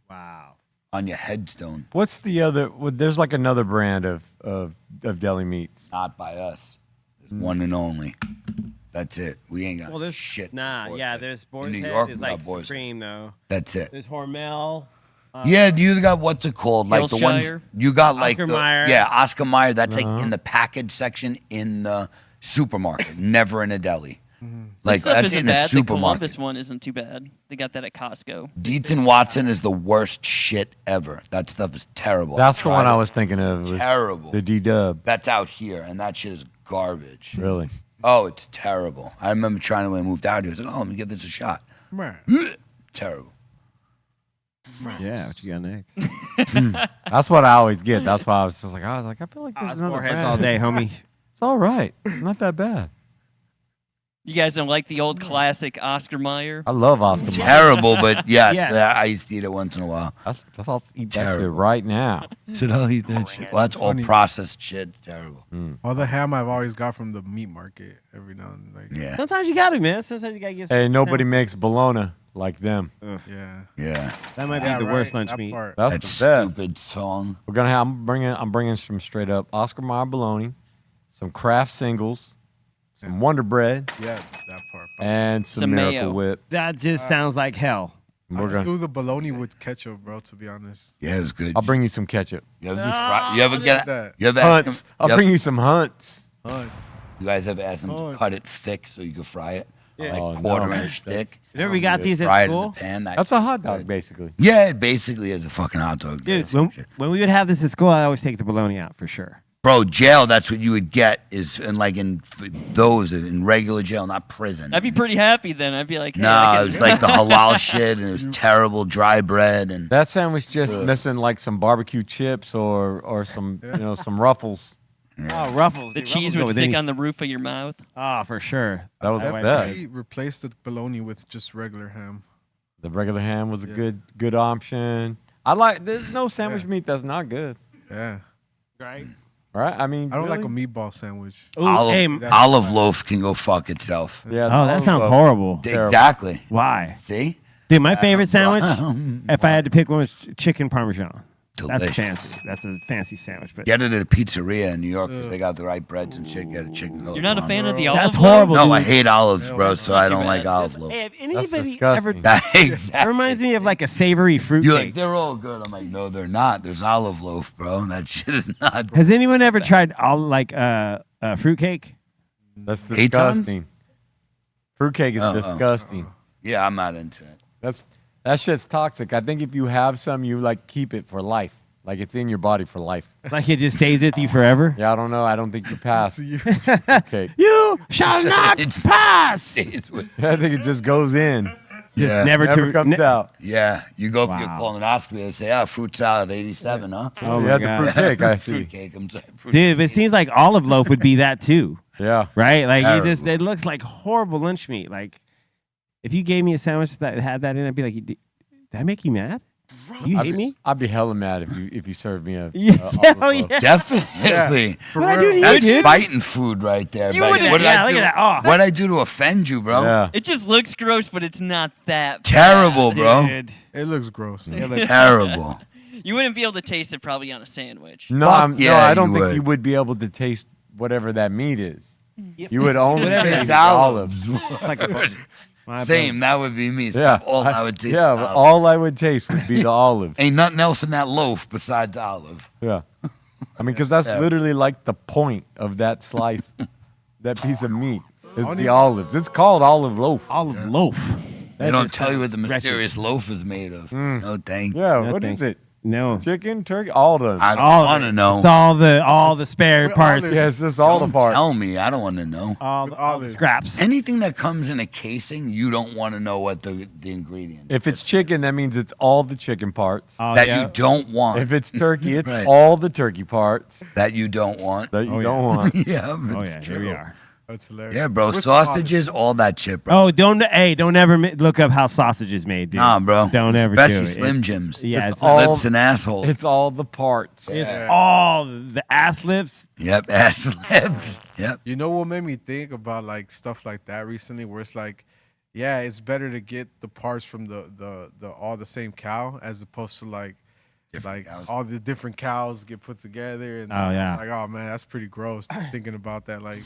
Wow. On your headstone. What's the other? There's like another brand of deli meats. Not by us. There's one and only. That's it. We ain't got there's shit. Nah, there's Boar's In New Head York, is we got like Boar's Supreme though. That's it. There's Hormel. Yeah, you got what's it called? Like the ones Hillshire. you got like Oscar Mayer. Yeah, Oscar Mayer. That's like in the package section in the supermarket, never in a deli. Like Stuff that's isn't in the bad. The supermarket. Columbus one isn't too bad. They got that at Costco. Dietz and Watson is the worst shit ever. That stuff is terrible. That's the Tried one I it. was thinking of. Was Terrible. The D-Dub. That's out here, and that shit is garbage. Really? Oh, it's terrible. I remember trying to when I moved out here. I was like, oh, let me give this a shot. Terrible. Yeah, what you got next? That's what I always get. That's why I was just like, I feel like there's another Warheads brand. all day, homie. It's all right. Not that bad. You guys don't like the old classic Oscar Mayer? I love Oscar Mayer. Terrible, but yes, Yes. I used to eat it once in a while. I'll eat that shit Terrible. right now. Should I eat that shit? Well, that's all Funny. processed shit. It's terrible. All the ham I've always got from the meat market every now and then. Like, Yeah. Sometimes you gotta, man. Sometimes you gotta get. Hey, nobody makes bologna like them. yeah. Yeah. That might Yeah, be the right, worst lunch that meat. part. That's That the best. stupid song. We're gonna have. I'm bringing some straight up Oscar Mayer bologna, some Kraft singles, some Wonder Bread, Yeah, that part. and some Some Miracle mayo. Whip. That just sounds like hell. And I we're just gonna. do the bologna with ketchup, bro. To be honest. Yeah, it was good. I'll bring you some ketchup. You ever, you ever get? that. You ever ask Hunts. them- I'll you bring ever- you some Hunts. Hunts. You guys ever ask them to Hunts. cut it thick so you can fry it? Yeah. Like Oh, quarter no. inch thick. Remember we got these Fry at it in school? the pan. That's a hot dog, basically. Yeah, it basically is a fucking hot dog. Dude, That's some shit. when we would have this at school, I always take the bologna out for sure. Bro, jail, that's what you would get is in those in regular jail, not prison. I'd be pretty happy then. I'd be like, hey, No, I it can- was like the halal shit, and it was terrible dry bread, and That sandwich just missing like some barbecue chips or some some Ruffles. Oh, Ruffles. the dude, cheese Ruffles go would with stick any- on the roof of your mouth. Oh, for sure. That was I the like best. We replaced the bologna with just regular ham. The regular ham was a good option. There's no sandwich meat that's not good. Yeah. Right. Right? I mean, I don't like a really? meatball sandwich. Ooh, olive, hey, olive loaf can go fuck itself. Yeah. oh, that sounds horrible. Exactly. Why? See? Dude, my favorite sandwich, Wow. if I had to pick one, was chicken parmesan. That's Delicious. fancy. That's a fancy sandwich. But Get it at a pizzeria in New York because they got the right breads and shit. Get a chicken. You're not a fan of the olive that's loaf? horrible. No, dude. I hate olives, bro, so I Too don't bad. like olive loaf. Hey, if That's anybody ever, disgusting. that Exactly. reminds me of like a savory You're fruitcake. like, they're all good. I'm like, no, they're not. There's olive loaf, bro. That shit is not. Has anyone ever tried fruitcake? That's Aton? disgusting. Fruitcake is Uh-uh. disgusting. Yeah, I'm not into it. That shit's toxic. I think if you have some, you like keep it for life. Like it's in your body for life. Like it just stays with you forever? Yeah, I don't know. I don't think you pass. So you- Okay. You shall not It's- pass. It's with- I think it just goes in. yeah. Never, Never comes out. Yeah, you go for your Wow. colonoscopy. They say, fruit salad, 87, huh? Oh You my had the god, fruitcake, I see. Fruitcake. I'm sorry. dude! But it seems like olive loaf would be that too, Yeah. right? Like Terrible. it looks like horrible lunch meat. Like if you gave me a sandwich that had that in, it, I'd be like, did that make you mad? You hate me? I'd be hella mad if you served me a. Yeah, olive hell loaf. yeah. Definitely. What I do to you, That's dude? biting food right there. You baby. wouldn't- What did yeah, I look do? at that. Oh. What'd I do to offend you, bro? Yeah. It just looks gross, but it's not that Terrible, bro. Dude. it looks gross. Terrible. You wouldn't be able to taste it probably on a sandwich. No, Fuck yeah, I don't you think would. you would be able to taste whatever that meat is. You would only Whatever taste It's the olives. Like my Same. That would be me. Yeah. All I would taste. Yeah, is but olive. all I would taste would be the olive. Ain't nothing else in that loaf besides olive. Yeah. I mean, because that's Yeah. literally like the point of that slice, that piece of meat is Only- the olives. It's called olive loaf. olive loaf. They don't tell you what the mysterious loaf is made of. No, thank you. Yeah, what is it? No. Chicken, turkey, all of them. I don't want to know. It's all the spare parts. Yeah, it's just all the parts. Tell me. I don't want to know. All the scraps. Anything that comes in a casing, you don't want to know what the ingredient. If it's chicken, that means it's all the chicken parts. That you don't want. If it's turkey, it's Right. all the turkey parts. That you don't want. That you don't want. Yeah, Oh it's yeah, true. here we are. That's hilarious. Yeah, bro. What's Sausages, all that shit, bro. Oh, don't ever look up how sausage is made, dude. Nah, bro. Don't ever do Especially it. Slim Jims. Yeah, it's all lips and assholes. It's all the parts. It's all the ass lips. Yep, ass lips. Yep. You know what made me think about like stuff like that recently, where it's like, yeah, it's better to get the parts from the all the same cow as opposed to like all the different cows get put together and Oh, yeah. like, oh man, that's pretty gross. Thinking about that, like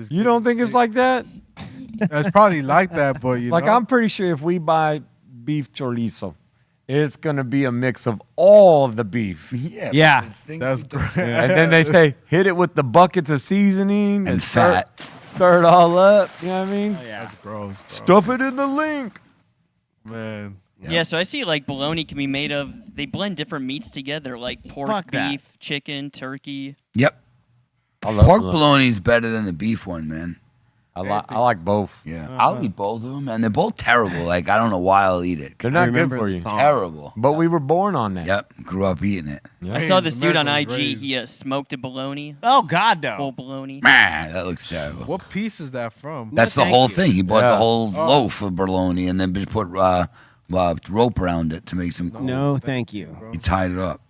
You don't think it's like that? It's probably like that, but you Like, know? I'm pretty sure if we buy beef chorizo, it's going to be a mix of all of the beef. Yeah. That's great. And then they say, hit it with the buckets of seasoning And stir fat. it all up. You know what I mean? That's gross, bro. Stuff it in the link. Man. Yeah, so I see like bologna can be made of. They blend different meats together, like pork, Fuck that. beef, chicken, turkey. Yep. I love Pork bologna. bologna is better than the beef one, man. I like both. Yeah, I'll eat both of them, and they're both terrible. Like, I don't know why I'll eat it. They're not good remember for the you. song. Terrible. But we were born on that. Yep, grew up eating it. Yeah. I saw this dude on America was IG. raised- He smoked a bologna, Oh God, no. whole bologna. Man, that looks terrible. What piece is that from? That's the thank whole you. thing. He bought Yeah. the whole loaf of bologna and then just put rope around it to make some cool. No, thank you. He tied it up.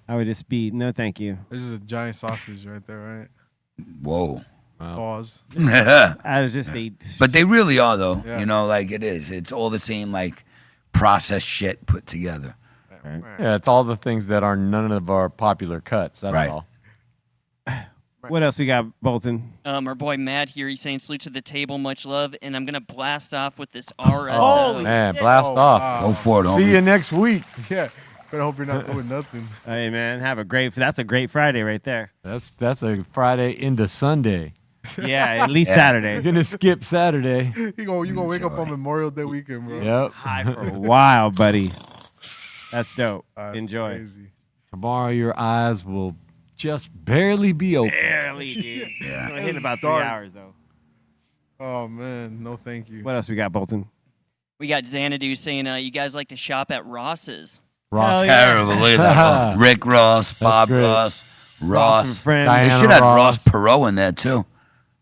I would just be no, thank you. This is a giant sausage right there, right? Whoa. Pause. I was just a But they really are, though. Yeah. You know, like it is. It's all the same, like, processed shit put together. Yeah, it's all the things that are none of our popular cuts. That's Right. all. What else we got, Bolton? Our boy Matt here, he's saying salute to the table, much love, and I'm gonna blast off with this RSO. Holy Man, blast off. wow. Go for it, See homie. you next week. Yeah. But I hope you're not doing nothing. Hey man, that's a great Friday right there. That's a Friday into Sunday. Yeah, at least Yeah. Saturday. You're gonna skip Saturday. You gonna wake up on Memorial Day weekend, bro. Yep. High for a while, buddy. That's dope. That's Enjoy. crazy. Tomorrow your eyes will just barely be open. Barely, dude. Yeah. Gonna hit about 3 dark. hours though. Oh man, no thank you. What else we got, Bolton? We got Xanadu saying, you guys like to shop at Ross's. Ross. Hell yeah. Terrible. Look at that. Rick Ross, Bob great. Ross, From Ross. Friends. They Diana should have Ross. Ross Perot in there, too.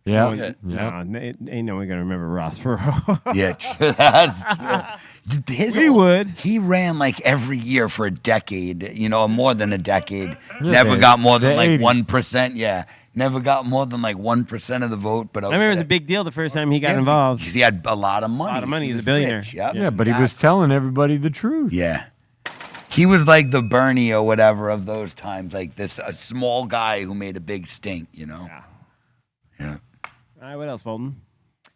Yeah. No, Yeah. ain't no one gonna remember Ross Perot. Yeah, true. That's true. We would. He ran like every year for a decade, you know, more than a decade. Yeah, Never got more than the like 80s. 1%. Yeah. Never got more than like 1% of the vote. But I remember it was a big deal the first time he got involved. because he had a lot of money. A lot of money. He was a rich. billionaire. Yep. Yeah, but he was telling everybody the truth. Yeah. He was like the Bernie or whatever of those times, like this a small guy who made a big stink, you know? Yeah. All right, what else, Bolton?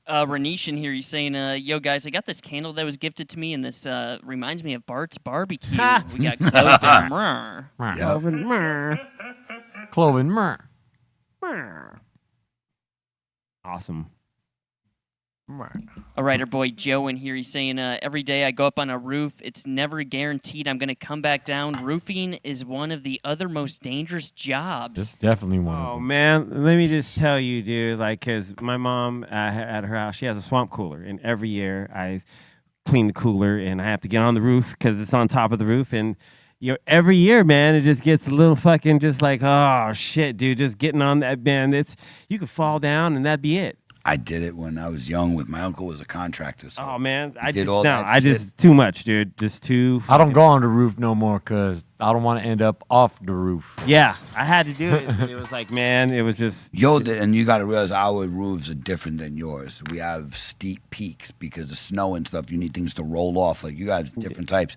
Renish in here, he's saying, yo guys, I got this candle that was gifted to me, and this reminds me of Bart's barbecue. We got cloven myrrh. Yep. Cloven myrrh. Awesome. All right, our boy Joe in here, he's saying, every day I go up on a roof, it's never guaranteed I'm going to come back down. Roofing is one of the other most dangerous jobs. It's definitely one of Oh them. man, let me just tell you, dude. Like, cause my mom at her house, she has a swamp cooler, and every year I clean the cooler, and I have to get on the roof because it's on top of the roof, and you know, every year, man, it just gets a little fucking just like, oh shit, dude, just getting on that, man. You could fall down, and that'd be it. I did it when I was young with my uncle was a contractor. So Oh man, I did all that I shit. just too much, dude. Just too. I don't go on the roof no more because I don't want to end up off the roof. Yeah, I had to do it. It was like, man, it was just. and you got to realize our roofs are different than yours. We have steep peaks because of snow and stuff. You need things to roll off. Like you guys, different types.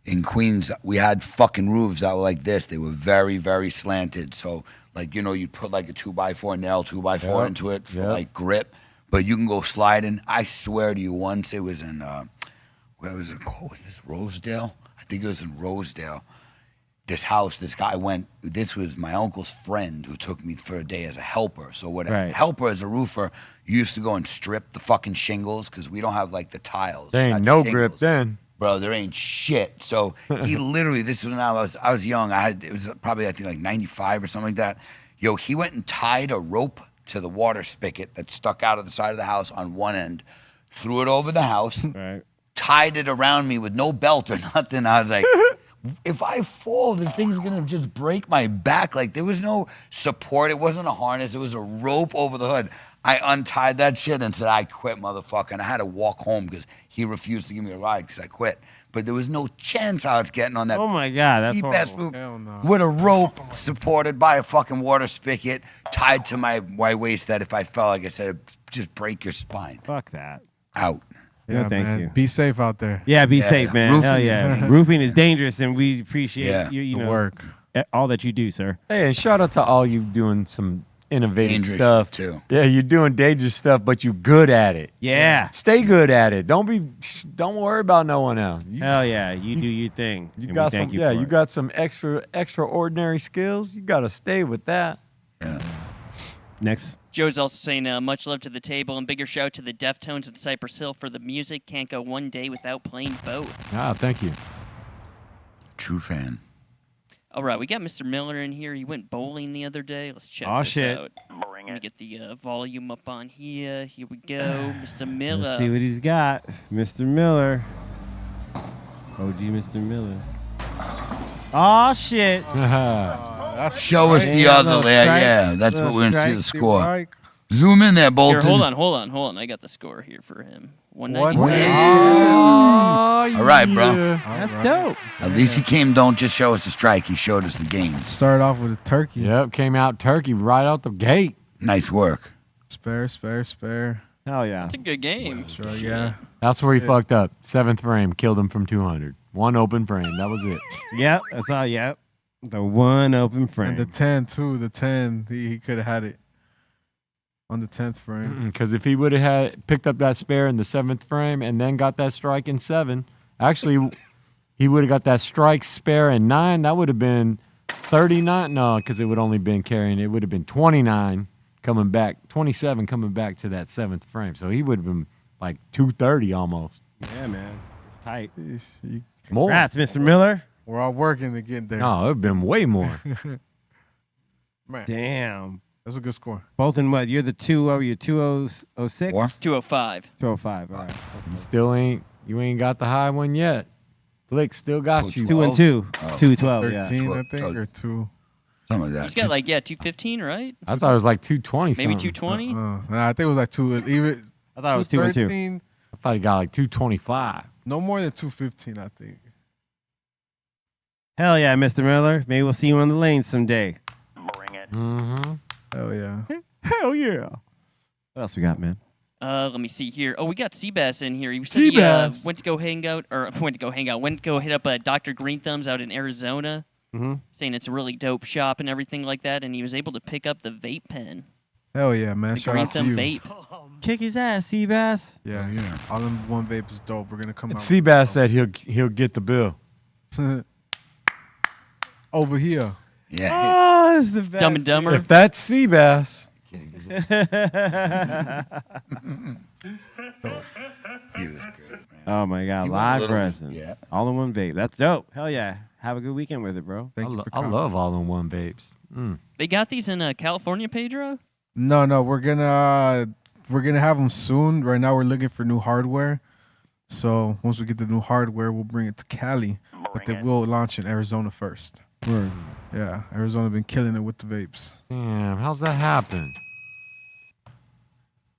In Queens, we had fucking roofs that were like this. They were very, very slanted. So, like, you know, you'd put like a 2x4 nail, 2x4 Yep. into it for Yep. like grip. But you can go sliding. I swear to you, once it was in, where was it called? Was this Rosedale? I think it was in Rosedale. this house, this guy went, this was my uncle's friend who took me for a day as a helper. So what a helper as a roofer, you used to go and strip the fucking shingles because we don't have like the tiles. There ain't no grip then. Bro, there ain't shit. So he literally, this was when I was young. It was probably, I think, like 95 or something like that. Yo, he went and tied a rope to the water spigot that stuck out of the side of the house on one end, threw it over the house, tied it around me with no belt or nothing. I was like, if I fall, the thing's gonna just break my back. Like, there was no support. It wasn't a harness. It was a rope over the hood. I untied that shit and said, I quit, motherfucker. And I had to walk home because he refused to give me a ride because I quit. But there was no chance I was getting on that. Oh my God, that's cheap-ass horrible. roof with a rope supported by a fucking water spigot tied to my waist that if I fell, like I said, it'd just break your spine. Fuck that. Out. Yeah, thank man. you. Be safe out there. Yeah, be safe, man. Roofing Hell yeah. Roofing is dangerous, and we appreciate you the know, work. all that you do, sir. Hey, and shout out to all you doing some innovative Dangerous stuff shit, too. Yeah, you're doing dangerous stuff, but you good at it. Yeah. Stay good at it. Don't worry about no one else. Hell yeah, you do your thing. You and got we some. thank you Yeah, for you it. got some extraordinary skills. You got to stay with that. Yeah. Next. Joe's also saying much love to the table and bigger shout to the Deftones and Cypress Hill for the music. Can't go one day without playing both. Ah, thank you. True fan. All right, we got Mr. Miller in here. He went bowling the other day. Let's check Aw, this shit. out. Let me get the volume up on here. Here we go, Mr. Miller. Let's see what he's got. Mr. Miller. OG Mr. Miller. Oh shit. Show us the other layer. Yeah, that's what we're going to see the score. Zoom in there, Bolton. Here, hold on. I got the score here for him. 197. All right, bro. That's dope. At least he don't just show us the strike. He showed us the games. Started off with a turkey. Yep, came out turkey right out the gate. Nice work. Spare. Hell yeah. That's a good game. Sure, yeah. That's where he fucked up. 7th frame, killed him from 200. One open frame. That was it. Yep, that's all. Yep. The one open frame. And the 10 too. The 10, he could have had it on the 10th frame. Because if he would have had picked up that spare in the 7th frame and then got that strike in 7, actually, he would have got that strike spare in 9. That would have been 39. No, because it would only been carrying. It would have been 29 coming back, 27 coming back to that 7th frame. So he would have been like 230 almost. Yeah, man. It's tight. More. Congrats, Mr. Miller. We're all working to get there. No, it would have been way more. Man, Damn. that's a good score. Both in what? You're the 2006? 205. 205. All right. You ain't got the high one yet. Blick still got you. 2 and 2. 212. Yeah. 13, I think, or 2. Something like that. He's got like 215, right? I thought it was like 220 Maybe something. 220. Nah, I think it was like 2. Even I thought it was 2 and 2. 213, I thought he got like 225. no more than 215, I think. Hell yeah, Mr. Miller. Maybe we'll see you on the lane someday. Bring it. Mm-hmm. Hell yeah. Hell yeah. What else we got, man? Let me see here. Oh, we got Seabass in here. He said he went to go hang out, went to go hit up Dr. Greenthumb's out in Arizona, saying it's a really dope shop and everything like that, and he was able to pick up the vape pen. Hell yeah, man. The Shout out to Greenthumb you. vape. Kick his ass, Seabass. Yeah. All in one vape is dope. We're gonna come out. Seabass said he'll get the bill. Over here. Yeah. Oh, it's the best. Dumb and Dumber. If that's Seabass, He was good, man. Oh my God, He went a live little- present. yeah. All in one vape. That's dope. Hell yeah. Have a good weekend with it, bro. Thank you for I coming. love all-in-one vapes. They got these in California, Pedro? No, we're gonna have them soon. Right now, we're looking for new hardware. So once we get the new hardware, we'll bring it to Cali. But they will launch in Arizona first. Word. Yeah, Arizona been killing it with the vapes. Damn, how's that happen?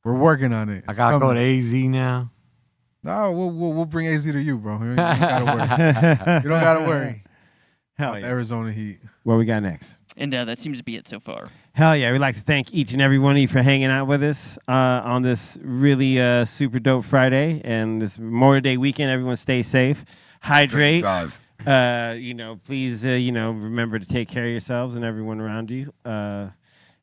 We're working on it. I It's gotta go to coming. AZ now. No, we'll bring AZ to you, bro. You don't gotta worry. You don't gotta worry. Hell about yeah. the Arizona heat. What we got next? And that seems to be it so far. Hell yeah. We'd like to thank each and every one of you for hanging out with us on this really super dope Friday and this Memorial Day weekend. Everyone stay safe. Hydrate. Drive. Please, remember to take care of yourselves and everyone around you. I'm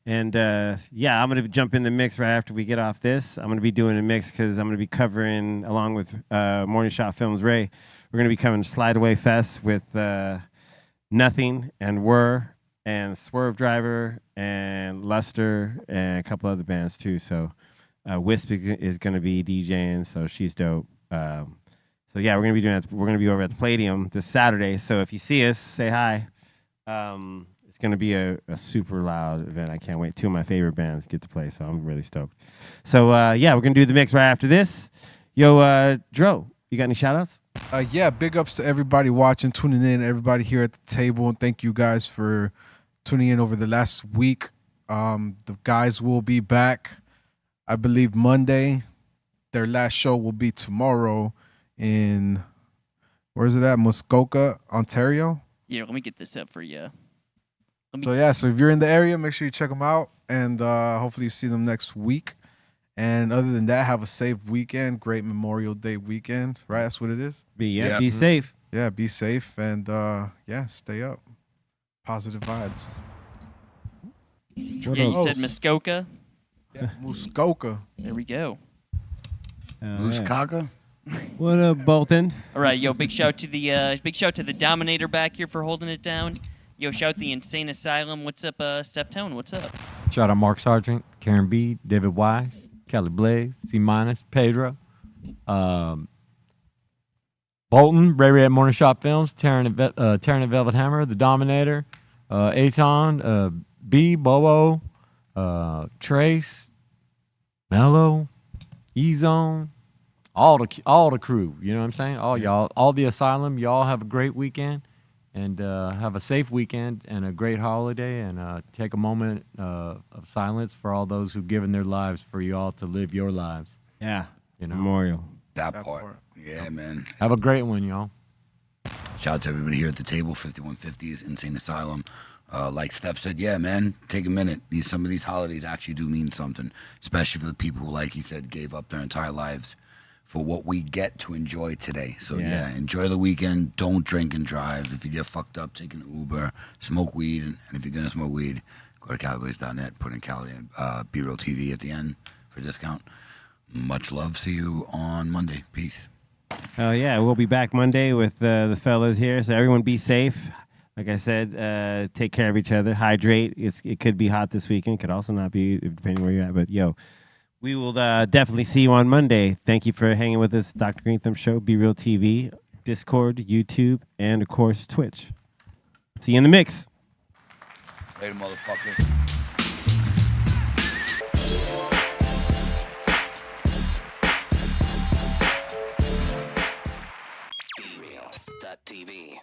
going to jump in the mix right after we get off this. I'm going to be doing a mix because I'm going to be covering, along with Morning Shot Films Ray, we're going to be covering Slide Away Fest with Nothing and Were and Swerve Driver and Luster and a couple other bands too. So Wisp is going to be DJing, so she's dope. So yeah, we're gonna be doing that. We're gonna be over at the Palladium this Saturday. So if you see us, say hi. It's gonna be a super loud event. I can't wait. Two of my favorite bands get to play, so I'm really stoked. So yeah, we're gonna do the mix right after this. Yo, Dro, you got any shout outs? Yeah, big ups to everybody watching, tuning in, everybody here at the table, and thank you guys for tuning in over the last week. The guys will be back, I believe, Monday. Their last show will be tomorrow in, where is it at? Muskoka, Ontario. Yeah, let me get this up for you. So yeah, so if you're in the area, make sure you check them out, and hopefully you see them next week. And other than that, have a safe weekend. Great Memorial Day weekend, right? That's what it is. Be safe. Yeah, be safe, and yeah, stay up. Positive vibes. You said Muskoka. Yeah, Muskoka. There we go. Muskoka. What up, Bolton? All right, yo, big shout to the Dominator back here for holding it down. Yo, shout the Insane Asylum. What's up, Steftone? What's up? Shout out Mark Sargent, Karen B, David Wise, Kelly Blaze, C-, Pedro, Bolton, Ray at Morning Shop Films, Terran and Velvet Hammer, The Dominator, Aton, B, Bobo, Trace, Mello, E-Zone, all the crew. You know what I'm saying? All y'all, all the Asylum. Y'all have a great weekend, and have a safe weekend and a great holiday, and take a moment of silence for all those who've given their lives for y'all to live your lives. Yeah, you know, memorial. That part. Yeah, man. Have a great one, y'all. Shout out to everybody here at the table, 5150s, Insane Asylum. Like Steph said, yeah, man, take a minute. Some of these holidays actually do mean something, especially for the people who, like he said, gave up their entire lives for what we get to enjoy today. So yeah, enjoy the weekend. Don't drink and drive. If you get fucked up, take an Uber, smoke weed, and if you're gonna smoke weed, go to CaliBlaze.net, put in Cali BREALTV at the end for a discount. Much love. See you on Monday. Peace. Oh yeah, we'll be back Monday with the fellas here. So everyone be safe. Like I said, take care of each other. Hydrate. It could be hot this weekend. Could also not be, depending where you're at. But yo, we will definitely see you on Monday. Thank you for hanging with us, Dr. Greenthumb Show, BREALTV, Discord, YouTube, and of course Twitch. See you in the mix. Later, motherfuckers. BREAL.TV